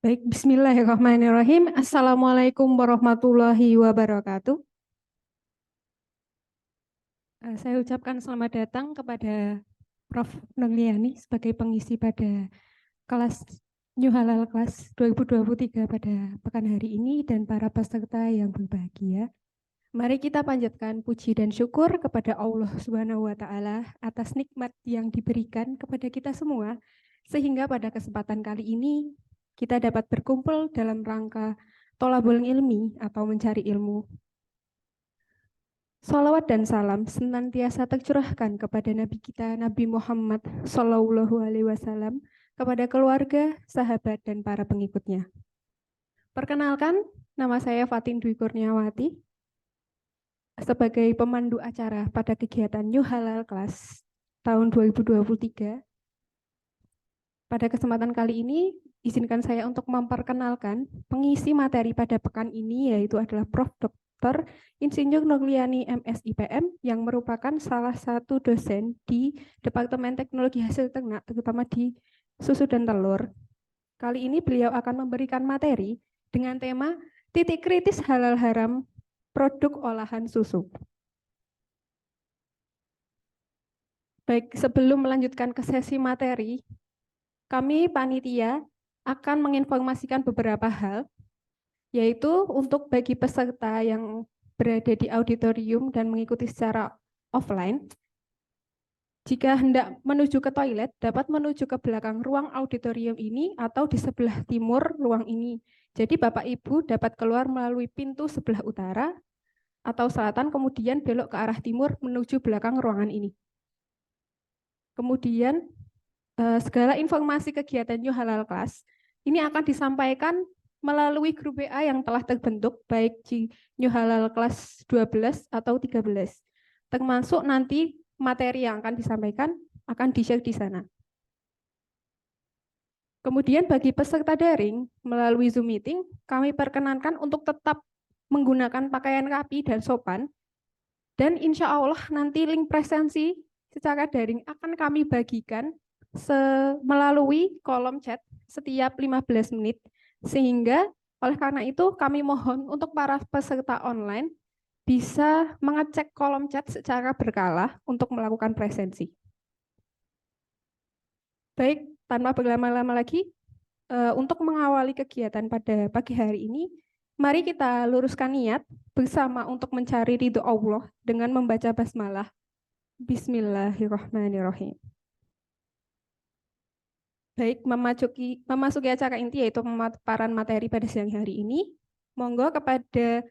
Baik, bismillahirrahmanirrahim. Assalamualaikum warahmatullahi wabarakatuh. Saya ucapkan selamat datang kepada Prof. Nogliani sebagai pengisi pada kelas New Halal kelas 2023 pada pekan hari ini dan para peserta yang berbahagia. Mari kita panjatkan puji dan syukur kepada Allah Subhanahu wa taala atas nikmat yang diberikan kepada kita semua sehingga pada kesempatan kali ini kita dapat berkumpul dalam rangka tolabul ilmi atau mencari ilmu. Salawat dan salam senantiasa tercurahkan kepada Nabi kita Nabi Muhammad Shallallahu Alaihi Wasallam, kepada keluarga, sahabat, dan para pengikutnya. Perkenalkan, nama saya Fatin Dwi Kurniawati sebagai pemandu acara pada kegiatan New Halal Class tahun 2023. Pada kesempatan kali ini, izinkan saya untuk memperkenalkan pengisi materi pada pekan ini, yaitu adalah Prof. Dr. Insinyur Nogliani MSIPM yang merupakan salah satu dosen di Departemen Teknologi Hasil Ternak, terutama di susu dan telur. Kali ini beliau akan memberikan materi dengan tema titik kritis halal haram produk olahan susu. Baik, sebelum melanjutkan ke sesi materi, kami panitia akan menginformasikan beberapa hal, yaitu untuk bagi peserta yang berada di auditorium dan mengikuti secara offline, jika hendak menuju ke toilet, dapat menuju ke belakang ruang auditorium ini atau di sebelah timur ruang ini. Jadi Bapak Ibu dapat keluar melalui pintu sebelah utara atau selatan, kemudian belok ke arah timur menuju belakang ruangan ini. Kemudian segala informasi kegiatan New Halal Class ini akan disampaikan melalui grup WA yang telah terbentuk, baik di New Halal Class 12 atau 13. Termasuk nanti materi yang akan disampaikan akan di-share di sana. Kemudian bagi peserta daring melalui Zoom meeting, kami perkenankan untuk tetap menggunakan pakaian rapi dan sopan, dan insya Allah nanti link presensi secara daring akan kami bagikan melalui kolom chat setiap 15 menit, sehingga oleh karena itu kami mohon untuk para peserta online bisa mengecek kolom chat secara berkala untuk melakukan presensi. Baik, tanpa berlama-lama lagi, untuk mengawali kegiatan pada pagi hari ini, mari kita luruskan niat bersama untuk mencari ridho Allah dengan membaca basmalah. Bismillahirrahmanirrahim. Baik, memasuki acara inti yaitu pemaparan materi pada siang hari ini. Monggo kepada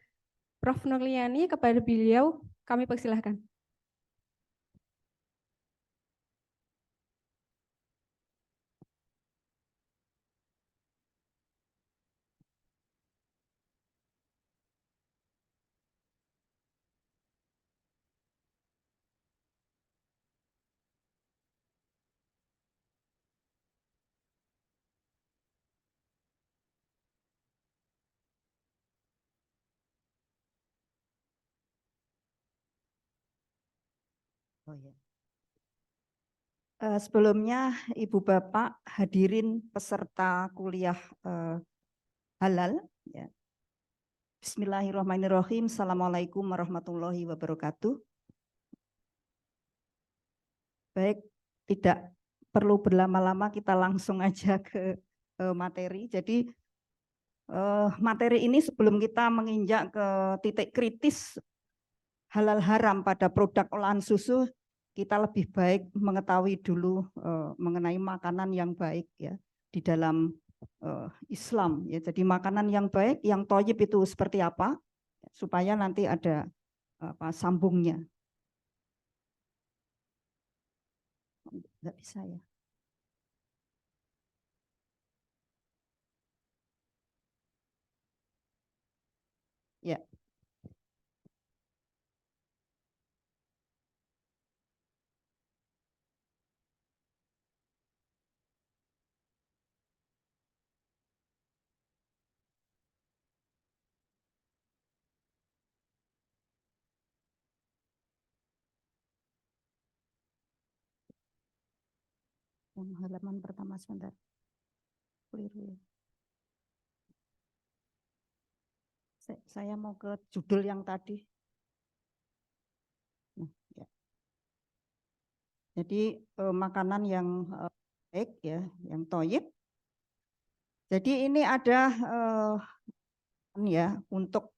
Prof. Nogliani, kepada beliau kami persilahkan. Oh ya. Sebelumnya Ibu Bapak hadirin peserta kuliah halal. Ya. Bismillahirrahmanirrahim. Assalamualaikum warahmatullahi wabarakatuh. Baik, tidak perlu berlama-lama, kita langsung aja ke materi. Jadi materi ini sebelum kita menginjak ke titik kritis halal haram pada produk olahan susu, kita lebih baik mengetahui dulu mengenai makanan yang baik ya di dalam Islam ya. Jadi makanan yang baik, yang thayyib itu seperti apa, supaya nanti ada sambungnya. Nggak bisa ya. Ya. Halaman pertama sebentar. Keliru. Saya mau ke judul yang tadi. Ya. Jadi makanan yang baik ya, yang thayyib. Jadi ini ada ya untuk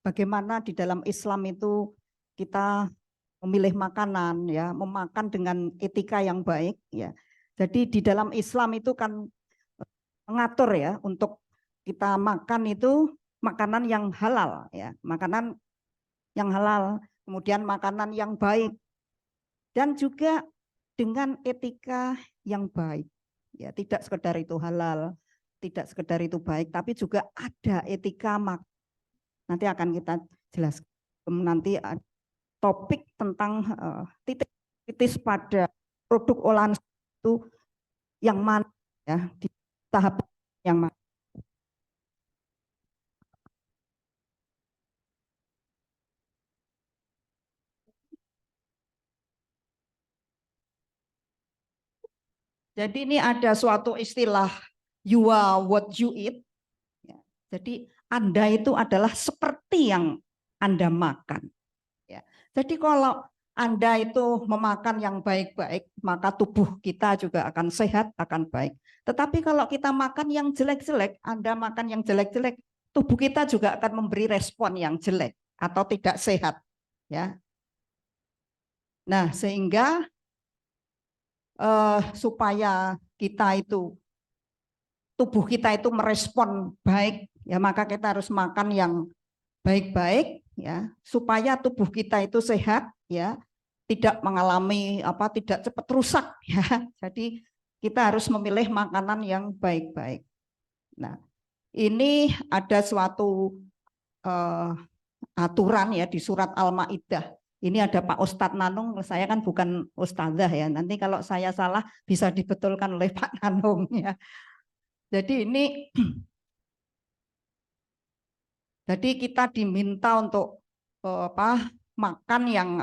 bagaimana di dalam Islam itu kita memilih makanan ya, memakan dengan etika yang baik ya. Jadi di dalam Islam itu kan mengatur ya untuk kita makan itu makanan yang halal ya, makanan yang halal, kemudian makanan yang baik dan juga dengan etika yang baik. Ya, tidak sekedar itu halal, tidak sekedar itu baik, tapi juga ada etika makan. Nanti akan kita jelaskan. Nanti topik tentang titik kritis pada produk olahan itu yang mana ya, di tahap yang mana. Jadi ini ada suatu istilah you are what you eat. Ya, jadi Anda itu adalah seperti yang Anda makan. Ya. Jadi kalau Anda itu memakan yang baik-baik, maka tubuh kita juga akan sehat, akan baik. Tetapi kalau kita makan yang jelek-jelek, Anda makan yang jelek-jelek, tubuh kita juga akan memberi respon yang jelek atau tidak sehat. Ya. Nah, sehingga supaya kita itu tubuh kita itu merespon baik, ya maka kita harus makan yang baik-baik ya supaya tubuh kita itu sehat ya, tidak mengalami tidak cepat rusak ya. Jadi kita harus memilih makanan yang baik-baik. Nah, ini ada suatu aturan ya di surat Al-Maidah. Ini ada Pak Ustadz Nanung, saya kan bukan ustazah ya. Nanti kalau saya salah bisa dibetulkan oleh Pak Nanung ya. Jadi ini jadi kita diminta untuk makan yang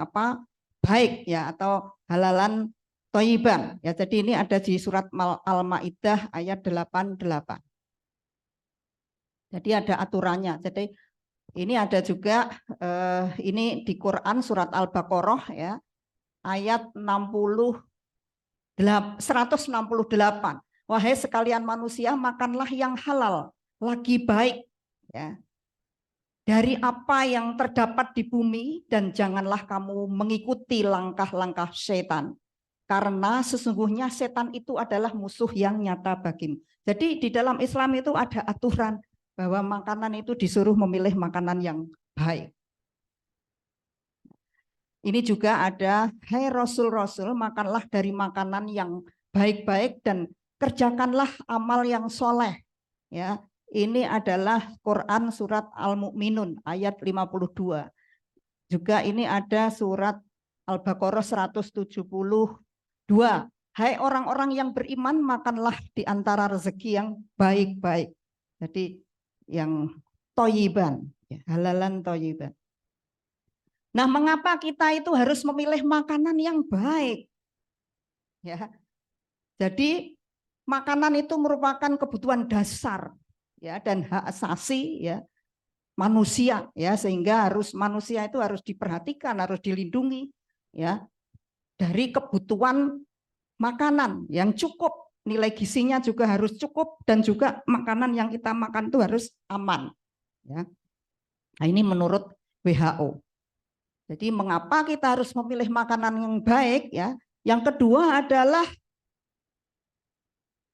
baik ya atau halalan thayyiban ya. Jadi ini ada di surat Al-Maidah ayat 88. Jadi ada aturannya. Jadi ini ada juga ini di Quran surat Al-Baqarah ya ayat 168. Wahai sekalian manusia, makanlah yang halal, lagi baik ya, dari apa yang terdapat di bumi, dan janganlah kamu mengikuti langkah-langkah setan. Karena sesungguhnya setan itu adalah musuh yang nyata bagimu. Jadi di dalam Islam itu ada aturan bahwa makanan itu disuruh memilih makanan yang baik. Ini juga ada, hai Rasul-Rasul, makanlah dari makanan yang baik-baik dan kerjakanlah amal yang soleh. Ya, ini adalah Quran surat Al-Mu'minun ayat 52. Juga ini ada surat Al-Baqarah 172. Hai orang-orang yang beriman, makanlah di antara rezeki yang baik-baik. Jadi yang thayyiban, ya, halalan thayyiban. Nah, mengapa kita itu harus memilih makanan yang baik? Ya. Jadi makanan itu merupakan kebutuhan dasar ya dan hak asasi ya manusia ya, sehingga manusia itu harus diperhatikan, harus dilindungi ya dari kebutuhan makanan yang cukup, nilai gizinya juga harus cukup, dan juga makanan yang kita makan itu harus aman ya. Nah, ini menurut WHO. Jadi mengapa kita harus memilih makanan yang baik ya? Yang kedua adalah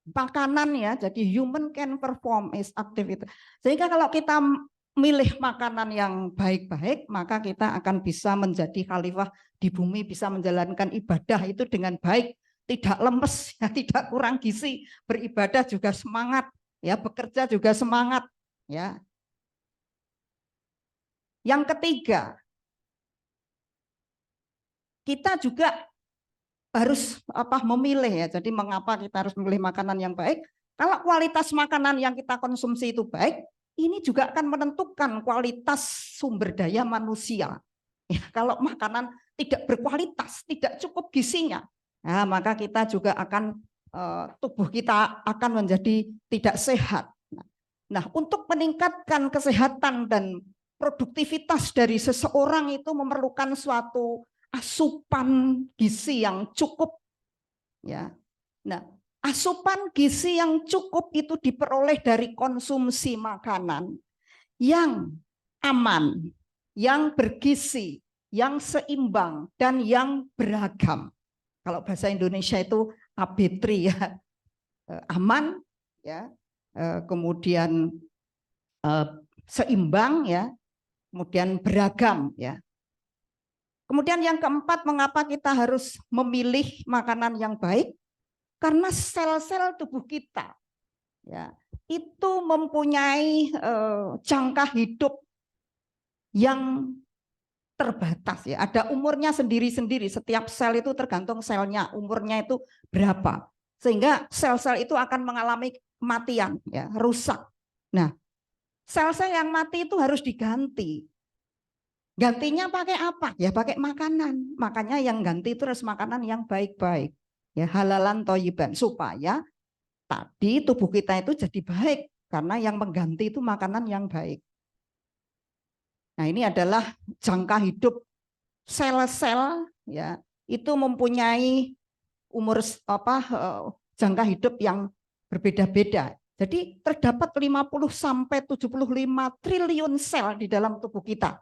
makanan ya. Jadi human can perform is activity. Sehingga kalau kita milih makanan yang baik-baik, maka kita akan bisa menjadi khalifah di bumi, bisa menjalankan ibadah itu dengan baik, tidak lemes, ya, tidak kurang gizi, beribadah juga semangat, ya, bekerja juga semangat, ya. Yang ketiga, kita juga harus memilih ya. Jadi mengapa kita harus memilih makanan yang baik? Kalau kualitas makanan yang kita konsumsi itu baik, ini juga akan menentukan kualitas sumber daya manusia. Ya, kalau makanan tidak berkualitas, tidak cukup gizinya, nah, maka kita juga akan tubuh kita akan menjadi tidak sehat. Nah, untuk meningkatkan kesehatan dan produktivitas dari seseorang itu memerlukan suatu asupan gizi yang cukup, ya. Nah, asupan gizi yang cukup itu diperoleh dari konsumsi makanan yang aman, yang bergizi, yang seimbang, dan yang beragam. Kalau bahasa Indonesia itu AB3 ya, aman, ya, kemudian seimbang, ya, kemudian beragam, ya. Kemudian yang keempat, mengapa kita harus memilih makanan yang baik? Karena sel-sel tubuh kita, ya, itu mempunyai jangka hidup yang terbatas, ya. Ada umurnya sendiri-sendiri. Setiap sel itu tergantung selnya, umurnya itu berapa. Sehingga sel-sel itu akan mengalami kematian, ya, rusak. Nah, sel-sel yang mati itu harus diganti. Gantinya pakai apa? Ya pakai makanan. Makanya yang ganti itu harus makanan yang baik-baik. Ya, halalan thoyiban, supaya tadi tubuh kita itu jadi baik, karena yang mengganti itu makanan yang baik. Nah, ini adalah jangka hidup sel-sel, ya, itu mempunyai umur jangka hidup yang berbeda-beda. Jadi terdapat 50 sampai 75 triliun sel di dalam tubuh kita.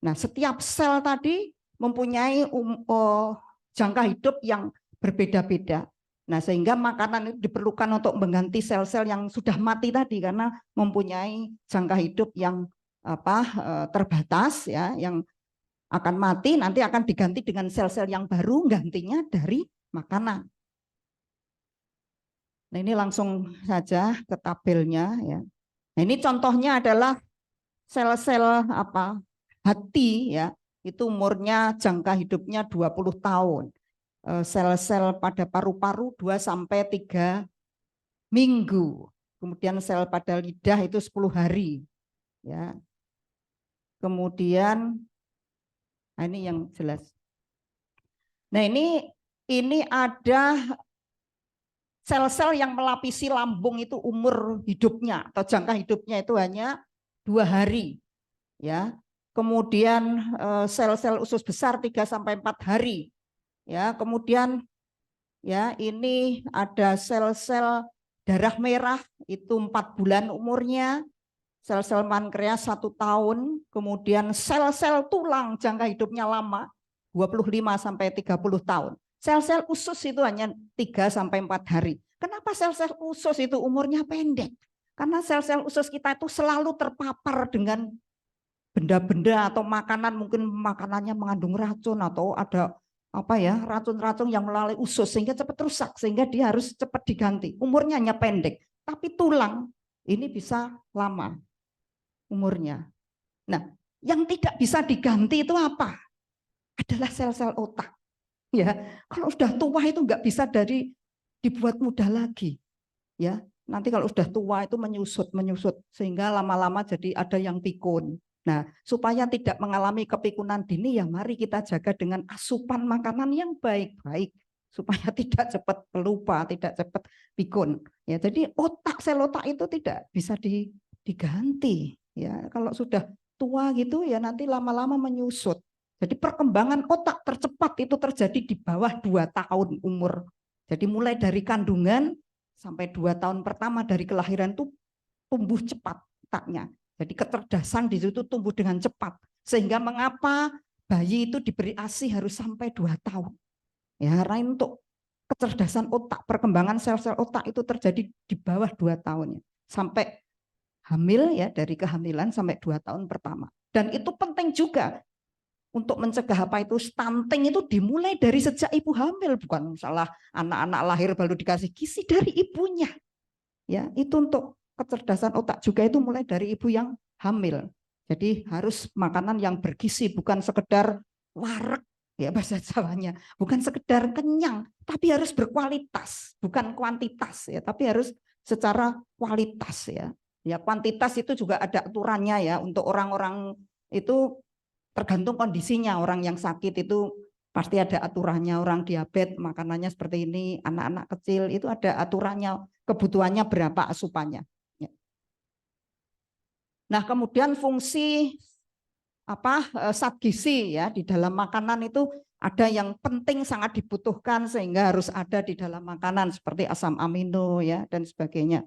Nah, setiap sel tadi mempunyai jangka hidup yang berbeda-beda. Nah, sehingga makanan itu diperlukan untuk mengganti sel-sel yang sudah mati tadi, karena mempunyai jangka hidup yang terbatas, ya, yang akan mati, nanti akan diganti dengan sel-sel yang baru, gantinya dari makanan. Nah, ini langsung saja ke tabelnya, ya. Nah, ini contohnya adalah sel-sel hati, ya, itu umurnya jangka hidupnya 20 tahun. Sel-sel pada paru-paru 2 sampai 3 minggu. Kemudian sel pada lidah itu 10 hari, ya. Kemudian nah, ini yang jelas. Nah, ini ada sel-sel yang melapisi lambung, itu umur hidupnya atau jangka hidupnya itu hanya 2 hari, ya. Kemudian sel-sel usus besar 3 sampai 4 hari, ya. Kemudian, ya, ini ada sel-sel darah merah itu 4 bulan umurnya, sel-sel pankreas 1 tahun, kemudian sel-sel tulang jangka hidupnya lama 25 sampai 30 tahun. Sel-sel usus itu hanya 3 sampai 4 hari. Kenapa sel-sel usus itu umurnya pendek? Karena sel-sel usus kita itu selalu terpapar dengan benda-benda atau makanan, mungkin makanannya mengandung racun atau ada racun-racun yang melalui usus sehingga cepat rusak, sehingga dia harus cepat diganti. Umurnya hanya pendek, tapi tulang ini bisa lama umurnya. Nah, yang tidak bisa diganti itu apa? Adalah sel-sel otak. Ya, kalau sudah tua itu nggak bisa dibuat muda lagi. Ya, nanti kalau sudah tua itu menyusut sehingga lama-lama jadi ada yang pikun. Nah, supaya tidak mengalami kepikunan dini, ya mari kita jaga dengan asupan makanan yang baik-baik supaya tidak cepat pelupa, tidak cepat pikun. Ya, jadi sel otak itu tidak bisa diganti. Ya, kalau sudah tua gitu ya nanti lama-lama menyusut. Jadi perkembangan otak tercepat itu terjadi di bawah 2 tahun umur. Jadi mulai dari kandungan sampai 2 tahun pertama dari kelahiran itu tumbuh cepat otaknya. Jadi kecerdasan di situ tumbuh dengan cepat. Sehingga mengapa bayi itu diberi ASI harus sampai 2 tahun. Ya, karena untuk kecerdasan otak, perkembangan sel-sel otak itu terjadi di bawah 2 tahun. Sampai hamil, ya, dari kehamilan sampai 2 tahun pertama. Dan itu penting juga untuk mencegah stunting itu dimulai dari sejak ibu hamil, bukan salah anak-anak lahir baru dikasih gizi, dari ibunya. Ya, itu untuk kecerdasan otak juga itu mulai dari ibu yang hamil. Jadi harus makanan yang bergizi, bukan sekedar wareg, ya bahasa Jawanya, bukan sekedar kenyang, tapi harus berkualitas, bukan kuantitas, ya, tapi harus secara kualitas, ya. Ya, kuantitas itu juga ada aturannya, ya, untuk orang-orang itu tergantung kondisinya. Orang yang sakit itu pasti ada aturannya, orang diabetes makanannya seperti ini, anak-anak kecil itu ada aturannya, kebutuhannya berapa asupannya. Nah, kemudian fungsi zat gizi ya di dalam makanan itu ada yang penting sangat dibutuhkan sehingga harus ada di dalam makanan seperti asam amino ya dan sebagainya.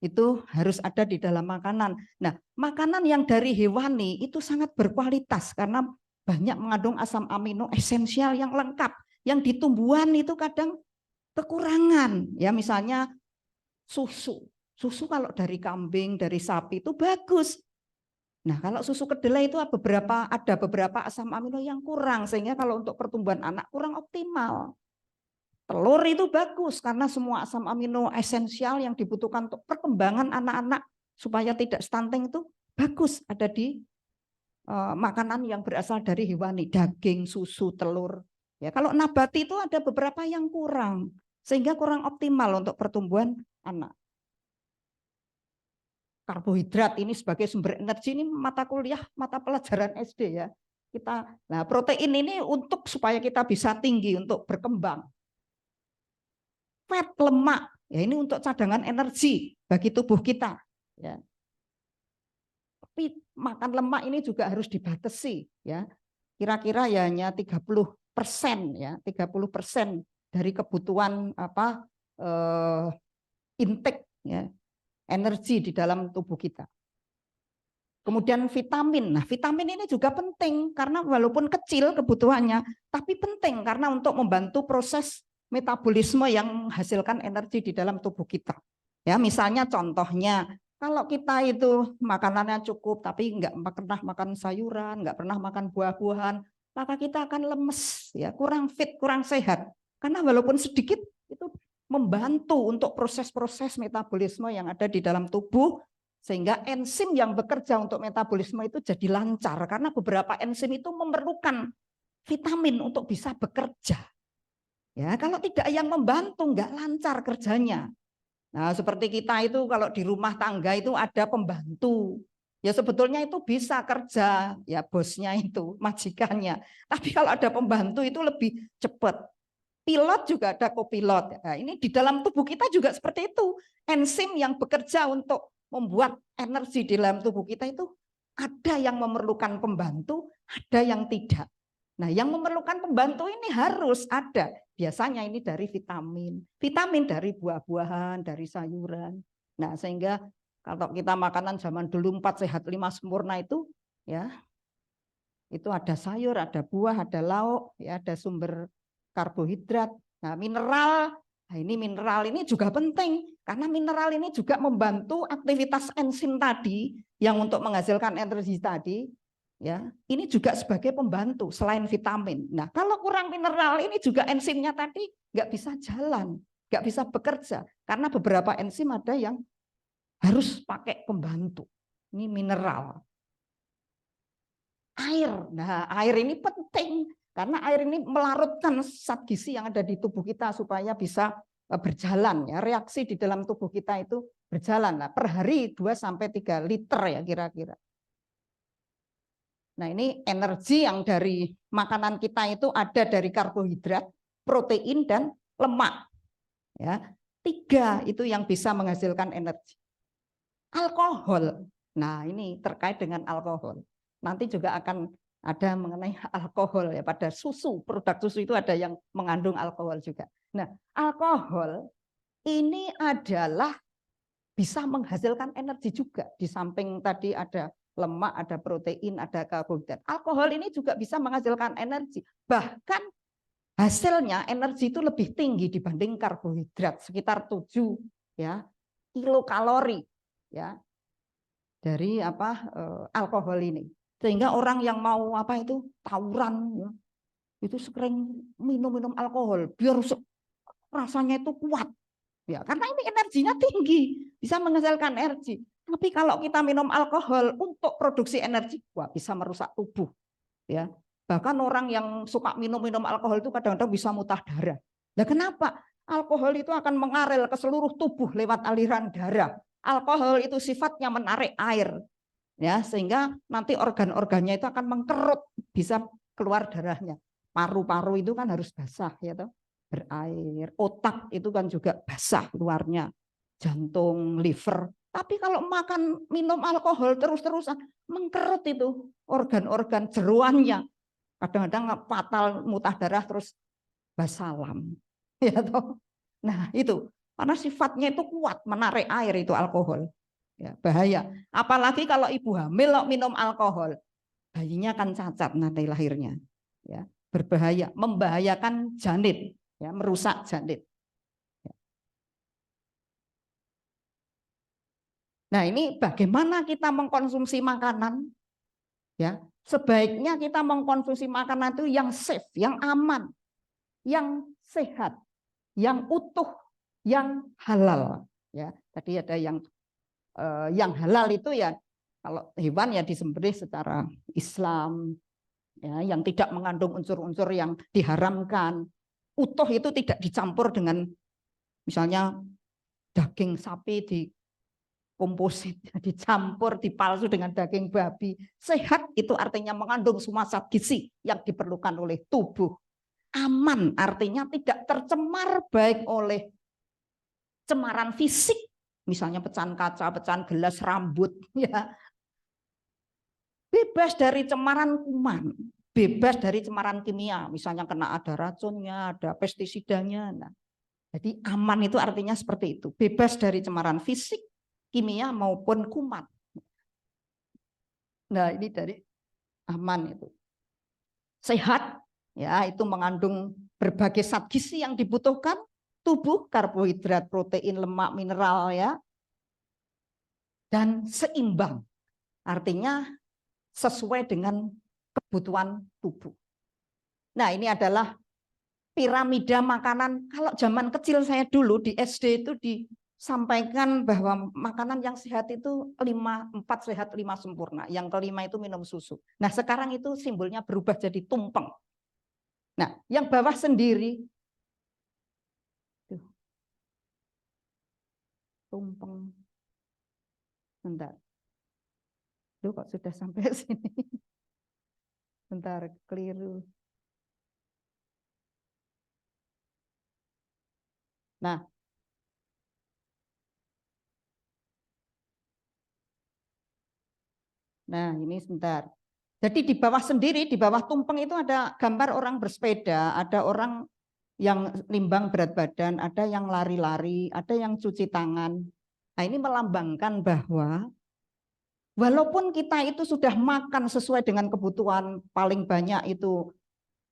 Itu harus ada di dalam makanan. Nah, makanan yang dari hewani itu sangat berkualitas karena banyak mengandung asam amino esensial yang lengkap. Yang di tumbuhan itu kadang kekurangan. Ya, misalnya susu. Susu kalau dari kambing, dari sapi itu bagus. Nah, kalau susu kedelai itu ada beberapa asam amino yang kurang sehingga kalau untuk pertumbuhan anak kurang optimal. Telur itu bagus karena semua asam amino esensial yang dibutuhkan untuk perkembangan anak-anak supaya tidak stunting itu bagus ada di makanan yang berasal dari hewani, daging, susu, telur. Ya, kalau nabati itu ada beberapa yang kurang sehingga kurang optimal untuk pertumbuhan anak. Karbohidrat ini sebagai sumber energi ini mata kuliah, mata pelajaran SD ya. Nah, protein ini untuk supaya kita bisa tinggi untuk berkembang. Fat, lemak, ya ini untuk cadangan energi bagi tubuh kita. Ya. Tapi makan lemak ini juga harus dibatasi, ya. Kira-kira ya hanya 30% ya, 30% dari kebutuhan intake ya, energi di dalam tubuh kita. Kemudian vitamin. Nah, vitamin ini juga penting karena walaupun kecil kebutuhannya, tapi penting karena untuk membantu proses metabolisme yang menghasilkan energi di dalam tubuh kita. Ya, misalnya contohnya, kalau kita itu makanannya cukup tapi nggak pernah makan sayuran, nggak pernah makan buah-buahan, maka kita akan lemes, ya, kurang fit, kurang sehat. Karena walaupun sedikit itu membantu untuk proses-proses metabolisme yang ada di dalam tubuh sehingga enzim yang bekerja untuk metabolisme itu jadi lancar karena beberapa enzim itu memerlukan vitamin untuk bisa bekerja. Ya, kalau tidak yang membantu nggak lancar kerjanya. Nah, seperti kita itu kalau di rumah tangga itu ada pembantu. Ya sebetulnya itu bisa kerja, ya bosnya itu, majikannya. Tapi kalau ada pembantu itu lebih cepat. Pilot juga ada kopilot. Nah, ini di dalam tubuh kita juga seperti itu. Enzim yang bekerja untuk membuat energi di dalam tubuh kita itu ada yang memerlukan pembantu, ada yang tidak. Nah, yang memerlukan pembantu ini harus ada. Biasanya ini dari vitamin. Vitamin dari buah-buahan, dari sayuran. Nah, sehingga kalau kita makanan zaman dulu 4 sehat 5 sempurna itu ya itu ada sayur, ada buah, ada lauk, ya ada sumber karbohidrat. Nah, mineral. Nah, ini mineral ini juga penting karena mineral ini juga membantu aktivitas enzim tadi yang untuk menghasilkan energi tadi. Ya, ini juga sebagai pembantu selain vitamin. Nah, kalau kurang mineral ini juga enzimnya tadi nggak bisa jalan, nggak bisa bekerja karena beberapa enzim ada yang harus pakai pembantu. Ini mineral. Air. Nah, air ini penting karena air ini melarutkan zat gizi yang ada di tubuh kita supaya bisa berjalan ya. Reaksi di dalam tubuh kita itu berjalan. Nah, per hari 2 sampai 3 liter ya kira-kira. Nah, ini energi yang dari makanan kita itu ada dari karbohidrat, protein dan lemak. Ya. 3 itu yang bisa menghasilkan energi. Alkohol. Nah, ini terkait dengan alkohol. Nanti juga akan ada mengenai alkohol ya pada susu, produk susu itu ada yang mengandung alkohol juga. Nah, alkohol ini adalah bisa menghasilkan energi juga. Di samping tadi ada lemak, ada protein, ada karbohidrat. Alkohol ini juga bisa menghasilkan energi. Bahkan hasilnya energi itu lebih tinggi dibanding karbohidrat, sekitar 7 ya kilokalori ya dari alkohol ini. Sehingga orang yang mau tawuran ya, itu sering minum alkohol biar rasanya itu kuat. Ya, karena ini energinya tinggi, bisa menghasilkan energi. Tapi kalau kita minum alkohol untuk produksi energi, wah bisa merusak tubuh. Ya, bahkan orang yang suka minum alkohol itu kadang-kadang bisa muntah darah. Nah, kenapa? Alkohol itu akan mengalir ke seluruh tubuh lewat aliran darah. Alkohol itu sifatnya menarik air, ya sehingga nanti organ-organnya itu akan mengkerut, bisa keluar darahnya. Paru-paru itu kan harus basah, ya toh, berair. Otak itu kan juga basah luarnya. Jantung, liver, Tapi kalau makan minum alkohol terus-terusan mengkerut itu organ-organ jeroannya. Kadang-kadang fatal, muntah darah, terus basalam. Ya toh. Nah, itu karena sifatnya itu kuat, menarik air itu alkohol. Ya, bahaya. Apalagi kalau ibu hamil minum alkohol, bayinya akan cacat nanti lahirnya. Ya, berbahaya, membahayakan janin, ya, merusak janin. Nah, ini bagaimana kita mengkonsumsi makanan? Ya, sebaiknya kita mengkonsumsi makanan itu yang safe, yang aman, yang sehat, yang utuh, yang halal. Ya, tadi ada yang halal itu ya kalau hewan ya disembelih secara Islam, ya, yang tidak mengandung unsur-unsur yang diharamkan. Utuh itu tidak dicampur dengan misalnya daging sapi di komposit, dicampur, dipalsu dengan daging babi. Sehat itu artinya mengandung semua zat gizi yang diperlukan oleh tubuh. Aman artinya tidak tercemar baik oleh cemaran fisik, misalnya pecahan kaca, pecahan gelas, rambut, ya. Bebas dari cemaran kuman, bebas dari cemaran kimia, misalnya kena ada racunnya, ada pestisidanya. Nah, jadi aman itu artinya seperti itu, bebas dari cemaran fisik, kimia maupun kuman. Nah, ini dari aman itu. Sehat, ya, itu mengandung berbagai zat gizi yang dibutuhkan tubuh, karbohidrat, protein, lemak, mineral, ya. Dan seimbang. Artinya sesuai dengan kebutuhan tubuh. Nah, ini adalah piramida makanan. Kalau zaman kecil saya dulu di SD itu disampaikan bahwa makanan yang sehat itu 4 sehat 5 sempurna. Yang kelima itu minum susu. Nah, sekarang itu simbolnya berubah jadi tumpeng. Nah, yang bawah sendiri tumpeng. Bentar. Duh, kok sudah sampai sini. Bentar, keliru. Nah, ini sebentar. Jadi di bawah sendiri, di bawah tumpeng itu ada gambar orang bersepeda, ada orang yang nimbang berat badan, ada yang lari-lari, ada yang cuci tangan. Nah, ini melambangkan bahwa walaupun kita itu sudah makan sesuai dengan kebutuhan, paling banyak itu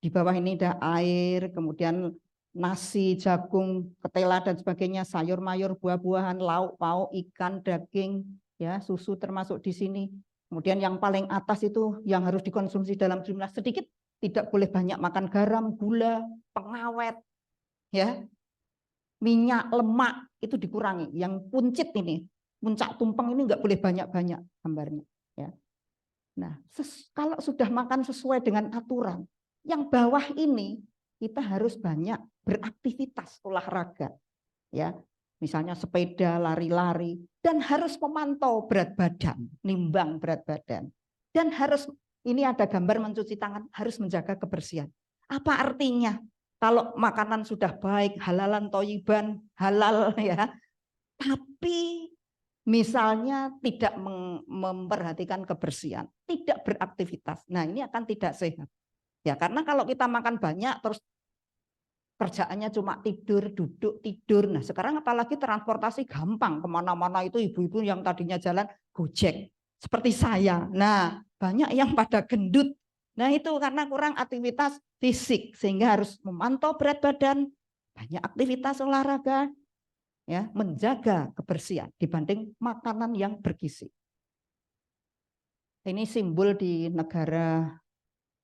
di bawah ini ada air, kemudian nasi, jagung, ketela dan sebagainya, sayur mayur, buah-buahan, lauk pauk, ikan, daging, ya, susu termasuk di sini. Kemudian yang paling atas itu yang harus dikonsumsi dalam jumlah sedikit, tidak boleh banyak makan garam, gula, pengawet, ya, minyak, lemak itu dikurangi. Yang puncit ini, puncak tumpeng ini nggak boleh banyak-banyak gambarnya. Ya. Nah, kalau sudah makan sesuai dengan aturan, yang bawah ini kita harus banyak beraktivitas olahraga, ya. Misalnya sepeda, lari-lari, dan harus memantau berat badan, nimbang berat badan. Dan harus, ini ada gambar mencuci tangan, harus menjaga kebersihan. Apa artinya? Kalau makanan sudah baik, halalan toyiban, halal, ya. Tapi misalnya tidak memperhatikan kebersihan, tidak beraktivitas. Nah, ini akan tidak sehat. Ya, karena kalau kita makan banyak terus kerjaannya cuma tidur, duduk, tidur. Nah, sekarang apalagi transportasi gampang. Kemana-mana itu ibu-ibu yang tadinya jalan Gojek. Seperti saya. Nah, banyak yang pada gendut. Nah, itu karena kurang aktivitas fisik. Sehingga harus memantau berat badan, banyak aktivitas olahraga, ya, menjaga kebersihan dibanding makanan yang bergizi. Ini simbol di negara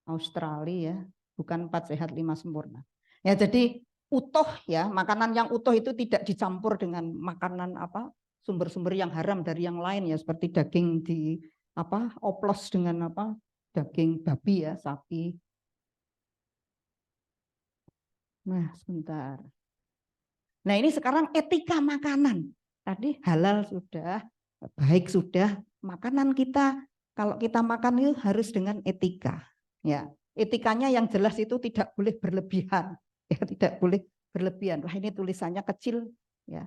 Australia, ya, bukan 4 sehat 5 sempurna. Ya, jadi utuh, ya, makanan yang utuh itu tidak dicampur dengan makanan sumber-sumber yang haram dari yang lain, ya, seperti daging oplos dengan daging babi, ya, sapi. Nah, sebentar. Nah, ini sekarang etika makanan. Tadi halal sudah, baik sudah. Makanan kita kalau kita makan itu harus dengan etika, ya. Etikanya yang jelas itu tidak boleh berlebihan, ya, tidak boleh berlebihan. Wah, ini tulisannya kecil, ya.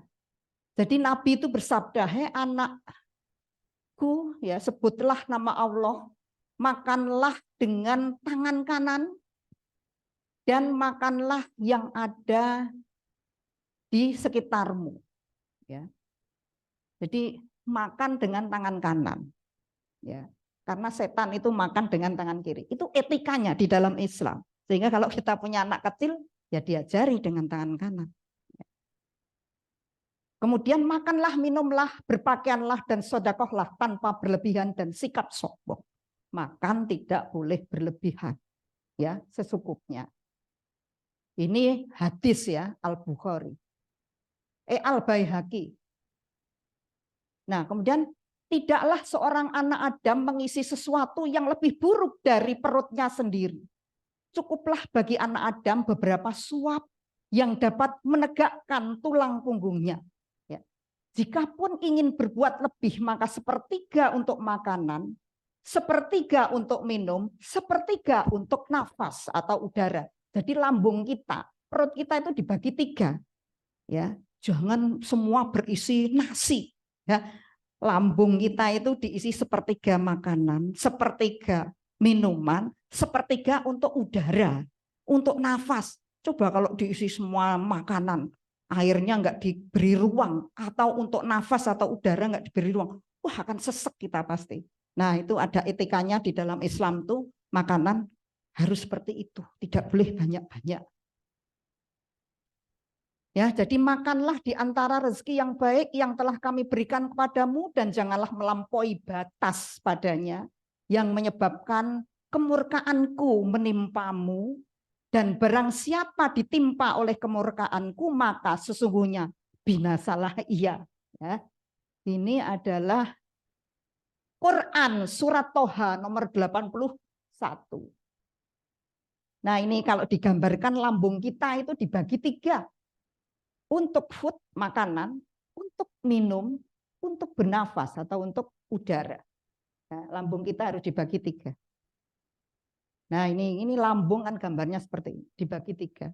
Jadi Nabi itu bersabda, "Hei anakku, ya sebutlah nama Allah, makanlah dengan tangan kanan dan makanlah yang ada di sekitarmu." Ya. Jadi makan dengan tangan kanan. Ya. Karena setan itu makan dengan tangan kiri. Itu etikanya di dalam Islam. Sehingga kalau kita punya anak kecil, ya diajari dengan tangan kanan. Kemudian makanlah, minumlah, berpakaianlah, dan sodakohlah tanpa berlebihan dan sikap sombong. Makan tidak boleh berlebihan, ya secukupnya. Ini hadis ya Al-Bukhari, Al-Baihaqi. Nah, kemudian tidaklah seorang anak Adam mengisi sesuatu yang lebih buruk dari perutnya sendiri. Cukuplah bagi anak Adam beberapa suap yang dapat menegakkan tulang punggungnya. Ya. Jikapun ingin berbuat lebih, maka sepertiga untuk makanan, sepertiga untuk minum, sepertiga untuk nafas atau udara. Jadi lambung kita, perut kita itu dibagi 3. Ya, jangan semua berisi nasi. Ya, lambung kita itu diisi sepertiga makanan, sepertiga minuman, sepertiga untuk udara, untuk nafas. Coba kalau diisi semua makanan, airnya nggak diberi ruang, atau untuk nafas atau udara nggak diberi ruang, wah akan sesek kita pasti. Nah itu ada etikanya di dalam Islam tuh, makanan harus seperti itu, tidak boleh banyak-banyak. Ya, jadi makanlah di antara rezeki yang baik yang telah kami berikan kepadamu dan janganlah melampaui batas padanya yang menyebabkan kemurkaanku menimpamu, dan barang siapa ditimpa oleh kemurkaanku maka sesungguhnya binasalah ia. Ya. Ini adalah Quran surat Toha nomor 81. Nah ini kalau digambarkan lambung kita itu dibagi 3. Untuk food, makanan, untuk minum, untuk bernafas atau untuk udara. Nah, lambung kita harus dibagi 3. Nah ini lambung kan gambarnya seperti ini, dibagi 3.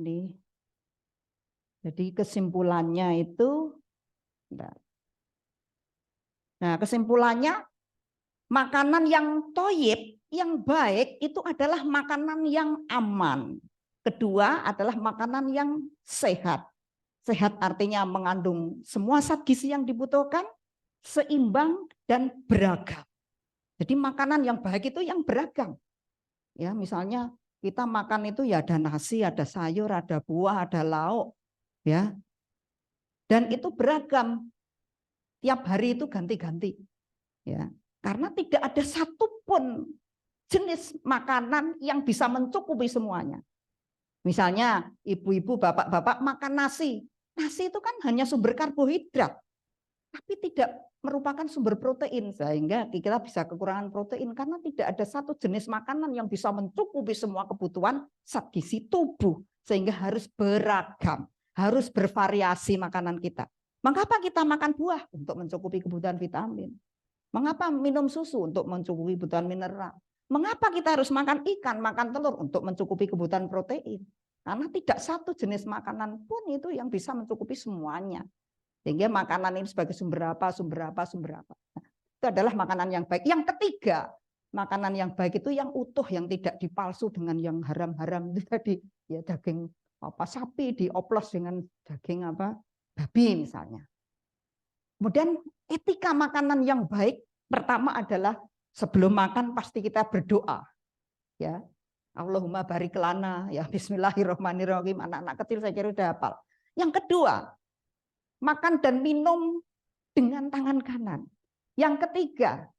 Ini. Jadi kesimpulannya itu, nah kesimpulannya makanan yang toyib, yang baik itu adalah makanan yang aman. Kedua adalah makanan yang sehat. Sehat artinya mengandung semua zat gizi yang dibutuhkan, seimbang dan beragam. Jadi makanan yang baik itu yang beragam. Ya, misalnya kita makan itu ya ada nasi, ada sayur, ada buah, ada lauk, ya. Dan itu beragam. Tiap hari itu ganti-ganti. Ya. Karena tidak ada satupun jenis makanan yang bisa mencukupi semuanya. Misalnya ibu-ibu, bapak-bapak makan nasi. Nasi itu kan hanya sumber karbohidrat, tapi tidak merupakan sumber protein. Sehingga kita bisa kekurangan protein karena tidak ada satu jenis makanan yang bisa mencukupi semua kebutuhan zat gizi tubuh. Sehingga harus beragam, harus bervariasi makanan kita. Mengapa kita makan buah? Untuk mencukupi kebutuhan vitamin. Mengapa minum susu? Untuk mencukupi kebutuhan mineral. Mengapa kita harus makan ikan, makan telur? Untuk mencukupi kebutuhan protein. Karena tidak satu jenis makanan pun itu yang bisa mencukupi semuanya. Sehingga makanan ini sebagai sumber apa, sumber apa, sumber apa. Itu adalah makanan yang baik. Yang ketiga, makanan yang baik itu yang utuh, yang tidak dipalsu dengan yang haram-haram itu tadi. Ya daging apa sapi dioplos dengan daging apa babi misalnya. Kemudian etika makanan yang baik pertama adalah sebelum makan pasti kita berdoa. Ya. Allahumma barik lana, ya bismillahirrahmanirrahim. Anak-anak kecil saya kira udah hafal. Yang kedua, makan dan minum dengan tangan kanan. Yang ketiga,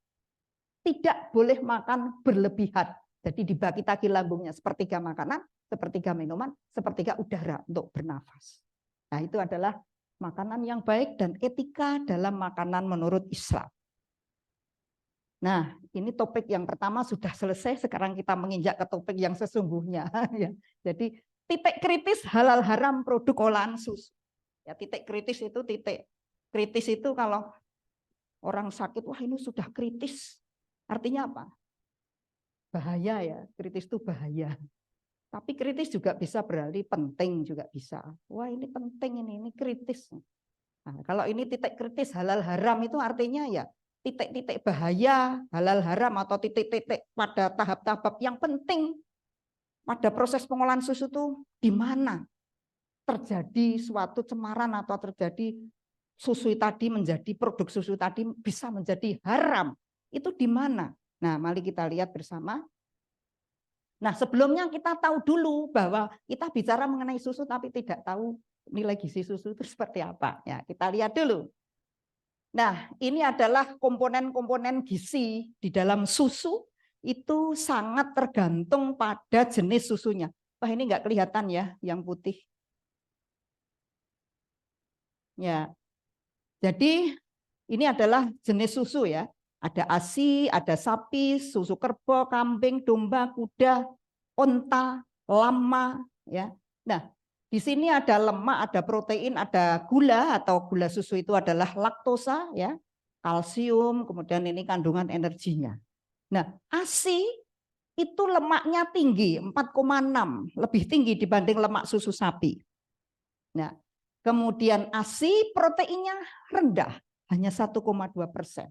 tidak boleh makan berlebihan. Jadi dibagi tagi lambungnya sepertiga makanan, sepertiga minuman, sepertiga udara untuk bernafas. Nah, itu adalah makanan yang baik dan etika dalam makanan menurut Islam. Nah, ini topik yang pertama sudah selesai. Sekarang kita menginjak ke topik yang sesungguhnya. Jadi titik kritis halal haram produk olahan susu. Ya, titik kritis itu kalau orang sakit, wah ini sudah kritis. Artinya apa? bahaya ya, kritis itu bahaya. Tapi kritis juga bisa berarti penting juga bisa. Wah ini penting ini kritis. Nah, kalau ini titik kritis halal haram itu artinya ya titik-titik bahaya halal haram atau titik-titik pada tahap-tahap yang penting pada proses pengolahan susu itu di mana terjadi suatu cemaran atau terjadi susu tadi menjadi produk susu tadi bisa menjadi haram. Itu di mana? Nah, mari kita lihat bersama. Nah, sebelumnya kita tahu dulu bahwa kita bicara mengenai susu tapi tidak tahu nilai gizi susu itu seperti apa. Ya, kita lihat dulu. Nah, ini adalah komponen-komponen gizi di dalam susu itu sangat tergantung pada jenis susunya. Wah, ini nggak kelihatan ya yang putih. Ya. Jadi ini adalah jenis susu ya. Ada ASI, ada sapi, susu kerbau, kambing, domba, kuda, onta, lama, ya. Nah, di sini ada lemak, ada protein, ada gula atau gula susu itu adalah laktosa, ya, kalsium, kemudian ini kandungan energinya. Nah, ASI itu lemaknya tinggi, 4,6, lebih tinggi dibanding lemak susu sapi. Nah, kemudian ASI proteinnya rendah, hanya 1,2%.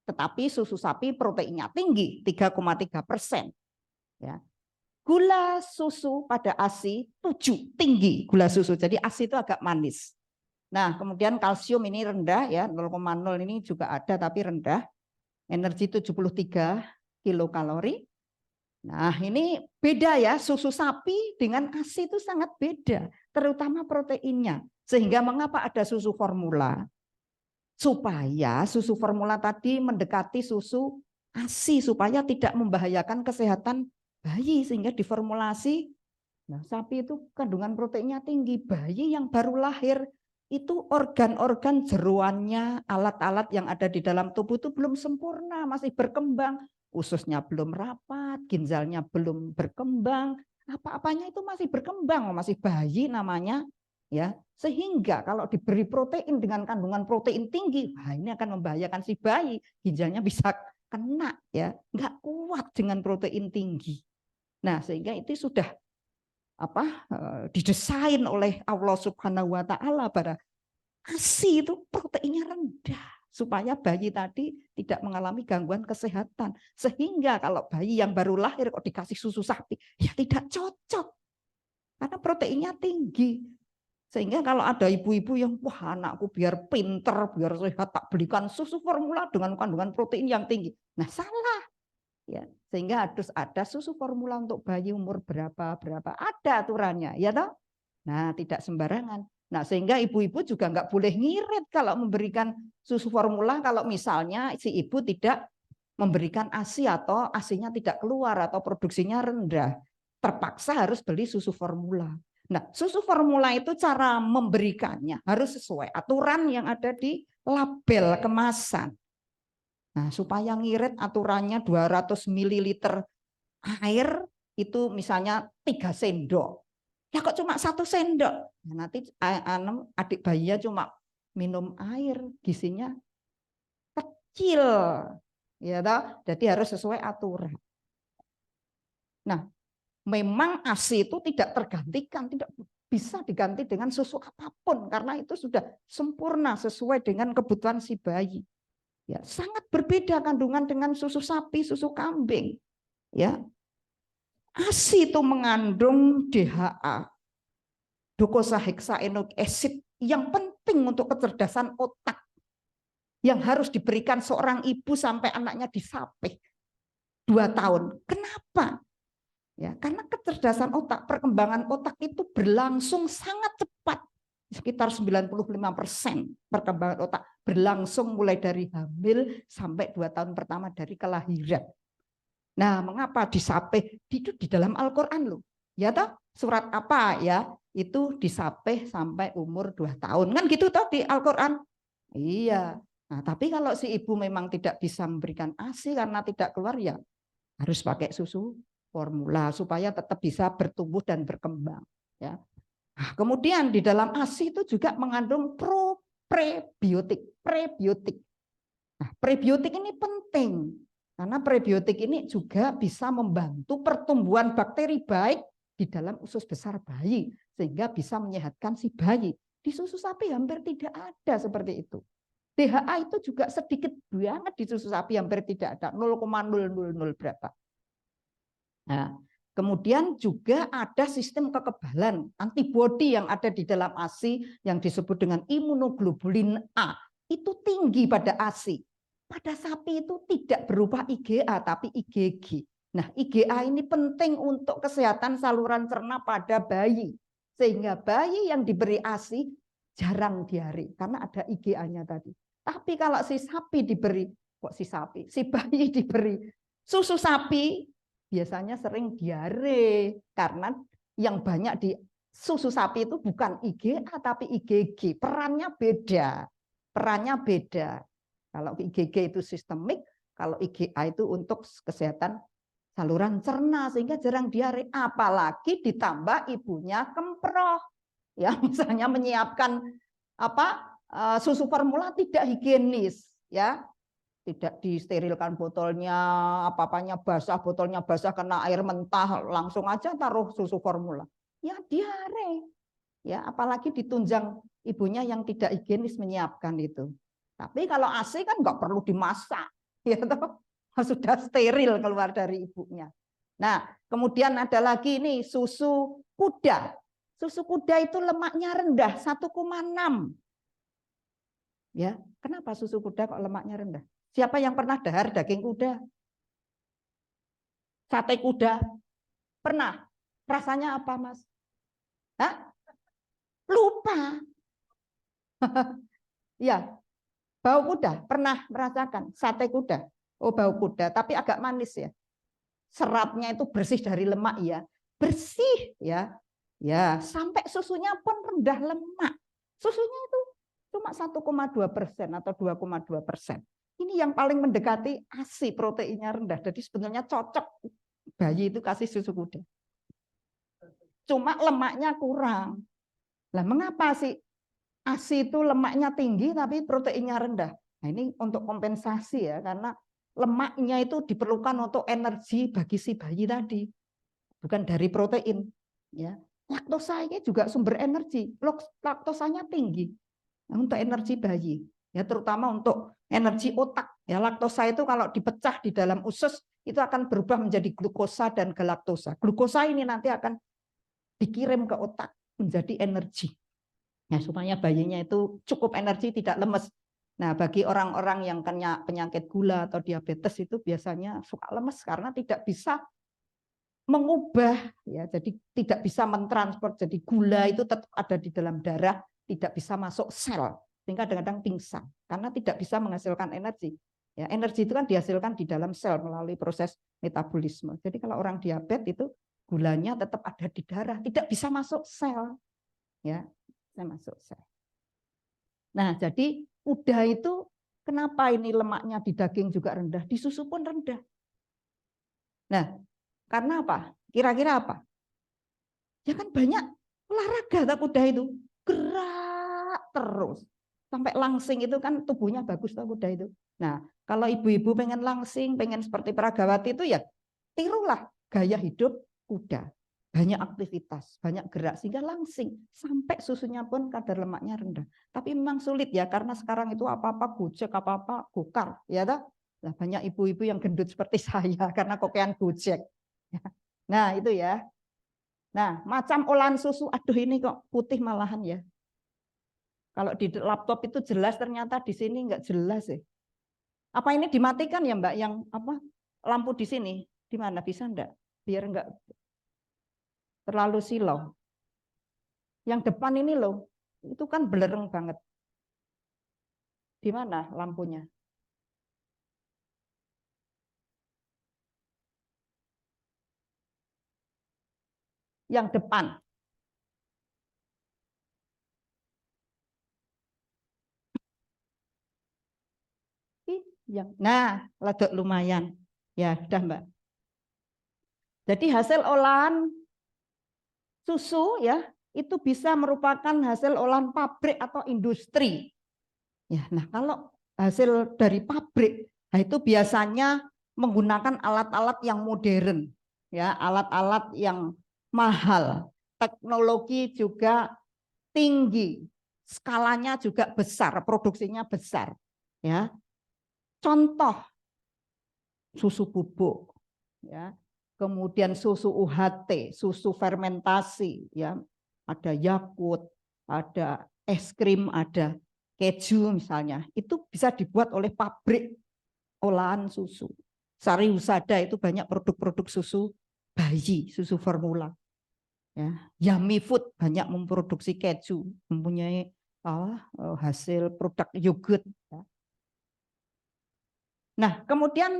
Tetapi susu sapi proteinnya tinggi, 3,3%. Ya. Gula susu pada ASI 7, tinggi gula susu. Jadi ASI itu agak manis. Nah, kemudian kalsium ini rendah ya, 0,0 ini juga ada tapi rendah. Energi 73 kilokalori. Nah, ini beda ya, susu sapi dengan ASI itu sangat beda, terutama proteinnya. Sehingga mengapa ada susu formula? Supaya susu formula tadi mendekati susu ASI supaya tidak membahayakan kesehatan bayi sehingga diformulasi. Nah, sapi itu kandungan proteinnya tinggi, bayi yang baru lahir itu organ-organ jeroannya, alat-alat yang ada di dalam tubuh itu belum sempurna, masih berkembang, ususnya belum rapat, ginjalnya belum berkembang, apa-apanya itu masih berkembang, masih bayi namanya. Ya, sehingga kalau diberi protein dengan kandungan protein tinggi, wah ini akan membahayakan si bayi, ginjalnya bisa kena ya, nggak kuat dengan protein tinggi. Nah, sehingga itu sudah didesain oleh Allah Subhanahu wa taala pada ASI itu proteinnya rendah supaya bayi tadi tidak mengalami gangguan kesehatan. Sehingga kalau bayi yang baru lahir kok dikasih susu sapi, ya tidak cocok. Karena proteinnya tinggi. Sehingga kalau ada ibu-ibu yang, wah anakku biar pinter, biar sehat, tak belikan susu formula dengan kandungan protein yang tinggi. Nah salah. Ya, sehingga harus ada susu formula untuk bayi umur berapa, ada aturannya. Ya toh? Nah tidak sembarangan. Nah sehingga ibu-ibu juga nggak boleh ngirit kalau memberikan susu formula kalau misalnya si ibu tidak memberikan ASI atau ASI-nya tidak keluar atau produksinya rendah. Terpaksa harus beli susu formula. Nah, susu formula itu cara memberikannya harus sesuai aturan yang ada di label kemasan. Nah, supaya ngirit aturannya 200 ml air itu misalnya 3 sendok. Ya kok cuma 1 sendok? Nah, nanti adik bayinya cuma minum air, gizinya kecil. Ya toh? Jadi harus sesuai aturan. Nah, memang ASI itu tidak tergantikan, tidak bisa diganti dengan susu apapun karena itu sudah sempurna sesuai dengan kebutuhan si bayi. Ya, sangat berbeda kandungan dengan susu sapi, susu kambing. Ya. ASI itu mengandung DHA, docosahexaenoic acid yang penting untuk kecerdasan otak yang harus diberikan seorang ibu sampai anaknya disapih 2 tahun. Kenapa? Ya, karena kecerdasan otak, perkembangan otak itu berlangsung sangat cepat. Sekitar 95% perkembangan otak berlangsung mulai dari hamil sampai 2 tahun pertama dari kelahiran. Nah, mengapa disapih? Itu di dalam Al-Qur'an loh. Ya toh? Surat apa ya? Itu disapih sampai umur 2 tahun. Kan gitu toh di Al-Qur'an? Iya. Nah, tapi kalau si ibu memang tidak bisa memberikan ASI karena tidak keluar ya harus pakai susu formula supaya tetap bisa bertumbuh dan berkembang. Ya. Nah, kemudian di dalam ASI itu juga mengandung prebiotik. Nah, prebiotik ini penting Karena prebiotik ini juga bisa membantu pertumbuhan bakteri baik di dalam usus besar bayi, sehingga bisa menyehatkan si bayi. Di susu sapi hampir tidak ada seperti itu. DHA itu juga sedikit banget di susu sapi, hampir tidak ada, 0,000 berapa. Nah, kemudian juga ada sistem kekebalan antibodi yang ada di dalam ASI yang disebut dengan imunoglobulin A. Itu tinggi pada ASI. Pada sapi itu tidak berupa IgA tapi IgG. Nah, IgA ini penting untuk kesehatan saluran cerna pada bayi. Sehingga bayi yang diberi ASI jarang diare karena ada IgA-nya tadi. Tapi kalau si sapi diberi, si bayi diberi susu sapi, biasanya sering diare karena yang banyak di susu sapi itu bukan IgA tapi IgG. Perannya beda. Kalau IgG itu sistemik, kalau IgA itu untuk kesehatan saluran cerna sehingga jarang diare, apalagi ditambah ibunya kemproh. Ya, misalnya menyiapkan susu formula tidak higienis, ya. Tidak disterilkan botolnya, apa-apanya basah, botolnya basah kena air mentah, langsung aja taruh susu formula. Ya diare. Ya, apalagi ditunjang ibunya yang tidak higienis menyiapkan itu. Tapi kalau ASI kan nggak perlu dimasak, ya toh, sudah steril keluar dari ibunya. Nah, kemudian ada lagi ini susu kuda. Susu kuda itu lemaknya rendah, 1,6. Ya, kenapa susu kuda kok lemaknya rendah? Siapa yang pernah dahar daging kuda? Sate kuda? Pernah? Rasanya apa, Mas? Hah? Lupa. Ya, bau kuda. Pernah merasakan sate kuda? Oh, bau kuda, tapi agak manis ya. Seratnya itu bersih dari lemak ya. Bersih ya. Ya, sampai susunya pun rendah lemak. Susunya itu cuma 1,2% atau 2,2%. Ini yang paling mendekati ASI, proteinnya rendah. Jadi sebenarnya cocok bayi itu kasih susu kuda. Cuma lemaknya kurang. Lah mengapa sih ASI itu lemaknya tinggi tapi proteinnya rendah? Nah, ini untuk kompensasi ya, karena lemaknya itu diperlukan untuk energi bagi si bayi tadi, bukan dari protein. Ya, laktosa ini juga sumber energi. Laktosanya tinggi untuk energi bayi. Ya, terutama untuk energi otak. Ya, laktosa itu kalau dipecah di dalam usus itu akan berubah menjadi glukosa dan galaktosa. Glukosa ini nanti akan dikirim ke otak menjadi energi. Ya, supaya bayinya itu cukup energi, tidak lemes. Nah, bagi orang-orang yang kena penyakit gula atau diabetes itu biasanya suka lemes karena tidak bisa mengubah, ya, jadi tidak bisa mentransport. Jadi gula itu tetap ada di dalam darah, tidak bisa masuk sel, sehingga kadang-kadang pingsan karena tidak bisa menghasilkan energi. Ya, energi itu kan dihasilkan di dalam sel melalui proses metabolisme. Jadi kalau orang diabetes itu gulanya tetap ada di darah, tidak bisa masuk sel. Ya, bisa masuk sel. Nah, jadi kuda itu kenapa ini lemaknya di daging juga rendah, di susu pun rendah. Nah, karena apa? Kira-kira apa? Ya kan banyak olahraga tak kuda itu, gerak terus sampai langsing, itu kan tubuhnya bagus tak kuda itu. Nah, kalau ibu-ibu pengen langsing, pengen seperti Peragawati itu ya tirulah gaya hidup kuda. Banyak aktivitas, banyak gerak sehingga langsing, sampai susunya pun kadar lemaknya rendah. Tapi memang sulit ya, karena sekarang itu apa-apa Gojek, apa-apa Gokar, ya toh? Nah, banyak ibu-ibu yang gendut seperti saya karena kokean Gojek. Nah, itu ya. Nah, macam olahan susu, aduh ini kok putih malahan ya. Kalau di laptop itu jelas, ternyata di sini enggak jelas ya. Apa ini dimatikan ya, Mbak, yang apa lampu di sini? Di mana, bisa enggak? Biar enggak terlalu silau. Yang depan ini loh, itu kan belereng banget. Di mana lampunya? Yang depan. Nah, ledok lumayan. Ya, sudah Mbak. Jadi hasil olahan susu ya, itu bisa merupakan hasil olahan pabrik atau industri. Ya, nah kalau hasil dari pabrik, nah itu biasanya menggunakan alat-alat yang modern, ya, alat-alat yang mahal, teknologi juga tinggi, skalanya juga besar, produksinya besar, ya. Contoh susu bubuk, ya, kemudian susu UHT, susu fermentasi, ya, ada Yakult, ada es krim, ada keju misalnya, itu bisa dibuat oleh pabrik olahan susu. Sari Husada itu banyak produk-produk susu bayi, susu formula. Ya, Yummy Food banyak memproduksi keju, mempunyai hasil produk yogurt. Ya. Nah, kemudian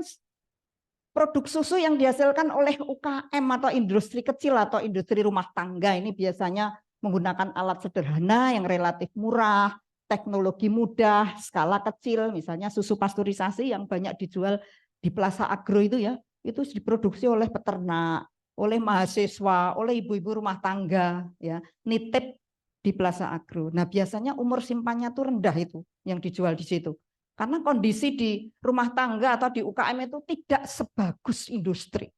produk susu yang dihasilkan oleh UKM atau industri kecil atau industri rumah tangga ini biasanya menggunakan alat sederhana yang relatif murah, teknologi mudah, skala kecil, misalnya susu pasteurisasi yang banyak dijual di Plaza Agro itu ya, itu diproduksi oleh peternak, oleh mahasiswa, oleh ibu-ibu rumah tangga, ya, nitip di Plaza Agro. Nah, biasanya umur simpannya tuh rendah itu yang dijual di situ. Karena kondisi di rumah tangga atau di UKM itu tidak sebagus industri.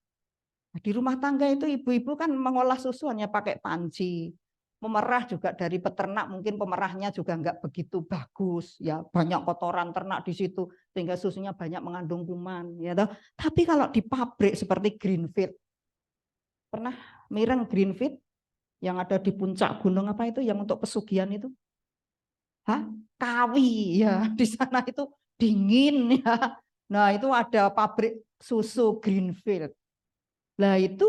Nah, di rumah tangga itu ibu-ibu kan mengolah susu hanya pakai panci. Memerah juga dari peternak, mungkin pemerahnya juga enggak begitu bagus, ya, banyak kotoran ternak di situ sehingga susunya banyak mengandung kuman, ya toh. Tapi kalau di pabrik seperti Greenfeed, pernah mireng Greenfeed yang ada di puncak gunung apa itu yang untuk pesugihan itu? Hah? Kawi ya, di sana itu dingin ya. Nah, itu ada pabrik susu Greenfield. Nah, itu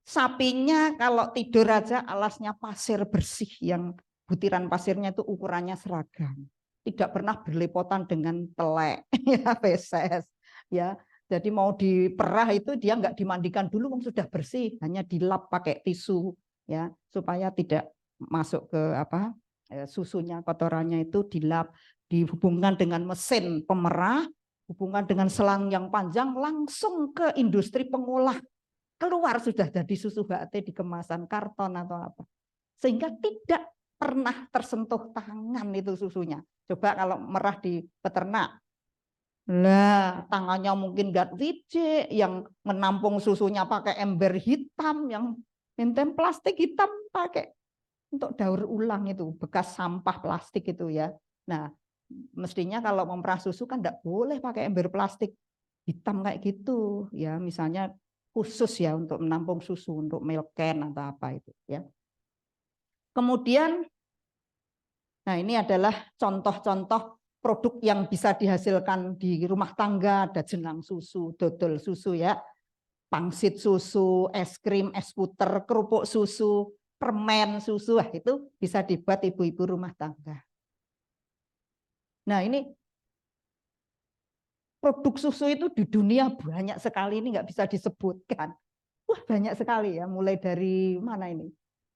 sapinya kalau tidur aja alasnya pasir bersih yang butiran pasirnya itu ukurannya seragam. Tidak pernah berlepotan dengan telek ya, feses ya. Jadi mau diperah itu dia nggak dimandikan dulu, sudah bersih, hanya dilap pakai tisu ya supaya tidak masuk ke apa susunya, kotorannya itu dilap, dihubungkan dengan mesin pemerah, hubungan dengan selang yang panjang langsung ke industri pengolah. Keluar sudah jadi susu HT di kemasan karton atau apa. Sehingga tidak pernah tersentuh tangan itu susunya. Coba kalau merah di peternak. Lah, tangannya mungkin nggak licik, yang menampung susunya pakai ember hitam, yang mentem plastik hitam pakai untuk daur ulang itu, bekas sampah plastik itu ya. Nah, mestinya kalau memerah susu kan enggak boleh pakai ember plastik hitam kayak gitu ya, misalnya khusus ya untuk menampung susu, untuk milk can atau apa itu ya. Kemudian nah ini adalah contoh-contoh produk yang bisa dihasilkan di rumah tangga, ada jenang susu, dodol susu ya, pangsit susu, es krim, es puter, kerupuk susu, permen susu, itu bisa dibuat ibu-ibu rumah tangga. Nah, ini produk susu itu di dunia banyak sekali, ini nggak bisa disebutkan. Wah, banyak sekali ya, mulai dari mana ini?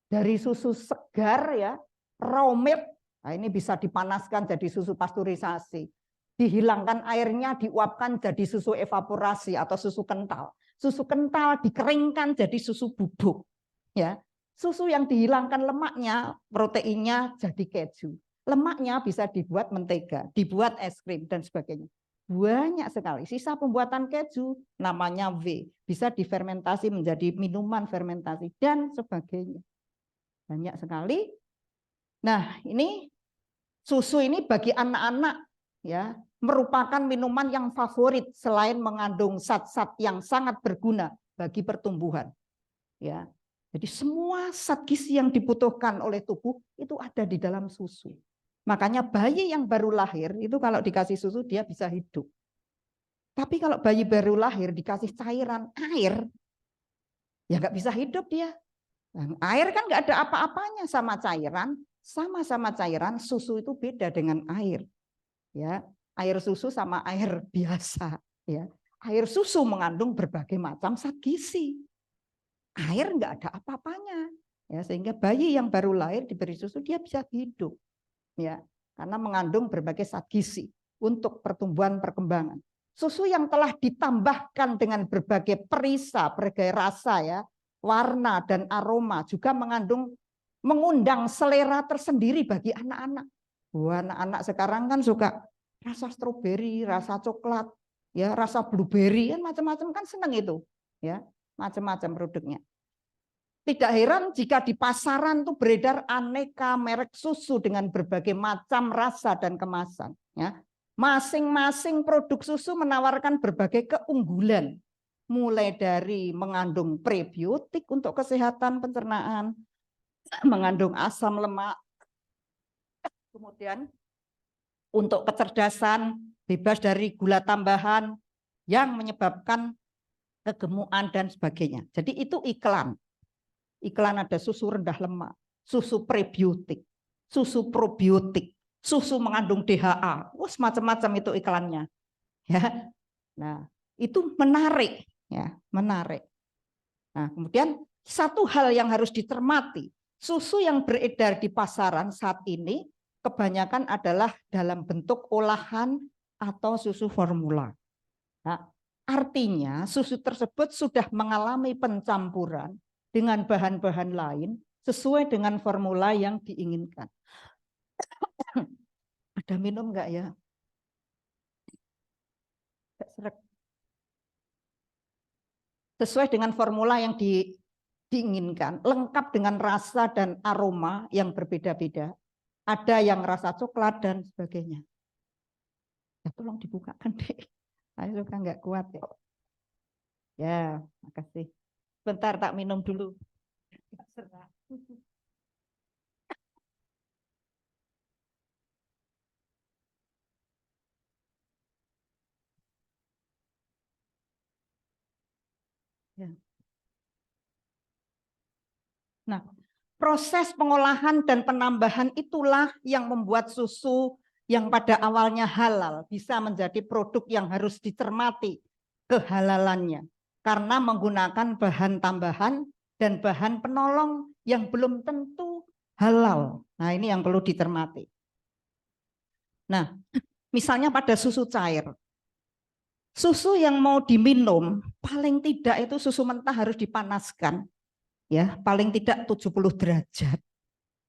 Dari susu segar ya, raw milk, nah ini bisa dipanaskan jadi susu pasteurisasi. Dihilangkan airnya, diuapkan jadi susu evaporasi atau susu kental. Susu kental dikeringkan jadi susu bubuk. Ya, susu yang dihilangkan lemaknya, proteinnya jadi keju. Lemaknya bisa dibuat mentega, dibuat es krim dan sebagainya. Banyak sekali. Sisa pembuatan keju namanya V, bisa difermentasi menjadi minuman fermentasi dan sebagainya. Banyak sekali. Nah, ini susu ini bagi anak-anak ya merupakan minuman yang favorit selain mengandung zat-zat yang sangat berguna bagi pertumbuhan. Ya. Jadi semua zat gizi yang dibutuhkan oleh tubuh itu ada di dalam susu. Makanya bayi yang baru lahir itu kalau dikasih susu dia bisa hidup. Tapi kalau bayi baru lahir dikasih cairan air, ya nggak bisa hidup dia. Dan air kan nggak ada apa-apanya sama cairan, sama-sama cairan, susu itu beda dengan air. Ya, air susu sama air biasa. Ya, air susu mengandung berbagai macam zat gizi. Air nggak ada apa-apanya. Ya, sehingga bayi yang baru lahir diberi susu dia bisa hidup. Ya, karena mengandung berbagai zat gizi untuk pertumbuhan perkembangan. Susu yang telah ditambahkan dengan berbagai perisa, berbagai rasa ya, warna dan aroma juga mengundang selera tersendiri bagi anak-anak. Wah, anak-anak sekarang kan suka rasa stroberi, rasa coklat. ya rasa blueberry kan macam-macam kan seneng itu, ya macam-macam produknya. Tidak heran jika di pasaran tuh beredar aneka merek susu dengan berbagai macam rasa dan kemasan. Ya. Masing-masing produk susu menawarkan berbagai keunggulan, mulai dari mengandung prebiotik untuk kesehatan pencernaan, mengandung asam lemak, kemudian untuk kecerdasan, bebas dari gula tambahan yang menyebabkan kegemukan dan sebagainya. Jadi itu iklan. Iklan ada susu rendah lemak, susu prebiotik, susu probiotik, susu mengandung DHA, wah macam-macam itu iklannya. Ya, nah itu menarik, ya menarik. Nah kemudian satu hal yang harus dicermati, susu yang beredar di pasaran saat ini kebanyakan adalah dalam bentuk olahan atau susu formula. Nah, artinya susu tersebut sudah mengalami pencampuran dengan bahan-bahan lain sesuai dengan formula yang diinginkan. Ada minum enggak ya? Sesuai dengan formula yang diinginkan, lengkap dengan rasa dan aroma yang berbeda-beda. Ada yang rasa coklat dan sebagainya. Ya, tolong dibukakan deh. Saya suka enggak kuat ya. Ya, makasih. Bentar tak minum dulu. Ya. Nah, proses pengolahan dan penambahan itulah yang membuat susu yang pada awalnya halal bisa menjadi produk yang harus dicermati kehalalannya karena menggunakan bahan tambahan dan bahan penolong yang belum tentu halal. Nah, ini yang perlu dicermati. Nah, misalnya pada susu cair. Susu yang mau diminum paling tidak itu susu mentah harus dipanaskan. Ya, paling tidak 70 derajat.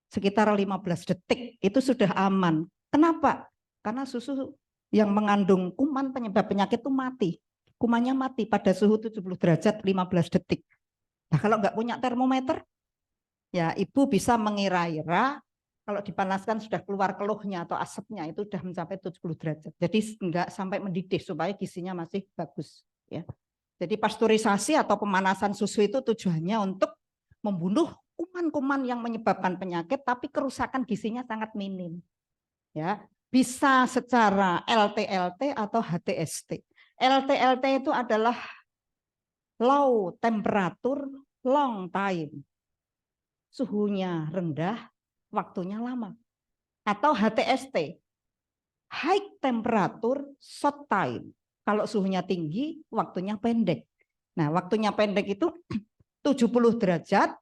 Sekitar 15 detik itu sudah aman. Kenapa? Karena susu yang mengandung kuman penyebab penyakit itu mati. Kumannya mati pada suhu 70 derajat 15 detik. Nah, kalau nggak punya termometer, ya ibu bisa mengira-ira kalau dipanaskan sudah keluar keluhnya atau asapnya itu sudah mencapai 70 derajat. Jadi nggak sampai mendidih supaya gizinya masih bagus. Ya. Jadi pasteurisasi atau pemanasan susu itu tujuannya untuk membunuh kuman-kuman yang menyebabkan penyakit, tapi kerusakan gizinya sangat minim. Ya, bisa secara LTLT atau HTST. LTLT itu adalah low temperature long time. Suhunya rendah, waktunya lama. Atau HTST, high temperature short time. Kalau suhunya tinggi, waktunya pendek. Nah, waktunya pendek itu 70 derajat,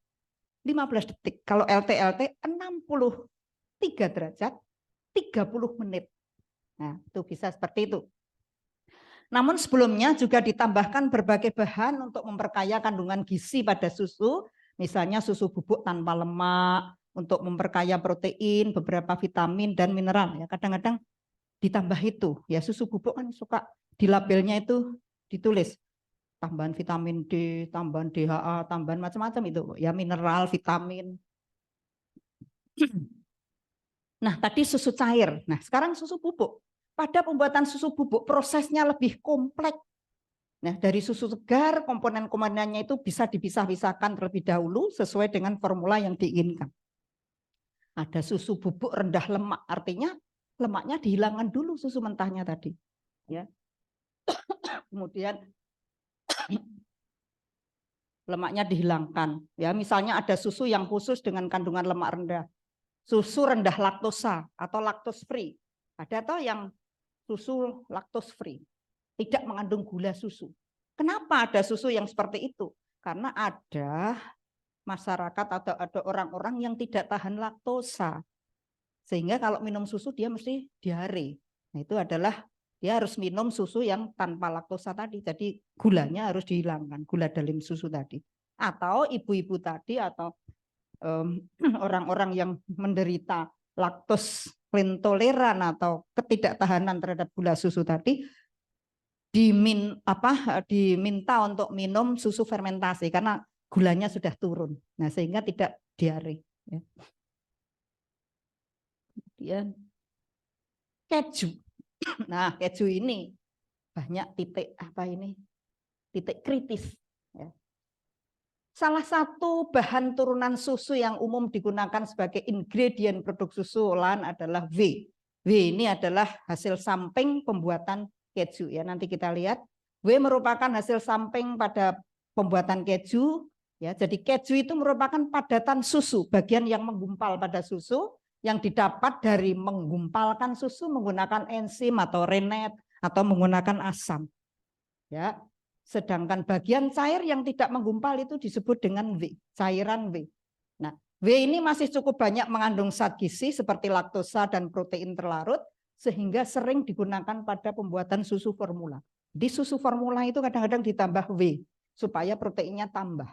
15 detik. Kalau LTLT 63 derajat, 30 menit. Nah, itu bisa seperti itu. Namun sebelumnya juga ditambahkan berbagai bahan untuk memperkaya kandungan gizi pada susu, misalnya susu bubuk tanpa lemak, untuk memperkaya protein, beberapa vitamin dan mineral. Ya, kadang-kadang ditambah itu. Ya, susu bubuk kan suka di labelnya itu ditulis tambahan vitamin D, tambahan DHA, tambahan macam-macam itu. Ya, mineral, vitamin. Nah, tadi susu cair. Nah, sekarang susu bubuk. Pada pembuatan susu bubuk, prosesnya lebih kompleks. Nah, dari susu segar, komponen-komponennya itu bisa dipisah-pisahkan terlebih dahulu sesuai dengan formula yang diinginkan. Ada susu bubuk rendah lemak, artinya lemaknya dihilangkan dulu susu mentahnya tadi. Ya. Kemudian lemaknya dihilangkan. Ya, misalnya ada susu yang khusus dengan kandungan lemak rendah. Susu rendah laktosa atau lactose free. Ada atau yang susu lactose free. Tidak mengandung gula susu. Kenapa ada susu yang seperti itu? Karena ada masyarakat atau ada orang-orang yang tidak tahan laktosa. Sehingga kalau minum susu dia mesti diare. Nah, itu adalah dia harus minum susu yang tanpa laktosa tadi. Jadi gulanya harus dihilangkan, gula dalam susu tadi. Atau ibu-ibu tadi atau orang-orang yang menderita laktos intoleran atau ketidaktahanan terhadap gula susu tadi, diminta untuk minum susu fermentasi karena gulanya sudah turun. Nah, sehingga tidak diare. Ya. Kemudian keju. Nah, keju ini banyak titik kritis. Ya. Salah satu bahan turunan susu yang umum digunakan sebagai ingredient produk susu olahan adalah whey. Whey ini adalah hasil samping pembuatan keju. Ya, nanti kita lihat. Whey merupakan hasil samping pada pembuatan keju. Ya, jadi keju itu merupakan padatan susu, bagian yang menggumpal pada susu yang didapat dari menggumpalkan susu menggunakan enzim atau rennet atau menggunakan asam. Ya, sedangkan bagian cair yang tidak menggumpal itu disebut dengan whey, cairan whey. Nah, whey ini masih cukup banyak mengandung zat gizi seperti laktosa dan protein terlarut sehingga sering digunakan pada pembuatan susu formula. Di susu formula itu kadang-kadang ditambah whey supaya proteinnya tambah.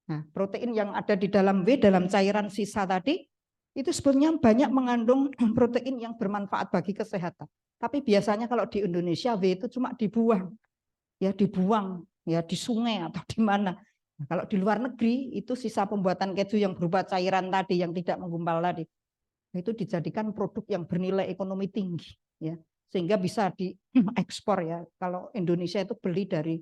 Nah, protein yang ada di dalam whey dalam cairan sisa tadi itu sebenarnya banyak mengandung protein yang bermanfaat bagi kesehatan. Tapi biasanya kalau di Indonesia whey itu cuma dibuang ya di sungai atau di mana. Nah, kalau di luar negeri itu sisa pembuatan keju yang berupa cairan tadi yang tidak menggumpal tadi itu dijadikan produk yang bernilai ekonomi tinggi ya sehingga bisa diekspor ya. Kalau Indonesia itu beli dari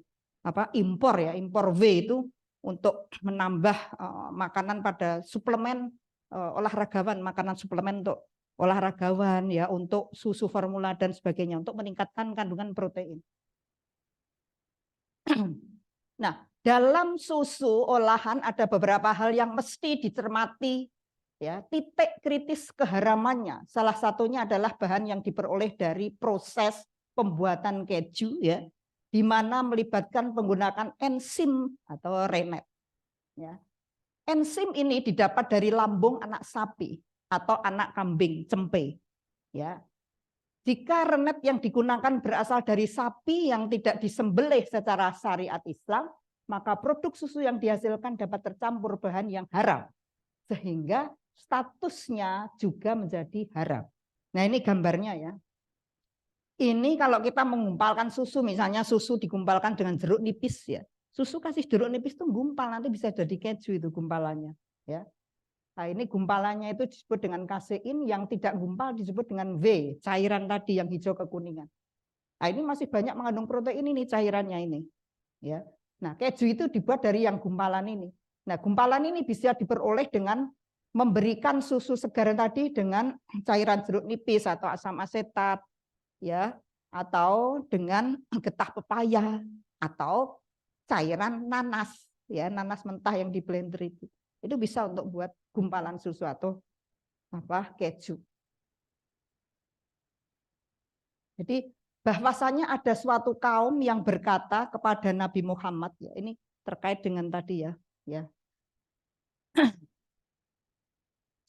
impor whey itu untuk menambah makanan pada suplemen olahragawan, makanan suplemen untuk olahragawan ya, untuk susu formula dan sebagainya untuk meningkatkan kandungan protein. Nah, dalam susu olahan ada beberapa hal yang mesti dicermati ya, titik kritis keharamannya. Salah satunya adalah bahan yang diperoleh dari proses pembuatan keju ya, di mana melibatkan penggunaan enzim atau rennet. Ya. Enzim ini didapat dari lambung anak sapi atau anak kambing cempe. Ya. Jika rennet yang digunakan berasal dari sapi yang tidak disembelih secara syariat Islam, maka produk susu yang dihasilkan dapat tercampur bahan yang haram, sehingga statusnya juga menjadi haram. Nah, ini gambarnya ya. Ini kalau kita mengumpalkan susu, misalnya susu digumpalkan dengan jeruk nipis ya. Susu kasih jeruk nipis itu gumpal, nanti bisa jadi keju itu gumpalannya. Ya. Nah, ini gumpalannya itu disebut dengan kasein, yang tidak gumpal disebut dengan whey, cairan tadi yang hijau kekuningan. Nah, ini masih banyak mengandung protein ini cairannya ini. Ya. Nah, keju itu dibuat dari yang gumpalan ini. Nah, gumpalan ini bisa diperoleh dengan memberikan susu segar tadi dengan cairan jeruk nipis atau asam asetat, ya, atau dengan getah pepaya atau cairan nanas, ya, nanas mentah yang di blender itu. Itu bisa untuk buat gumpalan susu atau keju. Jadi bahwasanya ada suatu kaum yang berkata kepada Nabi Muhammad, ya, ini terkait dengan tadi ya.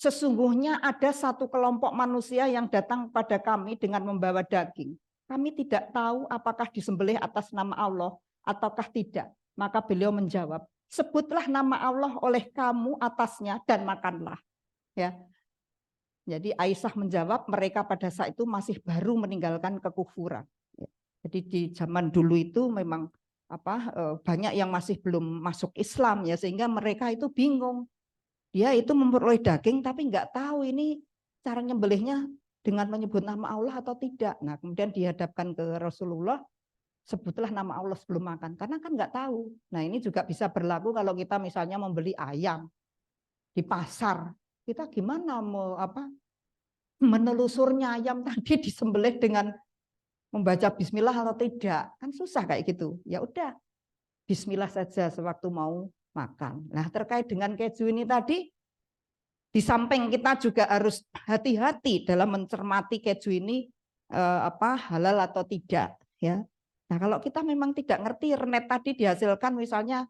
Sesungguhnya ada satu kelompok manusia yang datang pada kami dengan membawa daging. Kami tidak tahu apakah disembelih atas nama Allah ataukah tidak. Maka beliau menjawab, sebutlah nama Allah oleh kamu atasnya dan makanlah. Ya. Jadi Aisyah menjawab, mereka pada saat itu masih baru meninggalkan kekufuran. Jadi di zaman dulu itu memang banyak yang masih belum masuk Islam ya, sehingga mereka itu bingung. Dia itu memperoleh daging tapi nggak tahu ini cara nyembelihnya dengan menyebut nama Allah atau tidak. Nah, kemudian dihadapkan ke Rasulullah, sebutlah nama Allah sebelum makan, karena kan nggak tahu. Nah, ini juga bisa berlaku kalau kita misalnya membeli ayam di pasar. Kita gimana mau menelusurnya ayam tadi disembelih dengan membaca bismillah atau tidak? Kan susah kayak gitu. Ya udah, bismillah saja sewaktu mau makan. Nah, terkait dengan keju ini tadi, di samping kita juga harus hati-hati dalam mencermati keju ini halal atau tidak, ya. Nah, kalau kita memang tidak ngerti rennet tadi dihasilkan misalnya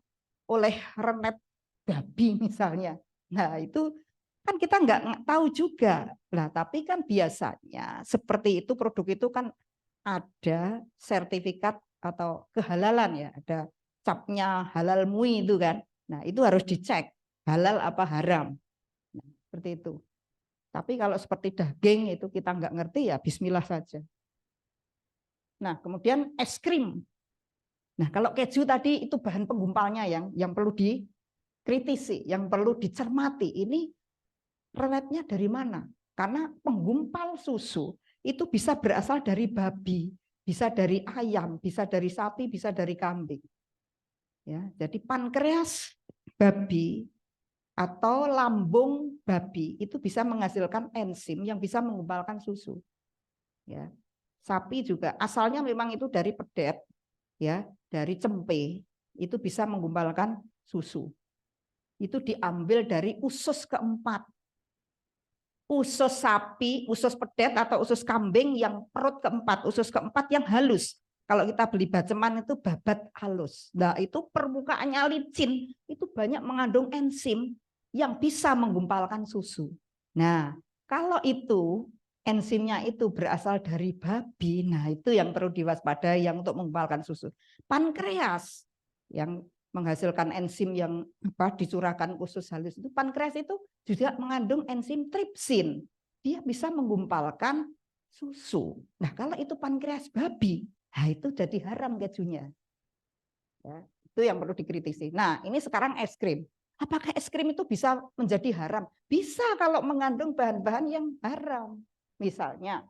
oleh rennet babi misalnya. Nah, itu kan kita nggak tahu juga. Nah, tapi kan biasanya seperti itu, produk itu kan ada sertifikat atau kehalalan ya, ada capnya halal MUI itu kan. Nah, itu harus dicek halal apa haram. Nah, seperti itu. Tapi kalau seperti daging itu kita nggak ngerti ya bismillah saja. Nah, kemudian es krim. Nah, kalau keju tadi itu bahan penggumpalnya yang perlu dikritisi, yang perlu dicermati. Ini reletnya dari mana? Karena penggumpal susu itu bisa berasal dari babi, bisa dari ayam, bisa dari sapi, bisa dari kambing. Ya, jadi pankreas babi atau lambung babi itu bisa menghasilkan enzim yang bisa menggumpalkan susu. Ya, sapi juga asalnya memang itu dari pedet, ya, dari cempe itu bisa menggumpalkan susu. Itu diambil dari usus keempat. Usus sapi, usus pedet atau usus kambing yang perut keempat, usus keempat yang halus. Kalau kita beli baceman itu babat halus. Nah, itu permukaannya licin, itu banyak mengandung enzim yang bisa menggumpalkan susu. Nah, kalau itu enzimnya itu berasal dari babi, nah itu yang perlu diwaspadai yang untuk menggumpalkan susu. Pankreas yang menghasilkan enzim yang dicurahkan usus halus itu, pankreas itu juga mengandung enzim tripsin. Dia bisa menggumpalkan susu. Nah, kalau itu pankreas babi, nah itu jadi haram kejunya. Ya, itu yang perlu dikritisi. Nah, ini sekarang es krim. Apakah es krim itu bisa menjadi haram? Bisa kalau mengandung bahan-bahan yang haram. Misalnya,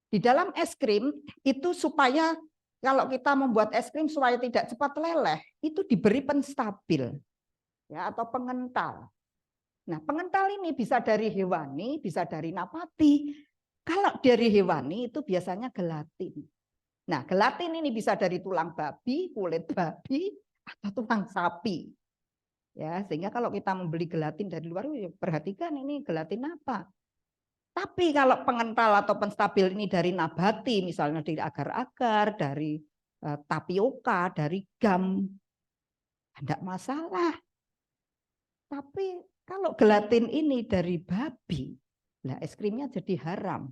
di dalam es krim itu supaya kalau kita membuat es krim supaya tidak cepat leleh, itu diberi penstabil, ya, atau pengental. Nah, pengental ini bisa dari hewani, bisa dari nabati. Kalau dari hewani itu biasanya gelatin. Nah, gelatin ini bisa dari tulang babi, kulit babi, atau tulang sapi. Ya, sehingga kalau kita membeli gelatin dari luar, perhatikan ini gelatin apa. Tapi kalau pengental atau penstabil ini dari nabati, misalnya dari agar-agar, dari tapioka, dari gam, tidak masalah. Tapi kalau gelatin ini dari babi, nah es krimnya jadi haram.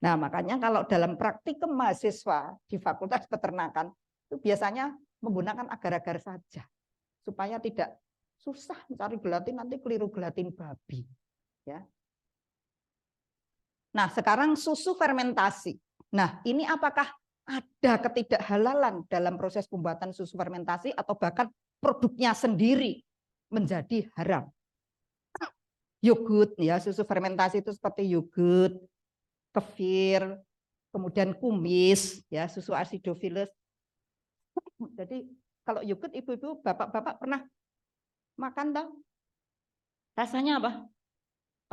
Nah, makanya kalau dalam praktikum mahasiswa di Fakultas Peternakan, itu biasanya menggunakan agar-agar saja. Supaya tidak susah mencari gelatin, nanti keliru gelatin babi. Ya. Nah, sekarang susu fermentasi. Nah, ini apakah ada ketidakhalalan dalam proses pembuatan susu fermentasi atau bahkan produknya sendiri menjadi haram? Yogurt, ya, susu fermentasi itu seperti yogurt, kefir, kemudian kumis, ya, susu acidophilus. Jadi kalau yogurt ibu-ibu, bapak-bapak pernah makan tahu? Rasanya apa?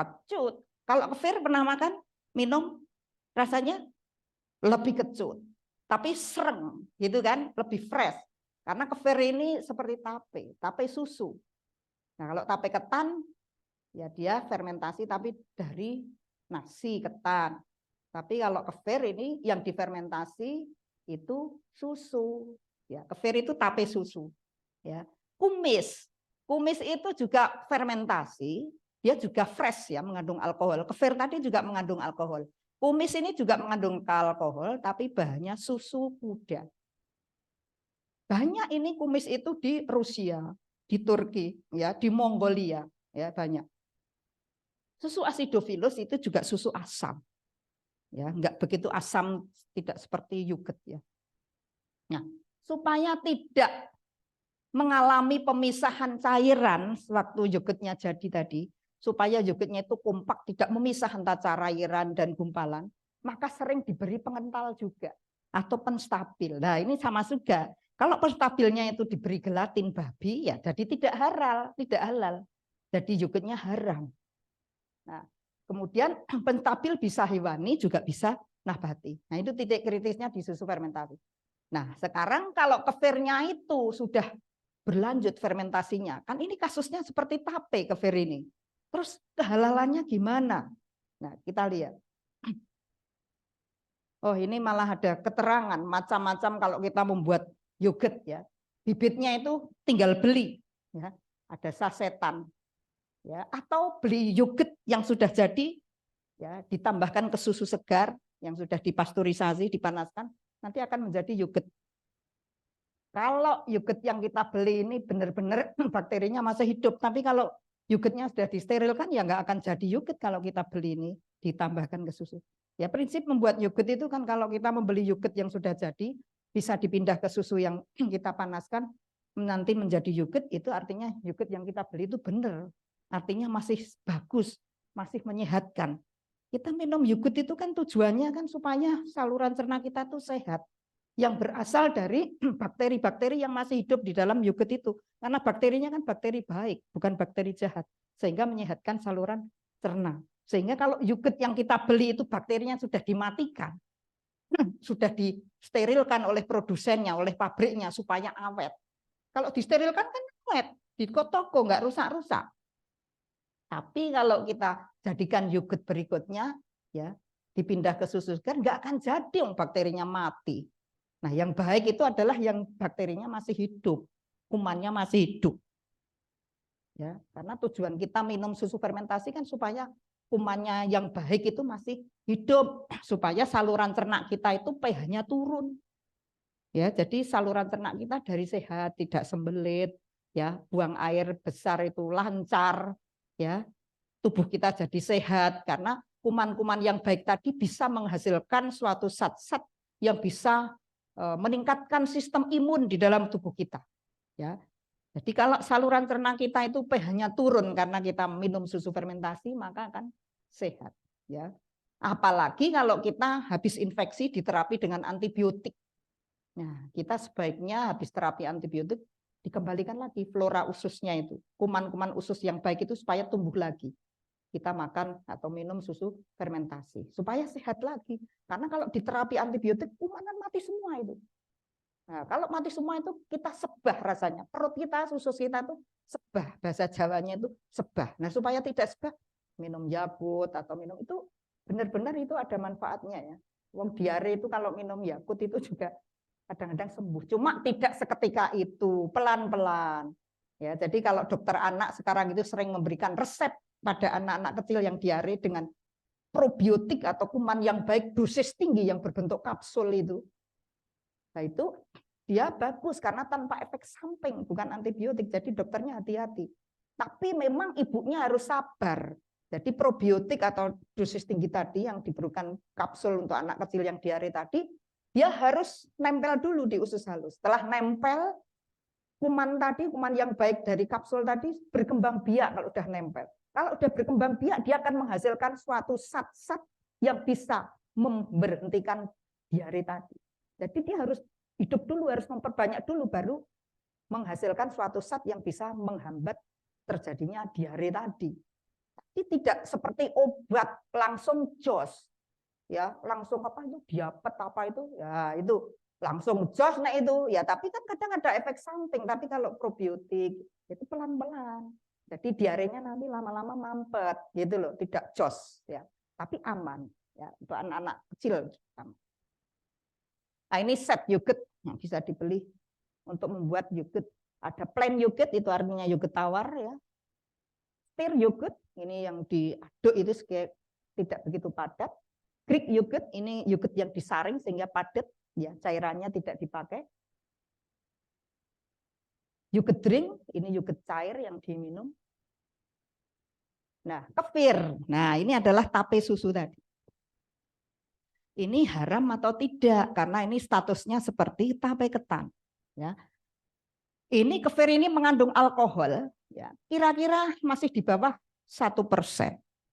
Kecut. Kalau kefir pernah makan? Minum? Rasanya lebih kecut, tapi sereng, gitu kan, lebih fresh. Karena kefir ini seperti tape susu. Nah, kalau tape ketan, ya dia fermentasi tapi dari nasi ketan. Tapi kalau kefir ini yang difermentasi itu susu. Ya, kefir itu tape susu. Ya, kumis itu juga fermentasi. Dia juga fresh ya, mengandung alkohol. Kefir tadi juga mengandung alkohol. Kumis ini juga mengandung alkohol, tapi bahannya susu kuda. Banyak ini kumis itu di Rusia, di Turki, ya, di Mongolia, ya banyak. Susu acidophilus itu juga susu asam, ya, enggak begitu asam, tidak seperti yogurt ya. Nah, supaya tidak mengalami pemisahan cairan waktu yogurtnya jadi tadi, supaya yogurtnya itu kompak, tidak memisah antara cairan dan gumpalan, maka sering diberi pengental juga atau penstabil. Nah, ini sama juga. Kalau penstabilnya itu diberi gelatin babi, ya jadi tidak halal. Jadi yogurtnya haram. Nah, kemudian penstabil bisa hewani, juga bisa nabati. Nah, itu titik kritisnya di susu fermentasi. Nah, sekarang kalau kefirnya itu sudah berlanjut fermentasinya, kan ini kasusnya seperti tape kefir ini. Terus kehalalannya gimana? Nah, kita lihat. Oh, ini malah ada keterangan macam-macam kalau kita membuat yogurt ya. Bibitnya itu tinggal beli ya. Ada sasetan ya, atau beli yogurt yang sudah jadi ya, ditambahkan ke susu segar yang sudah dipasteurisasi, dipanaskan, nanti akan menjadi yogurt. Kalau yogurt yang kita beli ini benar-benar bakterinya masih hidup, tapi kalau yogurtnya sudah disterilkan ya nggak akan jadi yogurt kalau kita beli ini ditambahkan ke susu. Ya prinsip membuat yogurt itu kan kalau kita membeli yogurt yang sudah jadi, bisa dipindah ke susu yang kita panaskan, nanti menjadi yogurt, itu artinya yogurt yang kita beli itu benar. Artinya masih bagus, masih menyehatkan. Kita minum yogurt itu kan tujuannya kan supaya saluran cerna kita tuh sehat. Yang berasal dari bakteri-bakteri yang masih hidup di dalam yogurt itu. Karena bakterinya kan bakteri baik, bukan bakteri jahat. Sehingga menyehatkan saluran cerna. Sehingga kalau yogurt yang kita beli itu bakterinya sudah dimatikan, sudah disterilkan oleh produsennya, oleh pabriknya supaya awet. Kalau disterilkan kan awet, di toko nggak rusak-rusak. Tapi kalau kita jadikan yogurt berikutnya, ya dipindah ke susu kan nggak akan jadi, bakterinya mati. Nah, yang baik itu adalah yang bakterinya masih hidup, kumannya masih hidup. Ya, karena tujuan kita minum susu fermentasi kan supaya kumannya yang baik itu masih hidup, supaya saluran cerna kita itu pH-nya turun. Ya, jadi saluran cerna kita dari sehat, tidak sembelit, ya, buang air besar itu lancar, ya. Tubuh kita jadi sehat karena kuman-kuman yang baik tadi bisa menghasilkan suatu zat-zat yang bisa meningkatkan sistem imun di dalam tubuh kita. Ya. Jadi kalau saluran cerna kita itu pH-nya turun karena kita minum susu fermentasi, maka akan sehat. Ya. Apalagi kalau kita habis infeksi diterapi dengan antibiotik. Nah, kita sebaiknya habis terapi antibiotik dikembalikan lagi flora ususnya itu. Kuman-kuman usus yang baik itu supaya tumbuh lagi. Kita makan atau minum susu fermentasi supaya sehat lagi. Karena kalau diterapi antibiotik, kuman mati semua itu. Nah, kalau mati semua itu kita sebah rasanya. Perut kita, usus kita tuh sebah. Bahasa Jawanya itu sebah. Nah, supaya tidak sebah, minum Yakult atau minum itu benar-benar itu ada manfaatnya ya. Wong diare itu kalau minum Yakult itu juga kadang-kadang sembuh. Cuma tidak seketika itu, pelan-pelan. Ya, jadi kalau dokter anak sekarang itu sering memberikan resep pada anak-anak kecil yang diare dengan probiotik atau kuman yang baik, dosis tinggi yang berbentuk kapsul itu. Nah, itu dia bagus karena tanpa efek samping, bukan antibiotik. Jadi dokternya hati-hati. Tapi memang ibunya harus sabar. Jadi probiotik atau dosis tinggi tadi yang diberikan kapsul untuk anak kecil yang diare tadi, dia harus nempel dulu di usus halus. Setelah nempel, kuman tadi, kuman yang baik dari kapsul tadi berkembang biak kalau udah nempel. Kalau udah berkembang biak, dia akan menghasilkan suatu zat-zat yang bisa memberhentikan diare tadi. Jadi dia harus hidup dulu, harus memperbanyak dulu, baru menghasilkan suatu zat yang bisa menghambat terjadinya diare tadi. Tapi tidak seperti obat langsung jos, ya langsung apa itu diapet apa itu, ya itu langsung jos nah itu, ya tapi kan kadang ada efek samping. Tapi kalau probiotik itu pelan-pelan, jadi diarenya nanti lama-lama mampet gitu loh, tidak jos ya, tapi aman ya untuk anak-anak kecil. Nah, ini set yogurt yang bisa dibeli untuk membuat yogurt. Ada plain yogurt, itu artinya yogurt tawar ya. Stir yogurt, ini yang diaduk itu tidak begitu padat. Greek yogurt, ini yogurt yang disaring sehingga padat, ya cairannya tidak dipakai. Yogurt drink, ini yogurt cair yang diminum. Nah, kefir. Nah, ini adalah tape susu tadi. Ini haram atau tidak, karena ini statusnya seperti tape ketan. Ya. Ini kefir ini mengandung alkohol, ya, kira-kira masih di bawah 1%,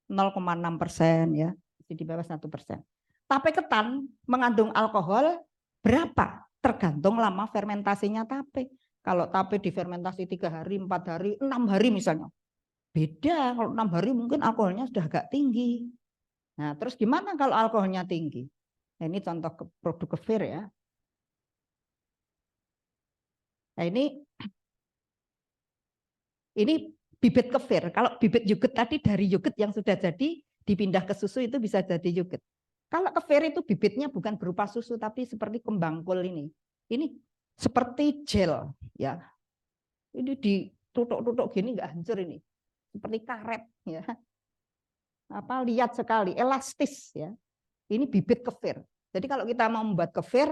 0,6% ya, masih di bawah 1%. Tape ketan mengandung alkohol berapa? Tergantung lama fermentasinya tape. Kalau tape difermentasi 3 hari, 4 hari, 6 hari misalnya, beda. Kalau 6 hari mungkin alkoholnya sudah agak tinggi. Nah, terus gimana kalau alkoholnya tinggi? Nah, ini contoh produk kefir ya. Nah, ini bibit kefir. Kalau bibit yogurt tadi dari yogurt yang sudah jadi dipindah ke susu itu bisa jadi yogurt. Kalau kefir itu bibitnya bukan berupa susu tapi seperti kembang kol ini. Ini seperti gel ya. Ini ditutuk-tutuk gini nggak hancur ini. Seperti karet ya. Apa lihat sekali, elastis ya. Ini bibit kefir. Jadi kalau kita mau membuat kefir,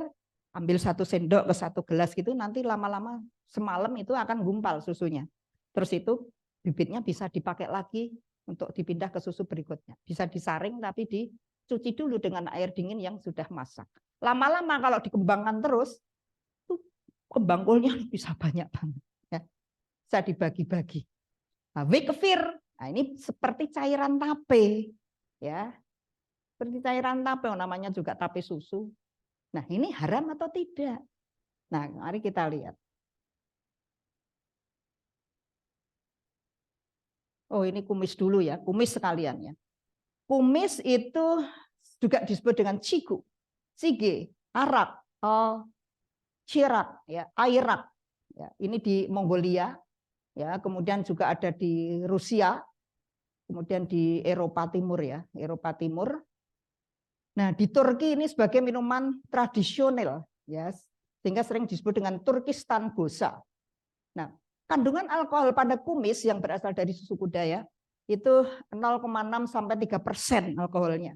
ambil 1 sendok ke 1 gelas gitu, nanti lama-lama semalam itu akan gumpal susunya. Terus itu bibitnya bisa dipakai lagi untuk dipindah ke susu berikutnya. Bisa disaring tapi dicuci dulu dengan air dingin yang sudah masak. Lama-lama kalau dikembangkan terus, kembang kolnya bisa banyak banget. Ya. Bisa dibagi-bagi. Nah, wikfir, nah ini seperti cairan tape. Ya, seperti cairan tape, namanya juga tape susu. Nah, ini haram atau tidak? Nah, mari kita lihat. Oh, ini kumis dulu ya, kumis sekalian ya. Kumis itu juga disebut dengan cigu, cige, arak, cirak, ya, airak. Ya, ini di Mongolia, ya, kemudian juga ada di Rusia, kemudian di Eropa Timur ya, Eropa Timur. Nah, di Turki ini sebagai minuman tradisional, ya, sehingga sering disebut dengan Turkistan Gosa. Nah, kandungan alkohol pada kumis yang berasal dari susu kuda ya, itu 0,6 sampai 3% alkoholnya.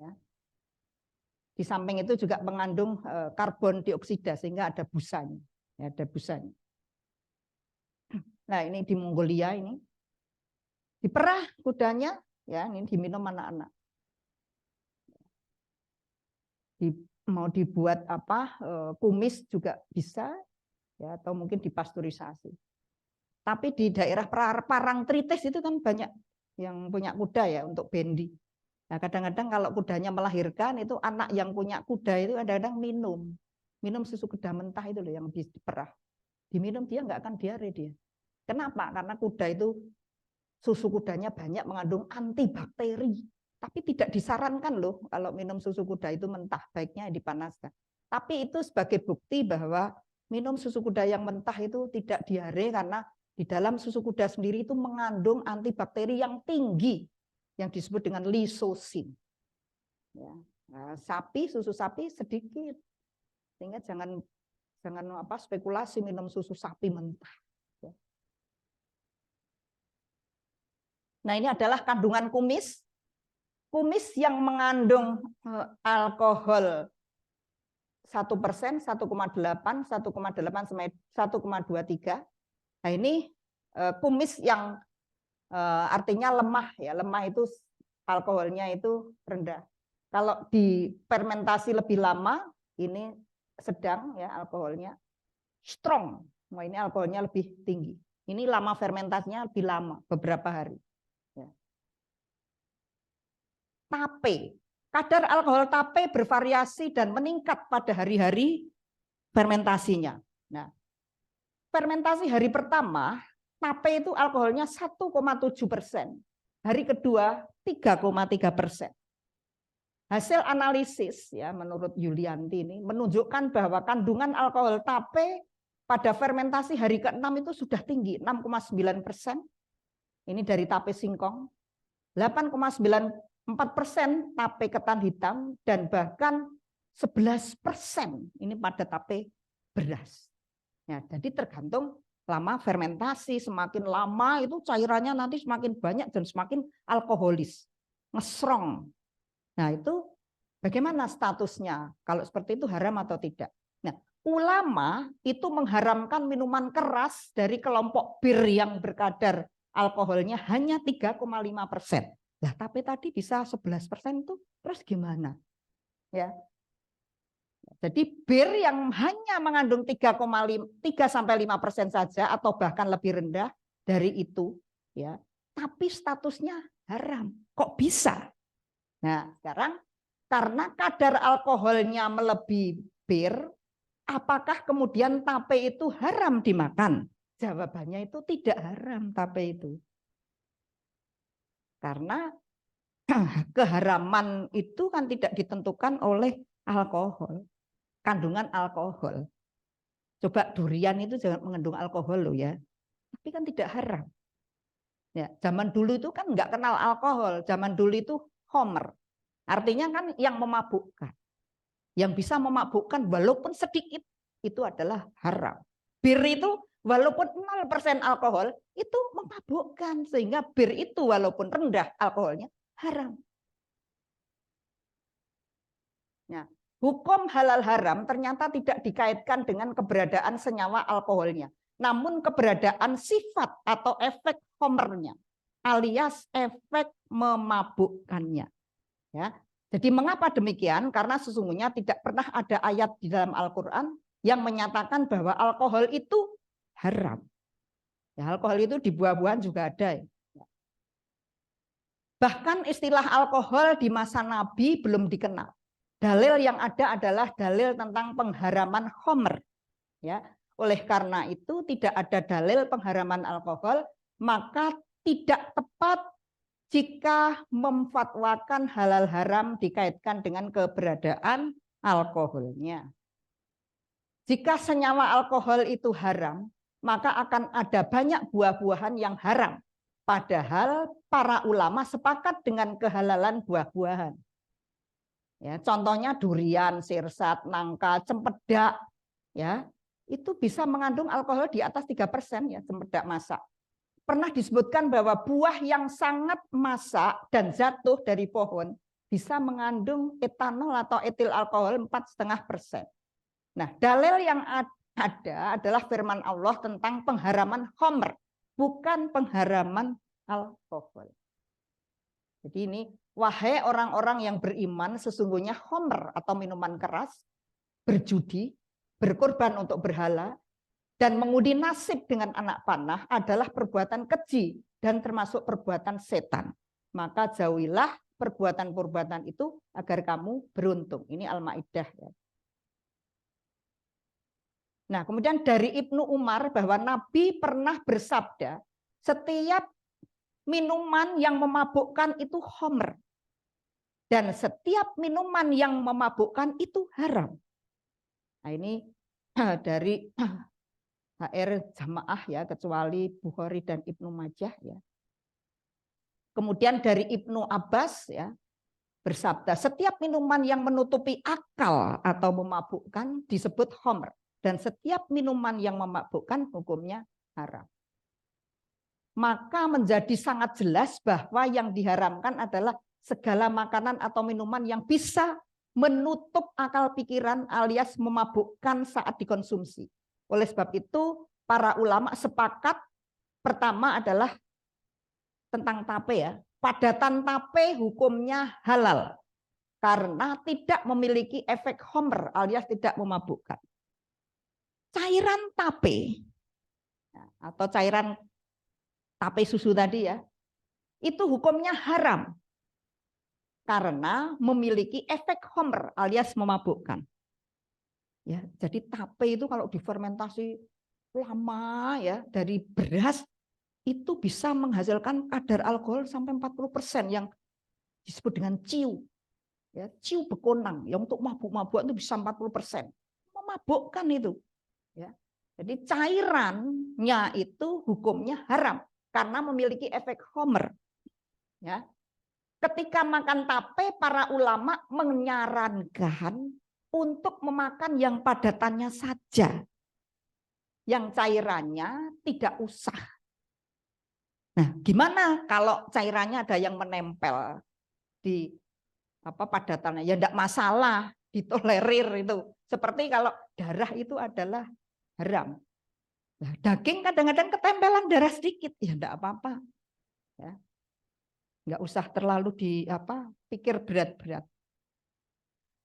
Ya. Di samping itu juga mengandung karbon dioksida sehingga ada busanya. Ya, ada busanya. Nah, ini di Mongolia ini. Diperah kudanya, ya, ini diminum anak-anak. Mau dibuat apa? Kumis juga bisa, ya, atau mungkin dipasteurisasi. Tapi di daerah Parangtritis itu kan banyak yang punya kuda ya untuk bendi. Nah, kadang-kadang kalau kudanya melahirkan itu anak yang punya kuda itu kadang-kadang minum susu kuda mentah itu loh yang diperah. Diminum dia nggak akan diare dia. Kenapa? Karena kuda itu susu kudanya banyak mengandung antibakteri. Tapi tidak disarankan loh kalau minum susu kuda itu mentah, baiknya dipanaskan. Tapi itu sebagai bukti bahwa minum susu kuda yang mentah itu tidak diare karena di dalam susu kuda sendiri itu mengandung antibakteri yang tinggi yang disebut dengan lisosin. Ya. Nah, susu sapi sedikit, sehingga jangan spekulasi minum susu sapi mentah. Ya. Nah, ini adalah kandungan kumis. Kumis yang mengandung alkohol 1%, 1,8, 1,8 sampai 1,23. Nah, ini kumis yang artinya lemah ya, lemah itu alkoholnya itu rendah. Kalau difermentasi lebih lama, ini sedang ya alkoholnya, strong. Nah, ini alkoholnya lebih tinggi. Ini lama fermentasinya lebih lama, beberapa hari. Ya. Tape, kadar alkohol tape bervariasi dan meningkat pada hari-hari fermentasinya. Nah, fermentasi hari pertama, tape itu alkoholnya 1,7%. Hari kedua 3,3%. Hasil analisis ya menurut Yulianti ini menunjukkan bahwa kandungan alkohol tape pada fermentasi hari ke-6 itu sudah tinggi, 6,9%. Ini dari tape singkong. 8,94% tape ketan hitam dan bahkan 11% ini pada tape beras. Ya, jadi tergantung lama fermentasi, semakin lama itu cairannya nanti semakin banyak dan semakin alkoholis, ngesrong. Nah, itu bagaimana statusnya? Kalau seperti itu haram atau tidak? Nah, ulama itu mengharamkan minuman keras dari kelompok bir yang berkadar alkoholnya hanya 3,5%. Lah, tapi tadi bisa 11% itu terus gimana? Ya. Jadi bir yang hanya mengandung 3,5% saja atau bahkan lebih rendah dari itu, ya. Tapi statusnya haram. Kok bisa? Nah, sekarang karena kadar alkoholnya melebihi bir, apakah kemudian tape itu haram dimakan? Jawabannya itu tidak haram tape itu. Karena keharaman itu kan tidak ditentukan oleh alkohol, kandungan alkohol. Coba durian itu jangan mengandung alkohol loh ya, tapi kan tidak haram. Ya, zaman dulu itu kan nggak kenal alkohol, zaman dulu itu homer, artinya kan yang memabukkan, yang bisa memabukkan walaupun sedikit itu adalah haram. Bir itu walaupun 0% alkohol itu memabukkan, sehingga bir itu walaupun rendah alkoholnya haram. Nah, hukum halal haram ternyata tidak dikaitkan dengan keberadaan senyawa alkoholnya, namun keberadaan sifat atau efek homernya, alias efek memabukkannya. Ya, jadi mengapa demikian? Karena sesungguhnya tidak pernah ada ayat di dalam Al-Quran yang menyatakan bahwa alkohol itu haram. Ya, alkohol itu di buah-buahan juga ada. Ya. Bahkan istilah alkohol di masa Nabi belum dikenal. Dalil yang ada adalah dalil tentang pengharaman khamr. Ya. Oleh karena itu tidak ada dalil pengharaman alkohol, maka tidak tepat jika memfatwakan halal haram dikaitkan dengan keberadaan alkoholnya. Jika senyawa alkohol itu haram, maka akan ada banyak buah-buahan yang haram. Padahal para ulama sepakat dengan kehalalan buah-buahan. Ya, contohnya durian, sirsat, nangka, cempedak, ya, itu bisa mengandung alkohol di atas 3% ya, cempedak masak. Pernah disebutkan bahwa buah yang sangat masak dan jatuh dari pohon bisa mengandung etanol atau etil alkohol 4,5%. Nah, dalil yang ada adalah firman Allah tentang pengharaman khamr, bukan pengharaman alkohol. Jadi ini, wahai orang-orang yang beriman, sesungguhnya khamr atau minuman keras, berjudi, berkorban untuk berhala, dan mengundi nasib dengan anak panah adalah perbuatan keji dan termasuk perbuatan setan. Maka jauhilah perbuatan-perbuatan itu agar kamu beruntung. Ini Al-Maidah. Ya. Nah, kemudian dari Ibnu Umar bahwa Nabi pernah bersabda, setiap minuman yang memabukkan itu khamr. Dan setiap minuman yang memabukkan itu haram. Nah, ini dari HR jamaah ya, kecuali Bukhari dan Ibnu Majah ya. Kemudian dari Ibnu Abbas ya, bersabda, setiap minuman yang menutupi akal atau memabukkan disebut khamr. Dan setiap minuman yang memabukkan hukumnya haram. Maka menjadi sangat jelas bahwa yang diharamkan adalah segala makanan atau minuman yang bisa menutup akal pikiran alias memabukkan saat dikonsumsi. Oleh sebab itu, para ulama sepakat pertama adalah tentang tape ya. Padatan tape hukumnya halal karena tidak memiliki efek khamr alias tidak memabukkan. Cairan tape atau cairan tape susu tadi ya, itu hukumnya haram karena memiliki efek khamr alias memabukkan. Ya, jadi tape itu kalau difermentasi lama ya dari beras itu bisa menghasilkan kadar alkohol sampai 40% yang disebut dengan ciu. Ya, ciu bekonang yang untuk mabuk-mabuk itu bisa 40%. Memabukkan itu. Ya. Jadi cairannya itu hukumnya haram karena memiliki efek khamr. Ya. Ketika makan tape, para ulama menyarankan untuk memakan yang padatannya saja. Yang cairannya tidak usah. Nah, gimana kalau cairannya ada yang menempel di padatannya? Ya enggak masalah, ditolerir itu. Seperti kalau darah itu adalah haram. Nah, daging kadang-kadang ketempelan darah sedikit, ya enggak apa-apa. Ya. Enggak usah terlalu pikir berat-berat.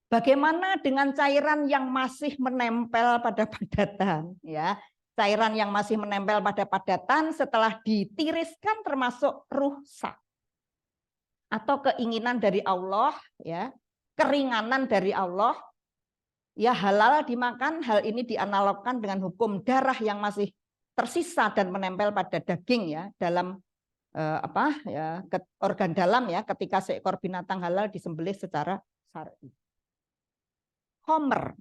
Bagaimana dengan cairan yang masih menempel pada padatan? Ya, cairan yang masih menempel pada padatan setelah ditiriskan termasuk ruhsah atau keinginan dari Allah, ya, keringanan dari Allah, ya halal dimakan. Hal ini dianalogkan dengan hukum darah yang masih tersisa dan menempel pada daging ya dalam organ dalam ya ketika seekor binatang halal disembelih secara syar'i. Khamr.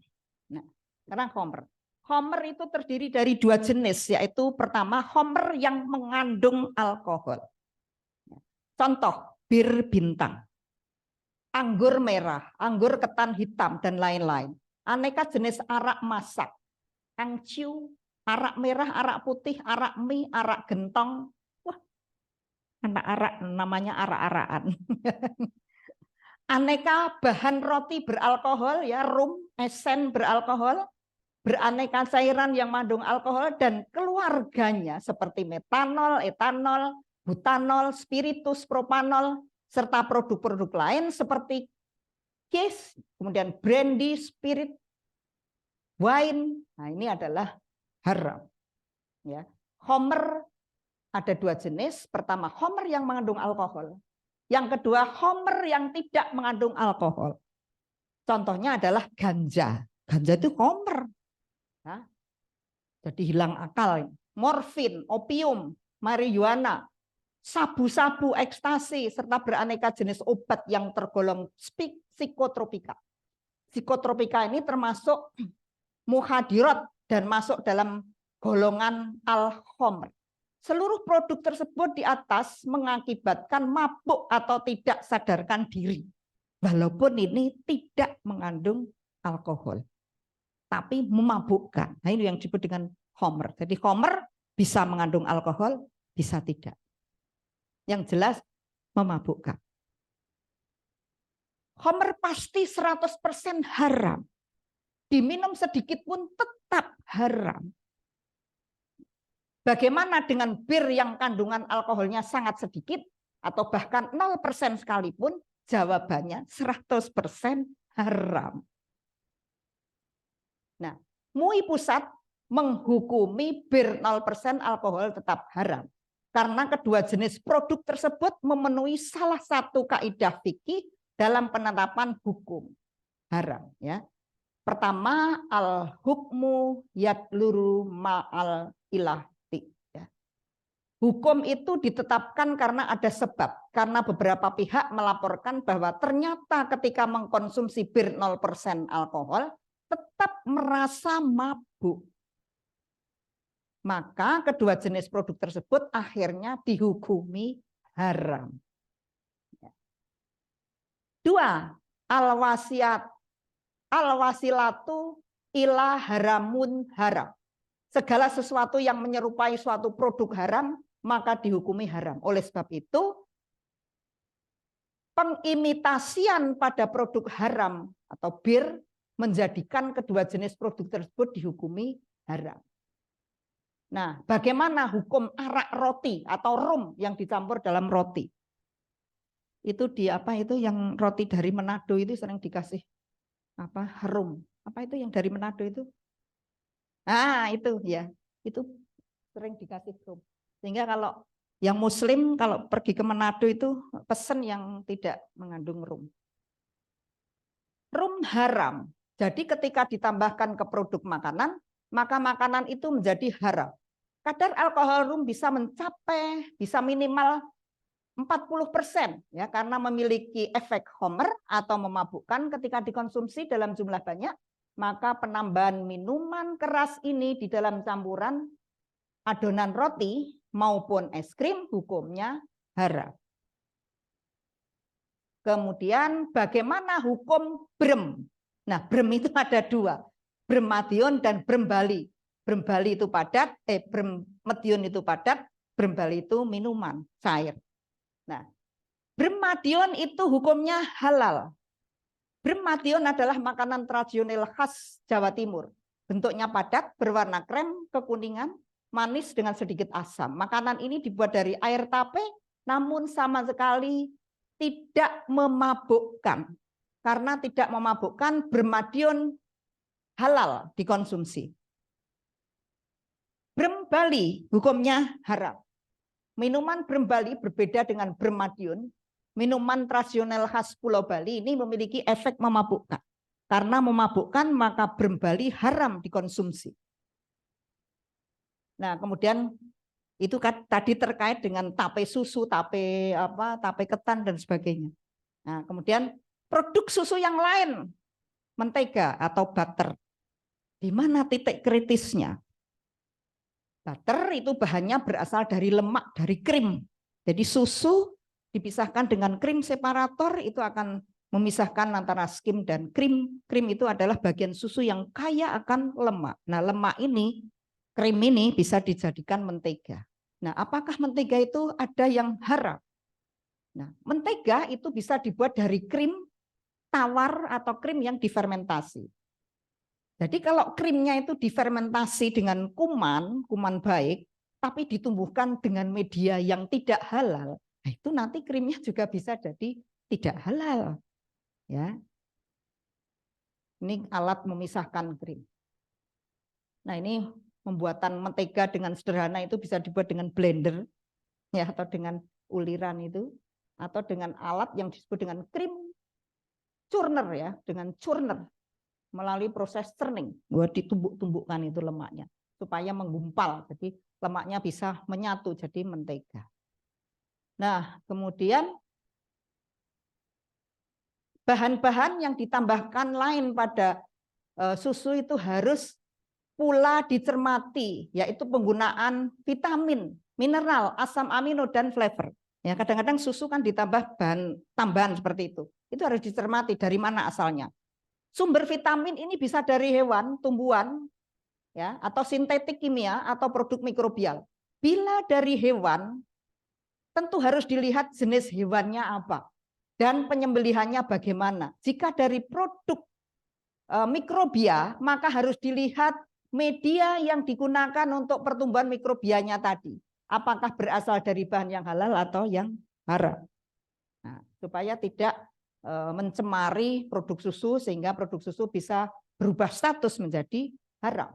Nah, sekarang khamr. Khamr itu terdiri dari dua jenis, yaitu pertama khamr yang mengandung alkohol. Contoh, bir bintang, anggur merah, anggur ketan hitam, dan lain-lain. Aneka jenis arak masak, angciu, arak merah, arak putih, arak mie, arak gentong. Wah, anak arak namanya arak-arakan. Aneka bahan roti beralkohol, ya rum, esen beralkohol, beraneka cairan yang mengandung alkohol dan keluarganya seperti metanol, etanol, butanol, spiritus, propanol, serta produk-produk lain seperti kis, kemudian brandy, spirit, wine, nah ini adalah haram. Ya, khamr ada dua jenis. Pertama, khamr yang mengandung alkohol. Yang kedua, khamr yang tidak mengandung alkohol. Contohnya adalah ganja. Ganja itu khamr. Ya. Jadi hilang akal. Morfin, opium, marijuana, sabu-sabu, ekstasi, serta beraneka jenis obat yang tergolong psikotropika. Psikotropika ini termasuk mukhadirat dan masuk dalam golongan al-khamr. Seluruh produk tersebut di atas mengakibatkan mabuk atau tidak sadarkan diri. Walaupun ini tidak mengandung alkohol. Tapi memabukkan. Nah, ini yang disebut dengan khamr. Jadi khamr bisa mengandung alkohol, bisa tidak. Yang jelas memabukkan. Khamr pasti 100% haram. Diminum sedikit pun tetap haram. Bagaimana dengan bir yang kandungan alkoholnya sangat sedikit atau bahkan 0% sekalipun? Jawabannya 100% haram. Nah, MUI pusat menghukumi bir 0% alkohol tetap haram. Karena kedua jenis produk tersebut memenuhi salah satu kaidah fikih dalam penetapan hukum haram. Ya. Pertama, al-hukmu yadluru ma'al ilahti. Ya. Hukum itu ditetapkan karena ada sebab. Karena beberapa pihak melaporkan bahwa ternyata ketika mengkonsumsi bir 0% alkohol, tetap merasa mabuk. Maka kedua jenis produk tersebut akhirnya dihukumi haram. Dua, al-wasilatu ila haramun haram. Segala sesuatu yang menyerupai suatu produk haram, maka dihukumi haram. Oleh sebab itu, pengimitasian pada produk haram atau bir menjadikan kedua jenis produk tersebut dihukumi haram. Nah, bagaimana hukum arak roti atau rum yang dicampur dalam roti? Itu di apa itu yang roti dari Manado itu sering dikasih apa rum? Apa itu yang dari Manado itu? Ah, itu ya. Itu sering dikasih rum. Sehingga kalau yang muslim kalau pergi ke Manado itu pesen yang tidak mengandung rum. Rum haram. Jadi ketika ditambahkan ke produk makanan, maka makanan itu menjadi haram. Kadar alkohol rum bisa mencapai, bisa minimal 40% ya, karena memiliki efek khamr atau memabukkan ketika dikonsumsi dalam jumlah banyak, maka penambahan minuman keras ini di dalam campuran adonan roti maupun es krim hukumnya haram. Kemudian bagaimana hukum brem? Nah, brem itu ada dua, bremadion dan brem Bali. Brem Bali itu padat, bremadion itu padat, brem Bali itu minuman cair. Nah, bremadion itu hukumnya halal. Bremadion adalah makanan tradisional khas Jawa Timur. Bentuknya padat, berwarna krem, kekuningan, manis dengan sedikit asam. Makanan ini dibuat dari air tape, namun sama sekali tidak memabukkan. Karena tidak memabukkan, bremadion halal dikonsumsi. Brem Bali hukumnya haram. Minuman brem Bali berbeda dengan bremadion. Minuman tradisional khas Pulau Bali ini memiliki efek memabukkan. Karena memabukkan maka brem Bali haram dikonsumsi. Nah, kemudian itu tadi terkait dengan tape susu, tape ketan dan sebagainya. Nah, kemudian produk susu yang lain, mentega atau butter. Di mana titik kritisnya? Butter itu bahannya berasal dari lemak, dari krim. Jadi susu dipisahkan dengan krim separator itu akan memisahkan antara skim dan krim. Krim itu adalah bagian susu yang kaya akan lemak. Nah, lemak ini, krim ini bisa dijadikan mentega. Nah, apakah mentega itu ada yang haram? Nah, mentega itu bisa dibuat dari krim tawar atau krim yang difermentasi. Jadi kalau krimnya itu difermentasi dengan kuman baik, tapi ditumbuhkan dengan media yang tidak halal, nah itu nanti krimnya juga bisa jadi tidak halal. Ya, ini alat memisahkan krim. Nah, ini pembuatan mentega dengan sederhana itu bisa dibuat dengan blender ya, atau dengan uliran itu, atau dengan alat yang disebut dengan cream churner ya, dengan churner melalui proses churning, buat ditumbuk-tumbukkan itu lemaknya supaya menggumpal, jadi lemaknya bisa menyatu jadi mentega. Nah, kemudian bahan-bahan yang ditambahkan lain pada susu itu harus pula dicermati, yaitu penggunaan vitamin, mineral, asam amino, dan flavor. Ya, kadang-kadang susu kan ditambah bahan tambahan seperti itu. Itu harus dicermati dari mana asalnya. Sumber vitamin ini bisa dari hewan, tumbuhan, ya, atau sintetik kimia atau produk mikrobial. Bila dari hewan, tentu harus dilihat jenis hewannya apa dan penyembelihannya bagaimana. Jika dari produk mikrobia, maka harus dilihat media yang digunakan untuk pertumbuhan mikrobianya tadi. Apakah berasal dari bahan yang halal atau yang haram. Nah, supaya tidak mencemari produk susu sehingga produk susu bisa berubah status menjadi haram.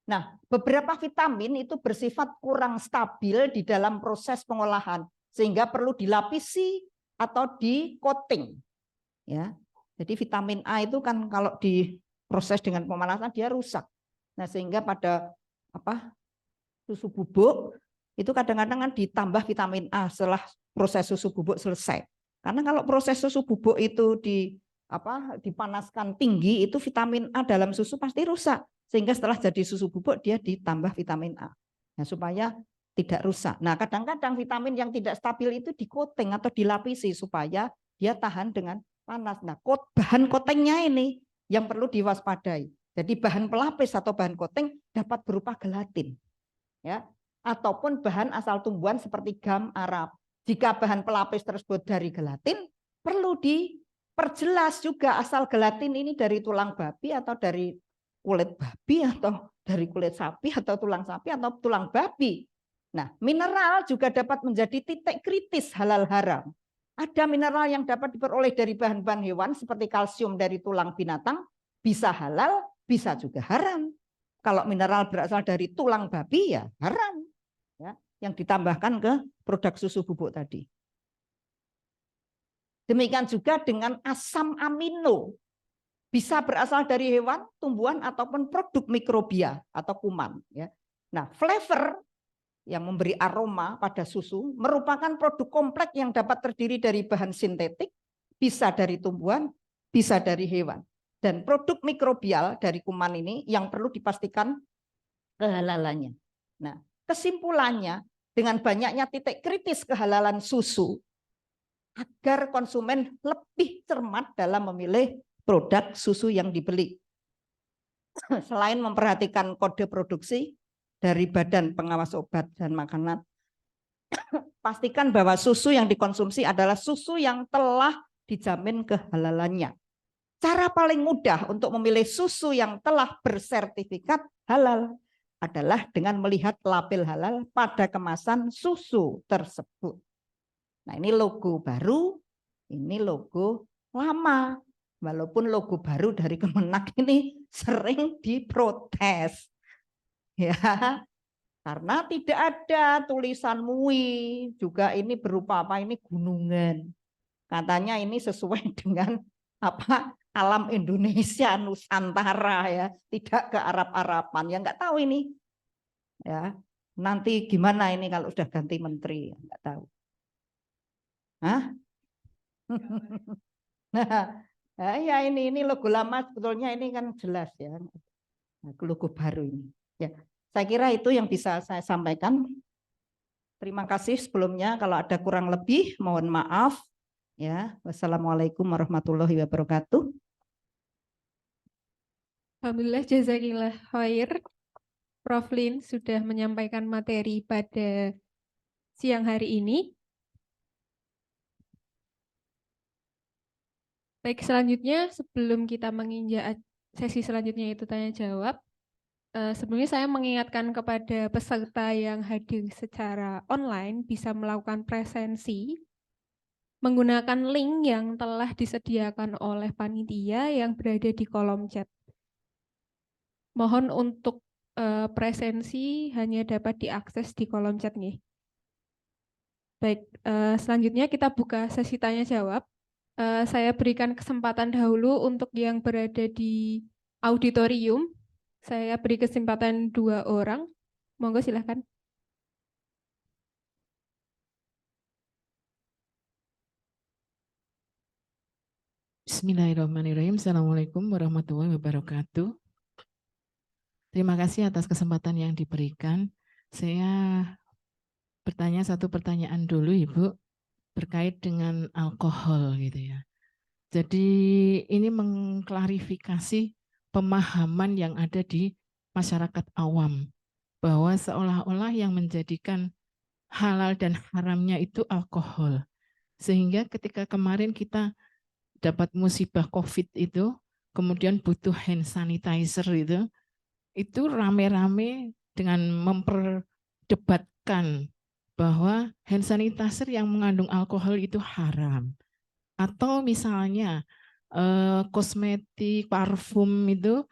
Nah, beberapa vitamin itu bersifat kurang stabil di dalam proses pengolahan sehingga perlu dilapisi atau di coating. Ya. Jadi vitamin A itu kan kalau diproses dengan pemanasan dia rusak. Nah, sehingga pada susu bubuk itu kadang-kadang kan ditambah vitamin A setelah proses susu bubuk selesai. Karena kalau proses susu bubuk itu dipanaskan tinggi, itu vitamin A dalam susu pasti rusak. Sehingga setelah jadi susu bubuk dia ditambah vitamin A. Nah, supaya tidak rusak. Nah, kadang-kadang vitamin yang tidak stabil itu di-coating atau dilapisi supaya dia tahan dengan panas. Nah, bahan coatingnya ini yang perlu diwaspadai. Jadi bahan pelapis atau bahan coating dapat berupa gelatin. Ya, ataupun bahan asal tumbuhan seperti gam Arab. Jika bahan pelapis tersebut dari gelatin, perlu diperjelas juga asal gelatin ini dari tulang babi atau dari kulit babi atau dari kulit sapi atau tulang sapi atau tulang babi. Nah, mineral juga dapat menjadi titik kritis halal haram. Ada mineral yang dapat diperoleh dari bahan-bahan hewan seperti kalsium dari tulang binatang, bisa halal, bisa juga haram. Kalau mineral berasal dari tulang babi ya haram, ya, yang ditambahkan ke produk susu bubuk tadi. Demikian juga dengan asam amino, bisa berasal dari hewan, tumbuhan ataupun produk mikrobia atau kuman. Ya. Nah, flavor yang memberi aroma pada susu merupakan produk kompleks yang dapat terdiri dari bahan sintetik, bisa dari tumbuhan, bisa dari hewan. Dan produk mikrobial dari kuman ini yang perlu dipastikan kehalalannya. Nah, kesimpulannya dengan banyaknya titik kritis kehalalan susu agar konsumen lebih cermat dalam memilih produk susu yang dibeli. Selain memperhatikan kode produksi dari Badan Pengawas Obat dan Makanan, pastikan bahwa susu yang dikonsumsi adalah susu yang telah dijamin kehalalannya. Cara paling mudah untuk memilih susu yang telah bersertifikat halal adalah dengan melihat label halal pada kemasan susu tersebut. Nah, ini logo baru, ini logo lama. Walaupun logo baru dari Kemenak ini sering diprotes. Ya, karena tidak ada tulisan MUI, juga ini berupa apa, ini gunungan. Katanya ini sesuai dengan alam Indonesia Nusantara ya, tidak ke Arab-Araban. Ya nggak tahu ini. Ya, nanti gimana ini kalau sudah ganti menteri, nggak tahu. Hah? Nah, ya ini logo lama sebetulnya ini kan jelas ya. Logo baru ini. Ya, saya kira itu yang bisa saya sampaikan. Terima kasih sebelumnya, kalau ada kurang lebih mohon maaf. Ya, wassalamualaikum warahmatullahi wabarakatuh. Alhamdulillah, jazakillah khair. Prof. Lin sudah menyampaikan materi pada siang hari ini. Baik, selanjutnya sebelum kita menginjak sesi selanjutnya itu tanya jawab, sebelumnya saya mengingatkan kepada peserta yang hadir secara online bisa melakukan presensi menggunakan link yang telah disediakan oleh panitia yang berada di kolom chat. Mohon untuk presensi hanya dapat diakses di kolom chat nih. Baik, selanjutnya kita buka sesi tanya jawab. Saya berikan kesempatan dahulu untuk yang berada di auditorium. Saya beri kesempatan 2 orang. Monggo silahkan. Bismillahirrahmanirrahim. Assalamualaikum warahmatullahi wabarakatuh. Terima kasih atas kesempatan yang diberikan. Saya bertanya satu pertanyaan dulu, Ibu, terkait dengan alkohol gitu ya. Jadi ini mengklarifikasi pemahaman yang ada di masyarakat awam bahwa seolah-olah yang menjadikan halal dan haramnya itu alkohol. Sehingga ketika kemarin kita dapat musibah COVID itu, kemudian butuh hand sanitizer itu rame-rame dengan memperdebatkan bahwa hand sanitizer yang mengandung alkohol itu haram. Atau misalnya kosmetik, parfum itu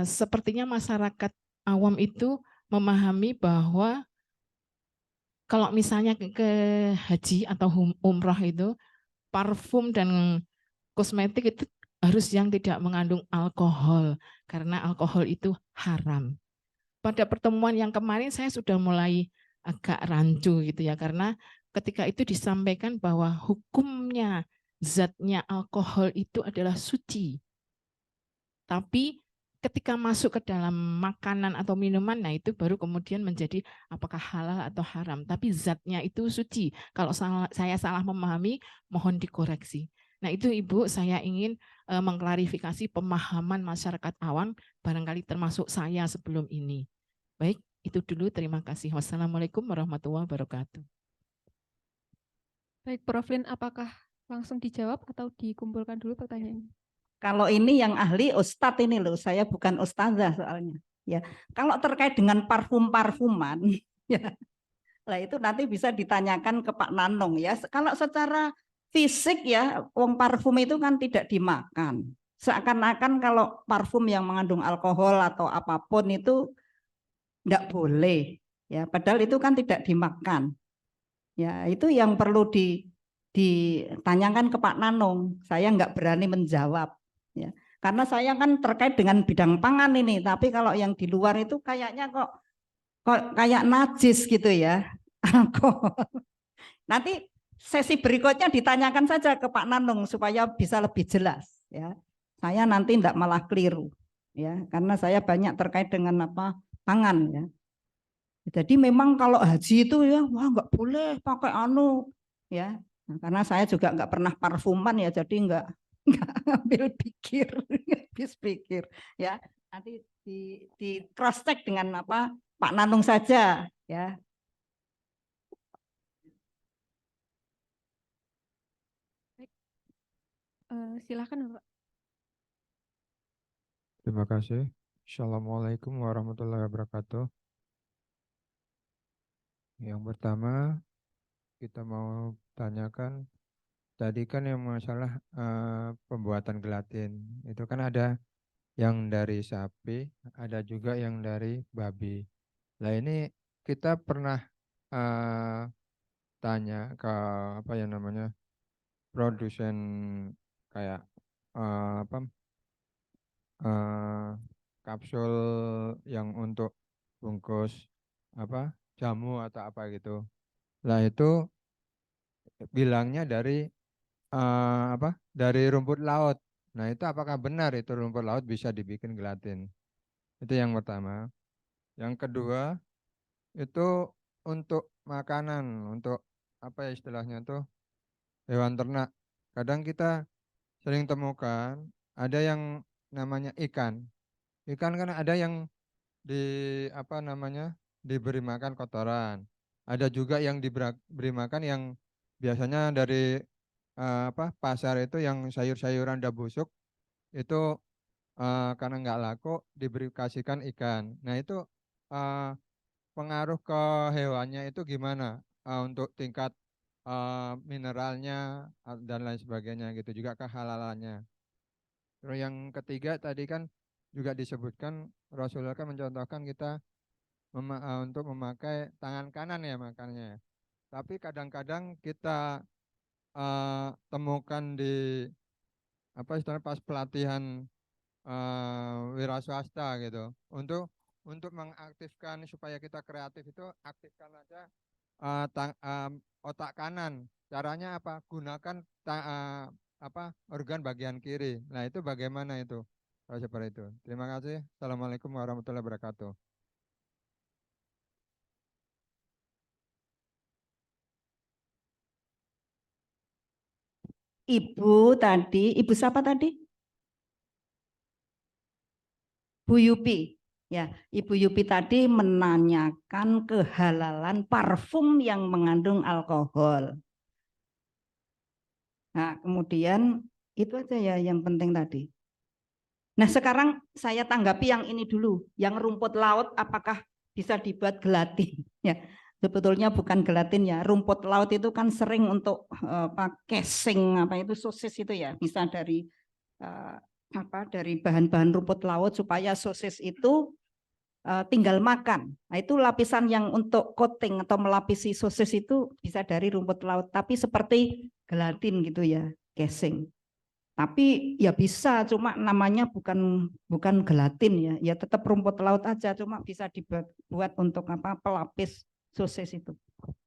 sepertinya masyarakat awam itu memahami bahwa kalau misalnya ke haji atau umroh itu parfum dan kosmetik itu harus yang tidak mengandung alkohol karena alkohol itu haram. Pada pertemuan yang kemarin saya sudah mulai agak rancu gitu ya karena ketika itu disampaikan bahwa hukumnya zatnya alkohol itu adalah suci. Tapi ketika masuk ke dalam makanan atau minuman, nah itu baru kemudian menjadi apakah halal atau haram. Tapi zatnya itu suci. Kalau saya salah memahami, mohon dikoreksi. Nah itu Ibu, saya ingin mengklarifikasi pemahaman masyarakat awam, barangkali termasuk saya sebelum ini. Baik, itu dulu. Terima kasih. Wassalamualaikum warahmatullahi wabarakatuh. Baik, Prof. Lin, apakah langsung dijawab atau dikumpulkan dulu pertanyaannya? Kalau ini yang ahli Ustadz ini loh, saya bukan ustazah soalnya. Ya, kalau terkait dengan parfum-parfuman, ya, lah itu nanti bisa ditanyakan ke Pak Nanung ya. Kalau secara fisik ya, wong parfum itu kan tidak dimakan. Seakan-akan kalau parfum yang mengandung alkohol atau apapun itu enggak boleh. Ya, padahal itu kan tidak dimakan. Ya, itu yang perlu ditanyakan ke Pak Nanung. Saya enggak berani menjawab. Ya, karena saya kan terkait dengan bidang pangan ini. Tapi kalau yang di luar itu kayaknya kok kayak najis gitu ya. Nanti sesi berikutnya ditanyakan saja ke Pak Nanung supaya bisa lebih jelas ya. Saya nanti tidak malah keliru ya, karena saya banyak terkait dengan apa pangan ya. Jadi memang kalau haji itu ya wah nggak boleh pakai anu ya. Nah, karena saya juga nggak pernah parfuman ya, jadi nggak ambil pikir, habis pikir ya. Nanti di cross check dengan apa Pak Nanung saja ya. Baik, silakan Bapak. Terima kasih. Assalamualaikum warahmatullahi wabarakatuh. Yang pertama, kita mau tanyakan, tadi kan yang masalah pembuatan gelatin. Itu kan ada yang dari sapi, ada juga yang dari babi. Nah ini kita pernah eh, tanya ke apa yang namanya produsen kayak apa eh, kapsul yang untuk bungkus apa jamu atau apa gitu. Lah itu bilangnya dari apa? Dari rumput laut. Nah, itu apakah benar itu rumput laut bisa dibikin gelatin? Itu yang pertama. Yang kedua, itu untuk makanan, untuk apa ya istilahnya tuh hewan ternak. Kadang kita sering temukan ada yang namanya ikan. Ikan kan ada yang di apa namanya diberi makan kotoran. Ada juga yang diberi makan yang biasanya dari apa pasar itu yang sayur-sayuran udah busuk itu karena nggak laku diberi kasihkan ikan. Nah itu eh, pengaruh ke hewannya itu gimana untuk tingkat mineralnya dan lain sebagainya gitu juga kehalalannya. Terus yang ketiga tadi kan juga disebutkan Rasulullah kan mencontohkan kita untuk memakai tangan kanan ya makannya. Tapi kadang-kadang kita temukan di apa istilahnya pas pelatihan wira swasta gitu. Untuk mengaktifkan supaya kita kreatif itu aktifkan aja otak kanan. Caranya apa? Gunakan organ bagian kiri. Nah, itu bagaimana itu? Kalau seperti itu. Terima kasih. Assalamualaikum warahmatullahi wabarakatuh. Ibu siapa tadi? Bu Yupi. Ya, Ibu Yupi tadi menanyakan kehalalan parfum yang mengandung alkohol. Nah, kemudian itu aja ya yang penting tadi. Nah, sekarang saya tanggapi yang ini dulu. Yang rumput laut apakah bisa dibuat gelatin? Ya, sebetulnya bukan gelatin ya. Rumput laut itu kan sering untuk casing apa itu sosis itu ya. Bisa dari dari bahan-bahan rumput laut supaya sosis itu tinggal makan. Nah, itu lapisan yang untuk coating atau melapisi sosis itu bisa dari rumput laut. Tapi seperti gelatin gitu ya, casing. Tapi ya bisa, cuma namanya bukan gelatin ya. Ya tetap rumput laut aja, cuma bisa dibuat untuk apa? Pelapis sosis itu.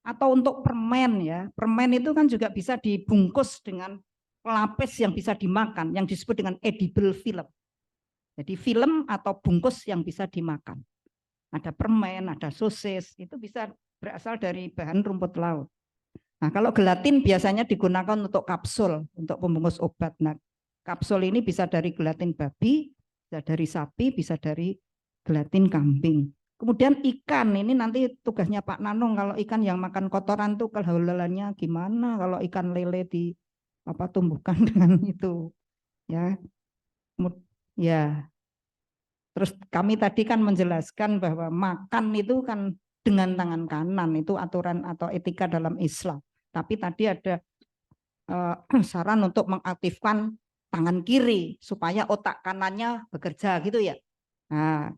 Atau untuk permen ya. Permen itu kan juga bisa dibungkus dengan pelapis yang bisa dimakan, yang disebut dengan edible film. Jadi film atau bungkus yang bisa dimakan. Ada permen, ada sosis, itu bisa berasal dari bahan rumput laut. Nah, kalau gelatin biasanya digunakan untuk kapsul, untuk pembungkus obat. Nah, kapsul ini bisa dari gelatin babi, bisa dari sapi, bisa dari gelatin kambing. Kemudian ikan, ini nanti tugasnya Pak Nanung. Kalau ikan yang makan kotoran tuh kehalalannya gimana? Kalau ikan lele tumbuhkan dengan itu, ya. Ya. Terus kami tadi kan menjelaskan bahwa makan itu kan dengan tangan kanan, itu aturan atau etika dalam Islam. Tapi tadi ada saran untuk mengaktifkan tangan kiri supaya otak kanannya bekerja gitu ya. Nah,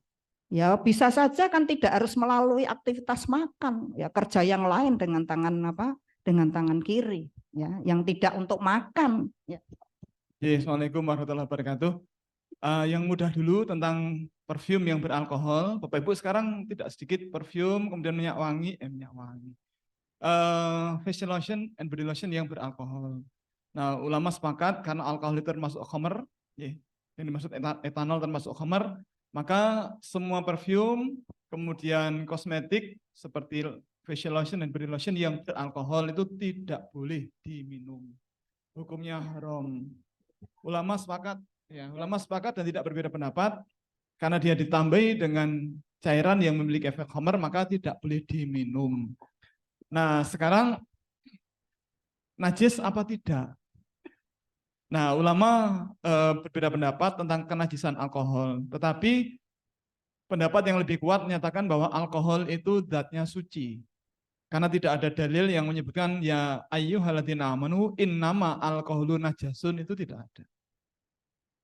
ya bisa saja kan tidak harus melalui aktivitas makan, ya kerja yang lain dengan tangan dengan tangan kiri, ya, yang tidak untuk makan. Ya. Assalamualaikum warahmatullahi wabarakatuh. Yang mudah dulu tentang parfum yang beralkohol. Bapak Ibu sekarang tidak sedikit parfum, kemudian minyak wangi, facial lotion and body lotion yang beralkohol. Nah, ulama sepakat karena alkohol itu termasuk khamr, yang dimaksud etanol termasuk khamr, maka semua parfum, kemudian kosmetik seperti facial lotion dan body lotion yang beralkohol itu tidak boleh diminum. Hukumnya haram. Ulama sepakat. Ya, ulama sepakat dan tidak berbeda pendapat karena dia ditambahi dengan cairan yang memiliki efek khamr maka tidak boleh diminum. Nah, sekarang najis apa tidak? Nah, ulama berbeda pendapat tentang kenajisan alkohol, tetapi pendapat yang lebih kuat menyatakan bahwa alkohol itu zatnya suci. Karena tidak ada dalil yang menyebutkan ya ayyuhalladzina amanu innama alkoholu najasun, itu tidak ada.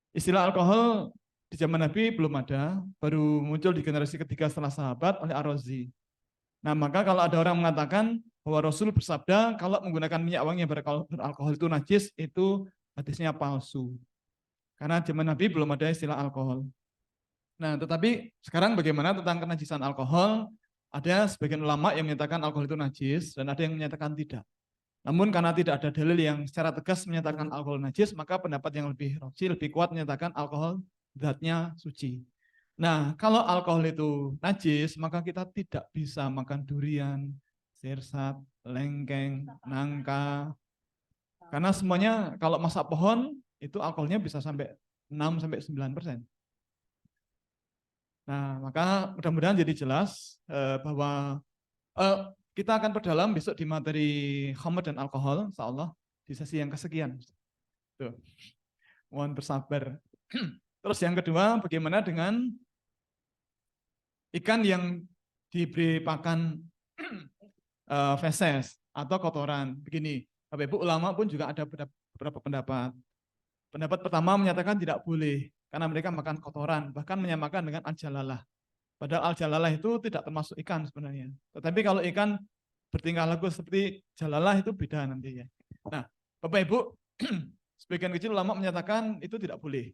Istilah alkohol di zaman Nabi belum ada, baru muncul di generasi ketiga setelah sahabat oleh Ar-Razi. Nah, maka kalau ada orang mengatakan bahwa Rasul bersabda kalau menggunakan minyak wangi yang beralkohol itu najis, itu hadisnya palsu. Karena zaman Nabi belum ada istilah alkohol. Nah, tetapi sekarang bagaimana tentang kenajisan alkohol? Ada sebagian ulama yang menyatakan alkohol itu najis dan ada yang menyatakan tidak. Namun karena tidak ada dalil yang secara tegas menyatakan alkohol najis, maka pendapat yang lebih kuat menyatakan alkohol zatnya suci. Nah, kalau alkohol itu najis, maka kita tidak bisa makan durian, sirsat, lengkeng, nangka. Karena semuanya kalau masak pohon, itu alkoholnya bisa sampai 6-9%. Nah, maka mudah-mudahan jadi jelas bahwa kita akan perdalam besok di materi khamr dan alkohol, insya Allah di sesi yang kesekian. Tuh. Mohon bersabar. Terus yang kedua, bagaimana dengan ikan yang diberi pakan feses atau kotoran? Begini, Bapak Ibu ulama pun juga ada beberapa pendapat. Pendapat pertama menyatakan tidak boleh. karena mereka makan kotoran, bahkan menyamakan dengan al-jalalah. Padahal al-jalalah itu tidak termasuk ikan sebenarnya. Tetapi kalau ikan bertingkah laku seperti jalalah itu beda nantinya. Nah, Bapak Ibu, sebagian kecil ulama menyatakan itu tidak boleh.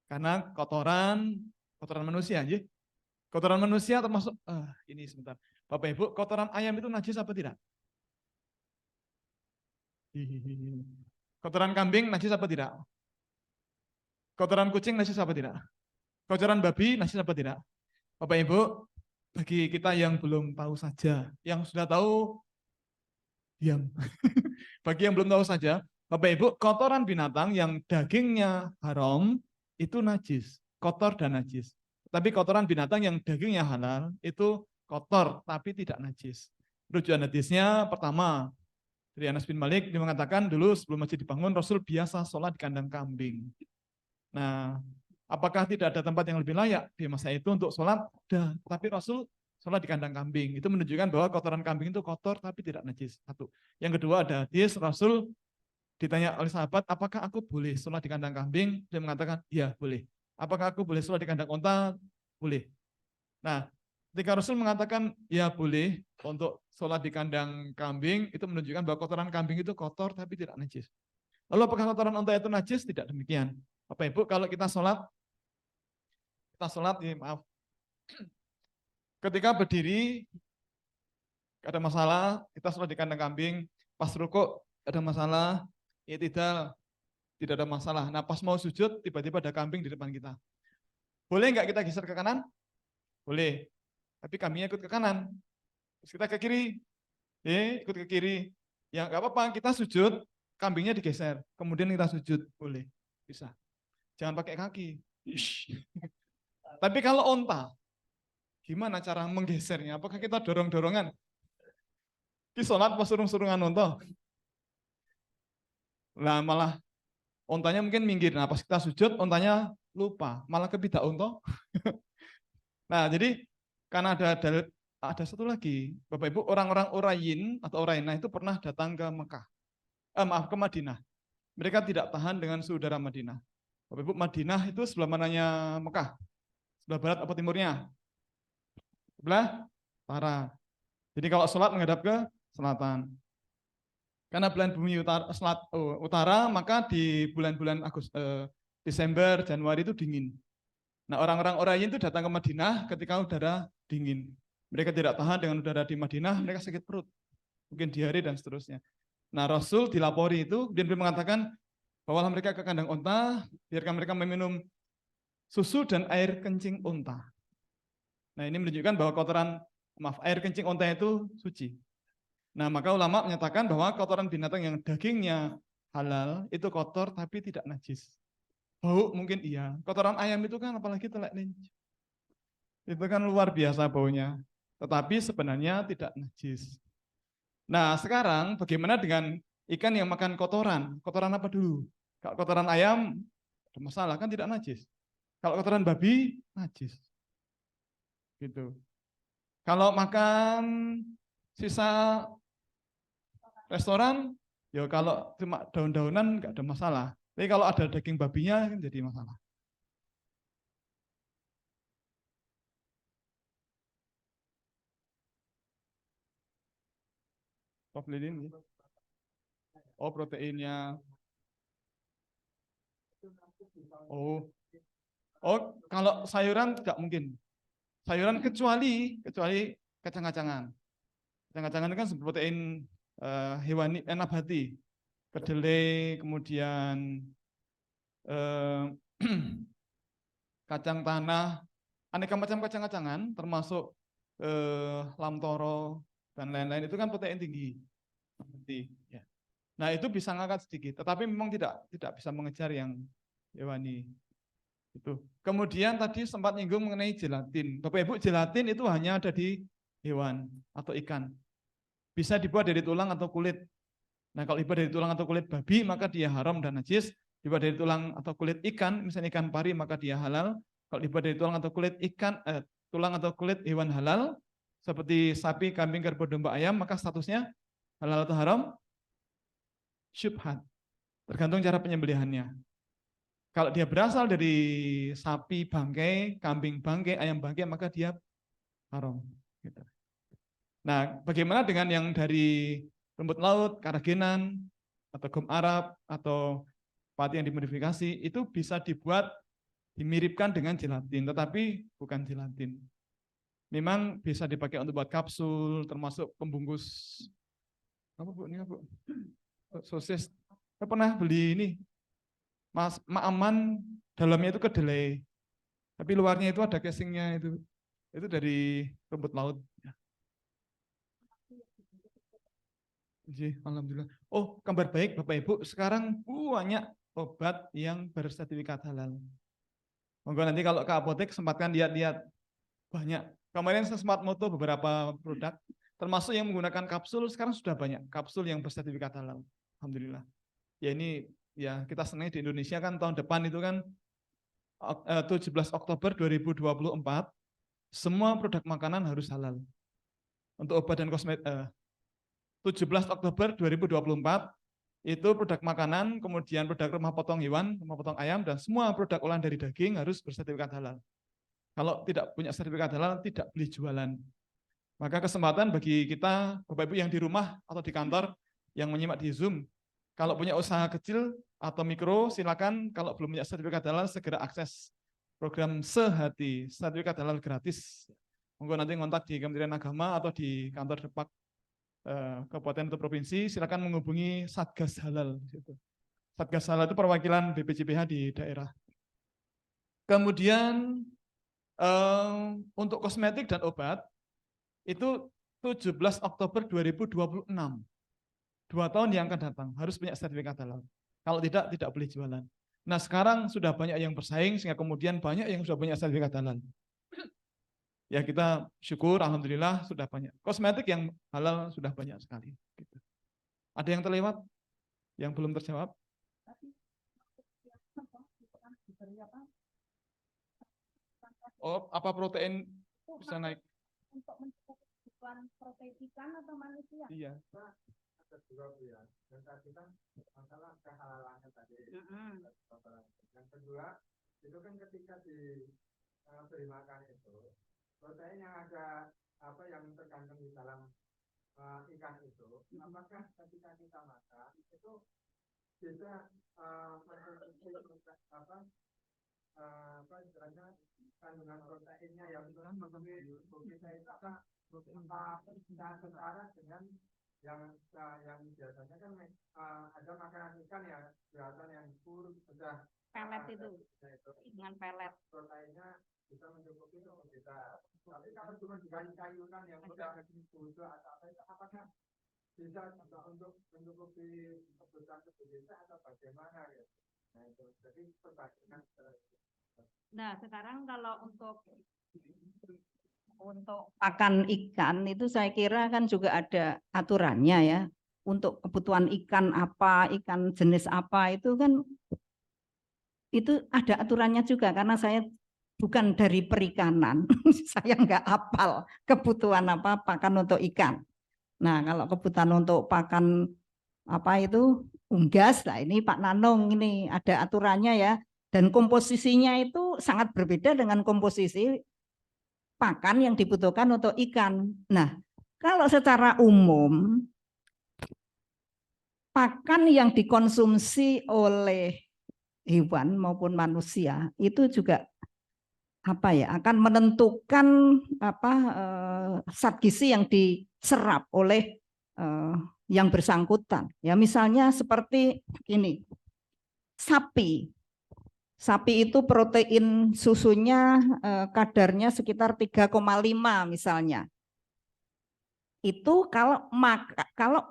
Karena kotoran manusia, ya. Kotoran manusia termasuk ini sebentar. Bapak Ibu, kotoran ayam itu najis apa tidak? Kotoran kambing najis apa tidak? Kotoran kucing najis apa tidak? Kotoran babi najis apa tidak? Bapak Ibu, bagi kita yang belum tahu saja, yang sudah tahu diam. Bagi yang belum tahu saja, Bapak Ibu, kotoran binatang yang dagingnya haram itu najis, kotor dan najis. Tapi kotoran binatang yang dagingnya halal itu kotor tapi tidak najis. Rujukan hadisnya pertama dari Anas bin Malik, dia mengatakan dulu sebelum masjid dibangun Rasul biasa sholat di kandang kambing. Nah, apakah tidak ada tempat yang lebih layak di masa itu untuk sholat? Ada, tapi Rasul sholat di kandang kambing. Itu menunjukkan bahwa kotoran kambing itu kotor tapi tidak najis. Satu. Yang kedua ada hadis Rasul ditanya oleh sahabat, apakah aku boleh sholat di kandang kambing? Dia mengatakan, iya boleh. Apakah aku boleh sholat di kandang unta? Boleh. Nah, ketika Rasul mengatakan, ya boleh untuk sholat di kandang kambing, itu menunjukkan bahwa kotoran kambing itu kotor tapi tidak najis. Lalu apakah kotoran unta itu najis? Tidak demikian. Bapak Ibu, kalau kita sholat, ya, maaf, ketika berdiri, ada masalah, kita sholat di kandang kambing, pas rukuk, ada masalah, tidak ada masalah. Nah, pas mau sujud, tiba-tiba ada kambing di depan kita. Boleh nggak kita geser ke kanan? Boleh. Tapi kambingnya ikut ke kanan. Terus kita ke kiri. Ikut ke kiri. Ya nggak apa-apa, kita sujud, kambingnya digeser. Kemudian kita sujud. Boleh. Bisa. Jangan pakai kaki. Tapi kalau onta, gimana cara menggesernya? Apakah kita dorong-dorongan? Di sholat pas surung-surungan onta. Lah malah ontanya mungkin minggir. Nah pas kita sujud, ontanya lupa. Malah kepidak onta. Nah jadi karena ada satu lagi. Bapak Ibu, orang-orang Urayin atau Urainah itu pernah datang ke Mekah. Ke Madinah. Mereka tidak tahan dengan suhu udara Madinah. Bapak Ibu, Madinah itu sebelah mananya Mekah? Sebelah barat apa timurnya? Sebelah utara. Jadi kalau sholat menghadap ke selatan. Karena bulan bumi utara, maka di bulan-bulan Desember, Januari itu dingin. Nah orang-orang Urayin itu datang ke Madinah ketika udara dingin. Mereka tidak tahan dengan udara di Madinah, mereka sakit perut. Mungkin diare dan seterusnya. Nah Rasul dilapori itu, dia mengatakan, bawalah mereka ke kandang unta, biarkan mereka meminum susu dan air kencing unta. Nah ini menunjukkan bahwa air kencing unta itu suci. Nah maka ulama menyatakan bahwa kotoran binatang yang dagingnya halal itu kotor tapi tidak najis. Bau mungkin iya. Kotoran ayam itu kan apalagi telek linci. Itu kan luar biasa baunya. Tetapi sebenarnya tidak najis. Nah sekarang bagaimana dengan ikan yang makan kotoran? Kotoran apa dulu? Kalau kotoran ayam, ada masalah kan tidak najis. Kalau kotoran babi, najis. Gitu. Kalau makan sisa restoran, ya kalau cuma daun-daunan nggak ada masalah. Tapi kalau ada daging babinya kan jadi masalah. Protein. Oh, proteinnya. Oh, kalau sayuran tidak mungkin. Sayuran kecuali kacang-kacangan. Kacang-kacangan itu kan protein hewani, nabati. Kedelai, kemudian kacang tanah, aneka macam kacang-kacangan, termasuk lamtoro dan lain-lain itu kan protein tinggi. Ya. Nah itu bisa ngangkat sedikit, tetapi memang tidak bisa mengejar yang hewani. Itu. Kemudian tadi sempat nyinggung mengenai gelatin. Bapak Ibu, gelatin itu hanya ada di hewan atau ikan. Bisa dibuat dari tulang atau kulit. Nah kalau dibuat dari tulang atau kulit babi maka dia haram dan najis. Dibuat dari tulang atau kulit ikan, misalnya ikan pari maka dia halal. Kalau dibuat dari tulang atau kulit tulang atau kulit hewan halal seperti sapi, kambing, kerbau, domba, ayam maka statusnya halal atau haram? Syubhat. Tergantung cara penyembelihannya. Kalau dia berasal dari sapi bangkai, kambing bangkai, ayam bangkai, maka dia haram. Gitu. Nah, bagaimana dengan yang dari rumput laut, karagenan, atau gom Arab, atau pati yang dimodifikasi, itu bisa dibuat, dimiripkan dengan gelatin, tetapi bukan gelatin. Memang bisa dipakai untuk buat kapsul, termasuk pembungkus, apa Bu, ini Bu? Sosis. Saya pernah beli ini, Ma'aman, dalamnya itu kedelai, tapi luarnya itu ada casingnya itu dari rumput laut. Alhamdulillah. Oh, kabar baik Bapak Ibu, sekarang banyak obat yang bersertifikat halal. Monggo nanti kalau ke apotek sempatkan lihat-lihat, banyak. Kemarin saya sempat moto beberapa produk, termasuk yang menggunakan kapsul, sekarang sudah banyak kapsul yang bersertifikat halal. Alhamdulillah. Ya ini ya kita senang di Indonesia kan tahun depan itu kan 17 Oktober 2024 semua produk makanan harus halal. Untuk obat dan kosmetik 17 Oktober 2024 itu produk makanan, kemudian produk rumah potong hewan, rumah potong ayam, dan semua produk olahan dari daging harus bersertifikat halal. Kalau tidak punya sertifikat halal, tidak boleh jualan. Maka kesempatan bagi kita, Bapak Ibu yang di rumah atau di kantor, yang menyimak di Zoom, kalau punya usaha kecil atau mikro, silakan. Kalau belum punya sertifikat halal, segera akses program Sehati, sertifikat halal gratis. Monggo nanti kontak di Kementerian Agama atau di kantor Depak kabupaten atau provinsi, silakan menghubungi Satgas Halal. Satgas Halal itu perwakilan BPJPH di daerah. Kemudian untuk kosmetik dan obat itu 17 Oktober 2026. 2 tahun yang akan datang harus punya sertifikat halal. Kalau tidak boleh jualan. Nah sekarang sudah banyak yang bersaing sehingga kemudian banyak yang sudah punya sertifikat halal. Ya kita syukur, alhamdulillah sudah banyak. Kosmetik yang halal sudah banyak sekali. Gitu. Ada yang terlewat? Yang belum terjawab? Oh, apa protein bisa naik? Untuk mencukupi kebutuhan protein ikan atau manusia? Iya. Ada dua Bu ya. Dan tadi kan masalah kehalalannya tadi. Yang kedua, itu kan ketika diberi makan itu, protein yang ada apa yang terkandung di dalam ikan itu, apakah ketika kita makan itu bisa apa istilahnya kandungan proteinnya yang memenuhi tubuh kita itu apa setara dengan yang biasanya kan ada makanan ikan ya biasanya yang pur sudah Pelet itu dengan pelet proteinnya bisa mencukupi untuk kita. Tapi kalau cuma dikayu-kayukan yang udah butuh atau apa itu apakah bisa juga untuk mencukupi kebutuhan tubuh kita atau bagaimana ya? Nah itu jadi perbandingan. Nah sekarang kalau untuk pakan ikan itu saya kira kan juga ada aturannya ya. Untuk kebutuhan ikan apa, ikan jenis apa itu kan itu ada aturannya juga karena saya bukan dari perikanan, saya nggak hafal kebutuhan apa pakan untuk ikan. Nah kalau kebutuhan untuk pakan apa itu unggas, nah ini Pak Nanung ini ada aturannya ya. Dan komposisinya itu sangat berbeda dengan komposisi pakan yang dibutuhkan untuk ikan. Nah, kalau secara umum pakan yang dikonsumsi oleh hewan maupun manusia itu juga apa ya akan menentukan apa zat gizi yang diserap oleh yang bersangkutan. Ya misalnya seperti ini, sapi itu protein susunya kadarnya sekitar 3,5 misalnya. Itu kalau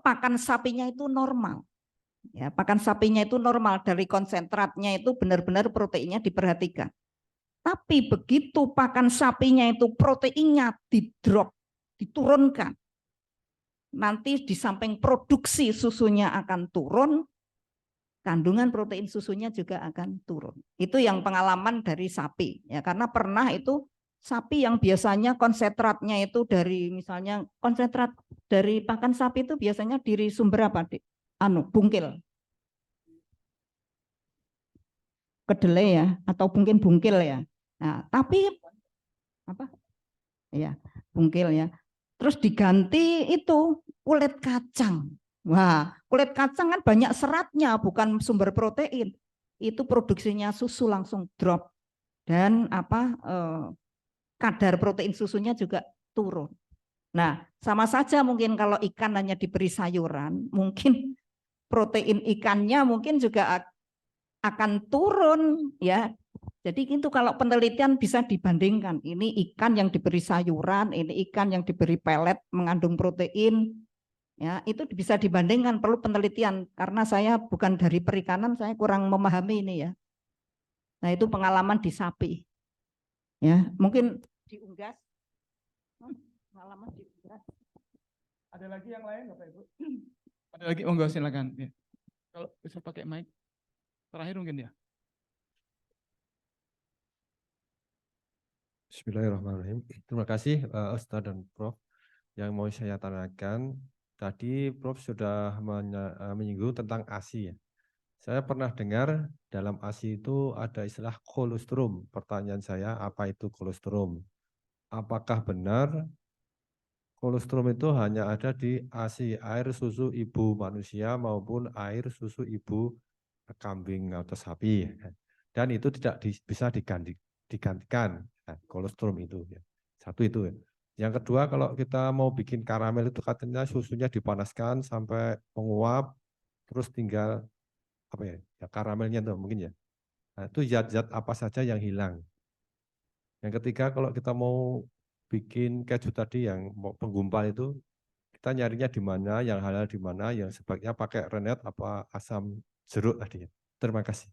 pakan sapinya itu normal. Ya, pakan sapinya itu normal dari konsentratnya itu benar-benar proteinnya diperhatikan. Tapi begitu pakan sapinya itu proteinnya diturunkan. Nanti di samping produksi susunya akan turun, kandungan protein susunya juga akan turun. Itu yang pengalaman dari sapi. Ya, karena pernah itu sapi yang biasanya konsentratnya itu dari misalnya konsentrat dari pakan sapi itu biasanya dari sumber apa? Bungkil. kedelai ya, atau mungkin bungkil ya. Nah, tapi apa? Ya, bungkil ya. Terus diganti itu kulit kacang. Wah, kulit kacang kan banyak seratnya, bukan sumber protein. Itu produksinya susu langsung drop dan kadar protein susunya juga turun. Nah, sama saja mungkin kalau ikan hanya diberi sayuran, mungkin protein ikannya mungkin juga akan turun ya. Jadi itu kalau penelitian bisa dibandingkan, ini ikan yang diberi sayuran, ini ikan yang diberi pelet mengandung protein, ya itu bisa dibandingkan, perlu penelitian karena saya bukan dari perikanan, saya kurang memahami ini ya. Nah itu pengalaman di sapi, ya mungkin diunggas, pengalaman diunggas. Ada lagi yang lain Bapak Ibu? Ada lagi, monggo silakan. Ya. Kalau bisa pakai mic, terakhir mungkin ya. Bismillahirrahmanirrahim. Terima kasih Ustadz dan Prof. Yang mau saya tanyakan, tadi Prof sudah menyinggung tentang ASI. Ya. Saya pernah dengar dalam ASI itu ada istilah kolostrum. Pertanyaan saya, apa itu kolostrum? Apakah benar kolostrum itu hanya ada di ASI, air susu ibu manusia maupun air susu ibu kambing atau sapi? Dan itu tidak bisa digantikan. Nah, kolostrum itu ya. Satu itu ya. Yang kedua, kalau kita mau bikin karamel itu katanya susunya dipanaskan sampai menguap, terus tinggal apa ya karamelnya tuh mungkin ya. Nah, itu zat-zat apa saja yang hilang. Yang ketiga, kalau kita mau bikin keju tadi yang penggumpal itu, kita nyarinya di mana, yang halal di mana, yang sebaiknya pakai rennet apa asam jeruk tadi. Terima kasih.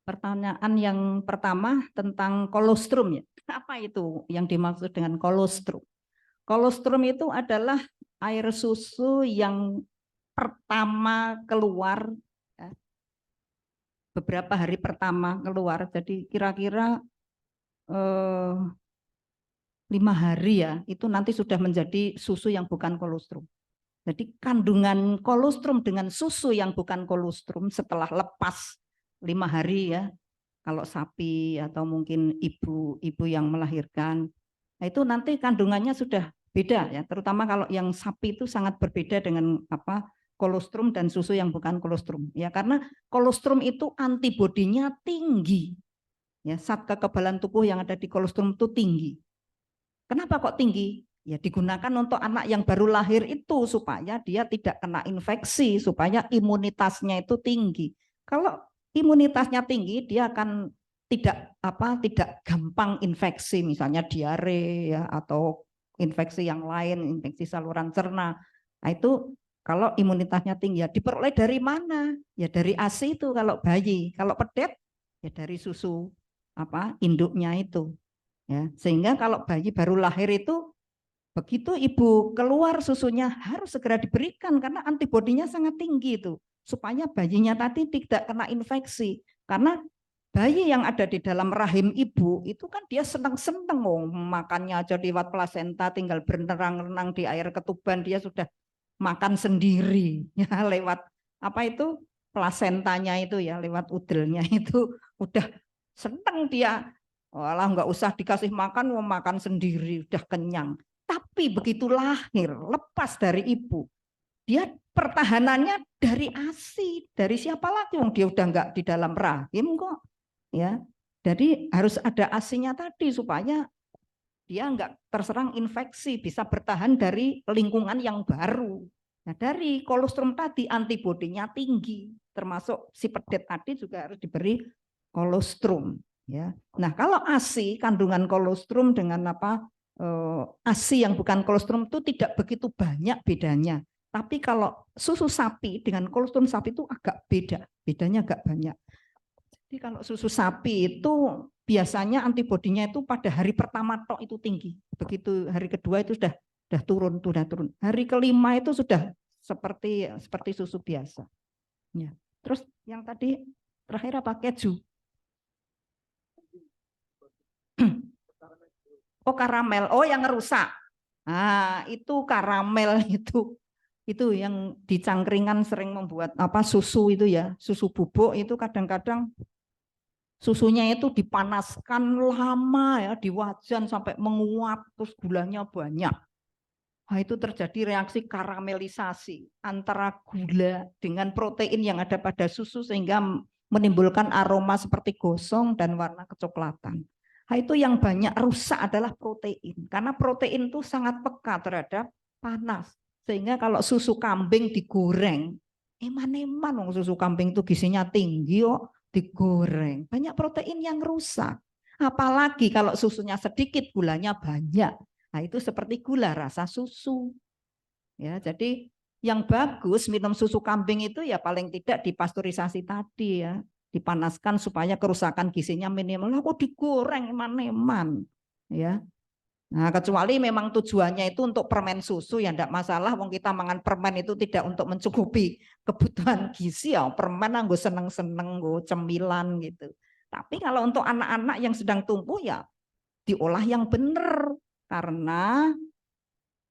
Pertanyaan yang pertama tentang kolostrum ya. Apa itu yang dimaksud dengan kolostrum? Kolostrum itu adalah air susu yang pertama keluar, ya, beberapa hari pertama keluar. Jadi kira-kira 5 hari ya, itu nanti sudah menjadi susu yang bukan kolostrum. Jadi kandungan kolostrum dengan susu yang bukan kolostrum setelah lepas 5 hari ya, kalau sapi atau mungkin ibu yang melahirkan, nah itu nanti kandungannya sudah beda ya, terutama kalau yang sapi itu sangat berbeda dengan kolostrum dan susu yang bukan kolostrum ya, karena kolostrum itu antibodinya tinggi ya, zat kekebalan tubuh yang ada di kolostrum itu tinggi. Kenapa kok tinggi? Ya digunakan untuk anak yang baru lahir itu supaya dia tidak kena infeksi, supaya imunitasnya itu tinggi. Kalau imunitasnya tinggi, dia akan tidak gampang infeksi, misalnya diare ya, atau infeksi yang lain, infeksi saluran cerna. Nah itu kalau imunitasnya tinggi, ya diperoleh dari mana? Ya dari ASI itu kalau bayi. Kalau pedet ya dari susu induknya itu. Ya, sehingga kalau bayi baru lahir itu begitu ibu keluar susunya harus segera diberikan karena antibodinya sangat tinggi itu supaya bayinya tadi tidak kena infeksi, karena bayi yang ada di dalam rahim ibu itu kan dia senang-senang makannya aja lewat plasenta, tinggal berenang-renang di air ketuban dia sudah makan sendiri ya, lewat plasentanya itu ya, lewat udelnya itu udah senang dia. Walah nggak usah dikasih makan, mau makan sendiri, udah kenyang. Tapi begitu lahir, lepas dari ibu, dia pertahanannya dari ASI, dari siapa lagi? Dia udah nggak di dalam rahim kok, ya. Jadi harus ada ASI-nya tadi supaya dia nggak terserang infeksi, bisa bertahan dari lingkungan yang baru. Nah dari kolostrum tadi antibodinya tinggi, termasuk si pedet tadi juga harus diberi kolostrum. Ya. Nah, kalau ASI kandungan kolostrum dengan ASI yang bukan kolostrum itu tidak begitu banyak bedanya. Tapi kalau susu sapi dengan kolostrum sapi itu agak beda, bedanya agak banyak. Jadi kalau susu sapi itu biasanya antibodinya itu pada hari pertama tok itu tinggi. Begitu hari kedua itu sudah turun. Hari kelima itu sudah seperti susu biasa. Ya. Terus yang tadi terakhir apa? Keju. Oh karamel, oh yang ngerusak. Nah itu karamel itu Itu yang di cangkringan sering membuat apa susu itu ya, susu bubuk itu kadang-kadang susunya itu dipanaskan lama ya di wajan sampai menguap terus gulanya banyak. Nah, itu terjadi reaksi karamelisasi antara gula dengan protein yang ada pada susu sehingga menimbulkan aroma seperti gosong dan warna kecoklatan. Nah, itu yang banyak rusak adalah protein karena protein itu sangat peka terhadap panas. Sehingga kalau susu kambing digoreng, eman-eman susu kambing itu gizinya tinggi kok digoreng. Banyak protein yang rusak. Apalagi kalau susunya sedikit, gulanya banyak. Nah, itu seperti gula rasa susu. Ya, jadi yang bagus minum susu kambing itu ya paling tidak dipasteurisasi tadi ya, dipanaskan supaya kerusakan gizinya minimal. Kok digoreng eman-eman, ya. Nah, kecuali memang tujuannya itu untuk permen susu ya enggak masalah, wong kita makan permen itu tidak untuk mencukupi kebutuhan gizi ya, permen anggo seneng-seneng, nggo cemilan gitu. Tapi kalau untuk anak-anak yang sedang tumbuh ya diolah yang benar. Karena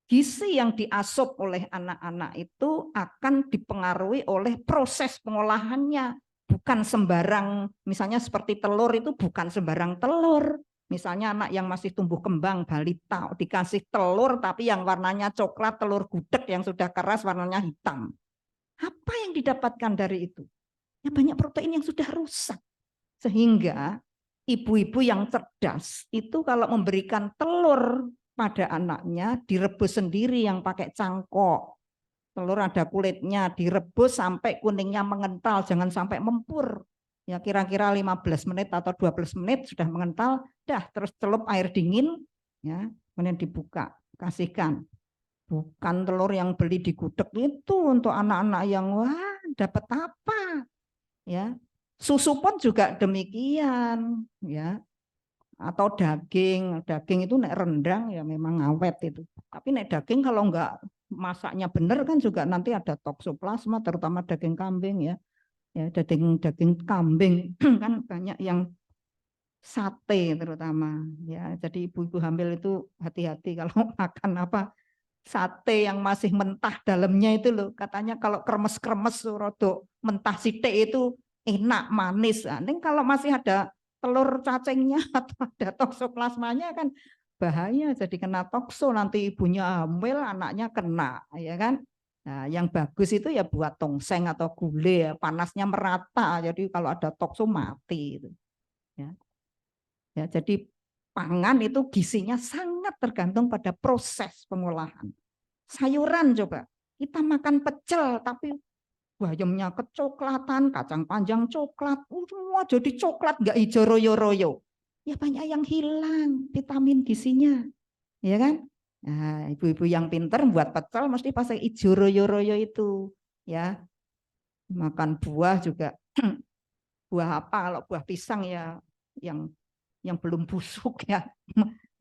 gizi yang diasup oleh anak-anak itu akan dipengaruhi oleh proses pengolahannya. Bukan sembarang, misalnya seperti telur itu bukan sembarang telur. Misalnya anak yang masih tumbuh kembang, balita, dikasih telur tapi yang warnanya coklat, telur gudeg yang sudah keras warnanya hitam. Apa yang didapatkan dari itu? Ya banyak protein yang sudah rusak. Sehingga ibu-ibu yang cerdas itu kalau memberikan telur pada anaknya direbus sendiri yang pakai cangkok. Telur ada kulitnya, direbus sampai kuningnya mengental, jangan sampai mempur. Ya kira-kira 15 menit atau 12 menit sudah mengental, dah terus celup air dingin, ya kemudian dibuka, kasihkan. Bukan telur yang beli di gudeg itu untuk anak-anak yang wah dapat apa, ya. Susu pun juga demikian, ya. Atau daging itu nek rendang ya memang awet itu. Tapi nek daging kalau enggak masaknya benar kan juga nanti ada toksoplasma, terutama daging kambing ya. Ya daging kambing kan banyak yang sate terutama ya. Jadi ibu-ibu hamil itu hati-hati kalau makan apa sate yang masih mentah dalamnya itu loh. Katanya kalau kremes-kremes rodok mentah sithik itu enak manis. Nah, kalau masih ada telur cacingnya atau ada toksoplasmanya kan bahaya, jadi kena tokso, nanti ibunya hamil anaknya kena, ya kan. Nah, yang bagus itu ya buat tongseng atau gulai, ya, panasnya merata, jadi kalau ada tokso mati itu. Ya. Ya, jadi pangan itu gizinya sangat tergantung pada proses pengolahan. Sayuran coba, kita makan pecel tapi bayamnya kecoklatan, kacang panjang coklat, semua jadi coklat nggak hijau royo-royo. Ya banyak yang hilang vitamin gizinya, ya kan? Nah, ibu-ibu yang pinter buat pecel mesti pakai hijau royo-royo itu, ya. Makan buah juga, buah apa? Kalau buah pisang ya yang belum busuk ya,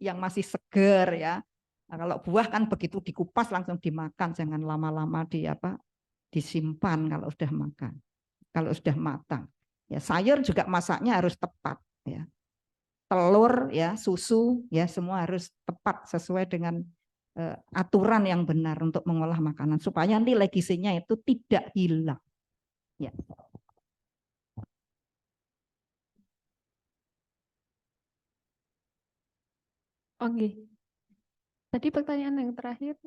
yang masih seger ya. Nah, kalau buah kan begitu dikupas langsung dimakan, jangan lama-lama disimpan kalau sudah makan, kalau sudah matang. Ya sayur juga masaknya harus tepat ya. Telur ya, susu ya semua harus tepat sesuai dengan aturan yang benar untuk mengolah makanan supaya nilai gizinya itu tidak hilang. Ya. Oke. Tadi pertanyaan yang terakhir.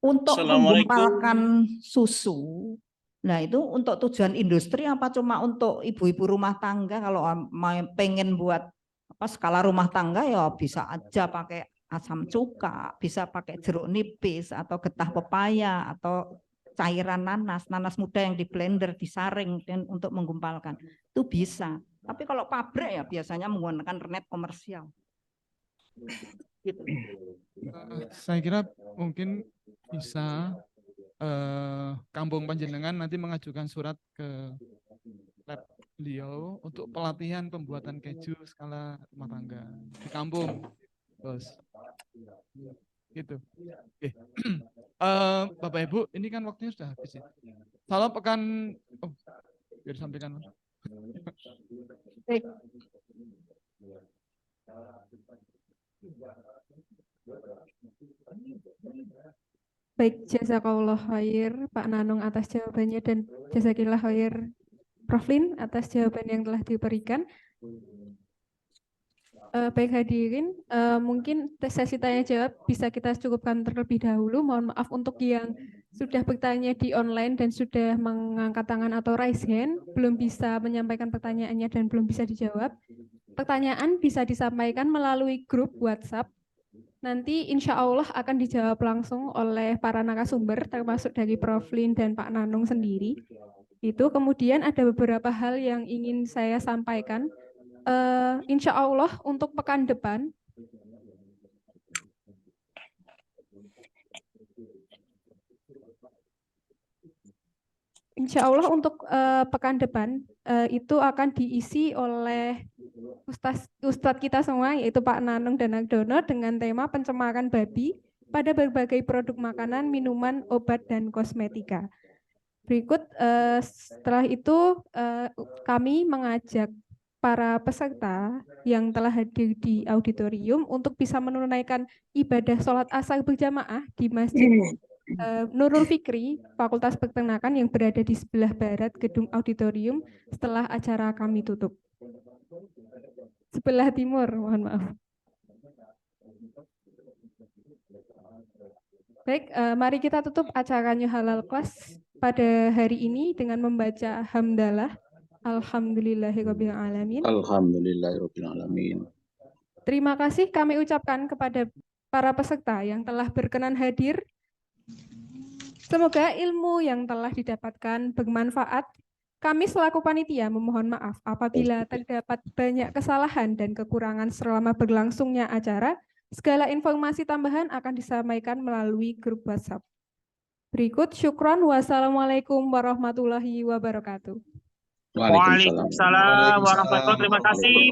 Untuk menggumpalkan susu, nah itu untuk tujuan industri apa cuma untuk ibu-ibu rumah tangga? Kalau pengen buat apa skala rumah tangga ya bisa aja pakai asam cuka, bisa pakai jeruk nipis atau getah pepaya atau cairan nanas muda yang di blender disaring dan untuk menggumpalkan itu bisa. Tapi kalau pabrik ya biasanya menggunakan rennet komersial. Gitu. Saya kira mungkin bisa Kampung Panjenengan nanti mengajukan surat ke lab beliau untuk pelatihan pembuatan keju skala rumah tangga di kampung, bos. Gitu. Oke. Bapak Ibu, ini kan waktunya sudah habis ya. Kalau pekan, biar disampaikan. Baik, jazakallah khair Pak Nanung atas jawabannya dan jazakillah khair Prof. Lin atas jawaban yang telah diberikan. Baik hadirin, mungkin sesi tanya jawab bisa kita cukupkan terlebih dahulu. Mohon maaf untuk yang sudah bertanya di online dan sudah mengangkat tangan atau raise hand, belum bisa menyampaikan pertanyaannya dan belum bisa dijawab. Pertanyaan bisa disampaikan melalui grup WhatsApp. Nanti insya Allah akan dijawab langsung oleh para narasumber, termasuk dari Prof. Lin dan Pak Nanung sendiri. Itu kemudian ada beberapa hal yang ingin saya sampaikan. Insya Allah untuk pekan depan, itu akan diisi oleh Ustadz kita semua, yaitu Pak Nanung dan Agdono, dengan tema pencemaran babi pada berbagai produk makanan, minuman, obat, dan kosmetika. Berikut setelah itu kami mengajak para peserta yang telah hadir di auditorium untuk bisa menunaikan ibadah sholat asar berjamaah di Masjid Nurul Fikri, Fakultas Peternakan yang berada di sebelah barat gedung auditorium setelah acara kami tutup. Sebelah timur, mohon maaf. Baik, mari kita tutup acara New Halal Class pada hari ini dengan membaca hamdalah. Alhamdulillahirabbil alamin. Alhamdulillahirabbil alamin. Terima kasih kami ucapkan kepada para peserta yang telah berkenan hadir. Semoga ilmu yang telah didapatkan bermanfaat. Kami selaku panitia memohon maaf apabila terdapat banyak kesalahan dan kekurangan selama berlangsungnya acara. Segala informasi tambahan akan disampaikan melalui grup WhatsApp. Berikut syukron. Wassalamualaikum warahmatullahi wabarakatuh. Waalaikumsalam warahmatullahi wabarakatuh. Terima kasih.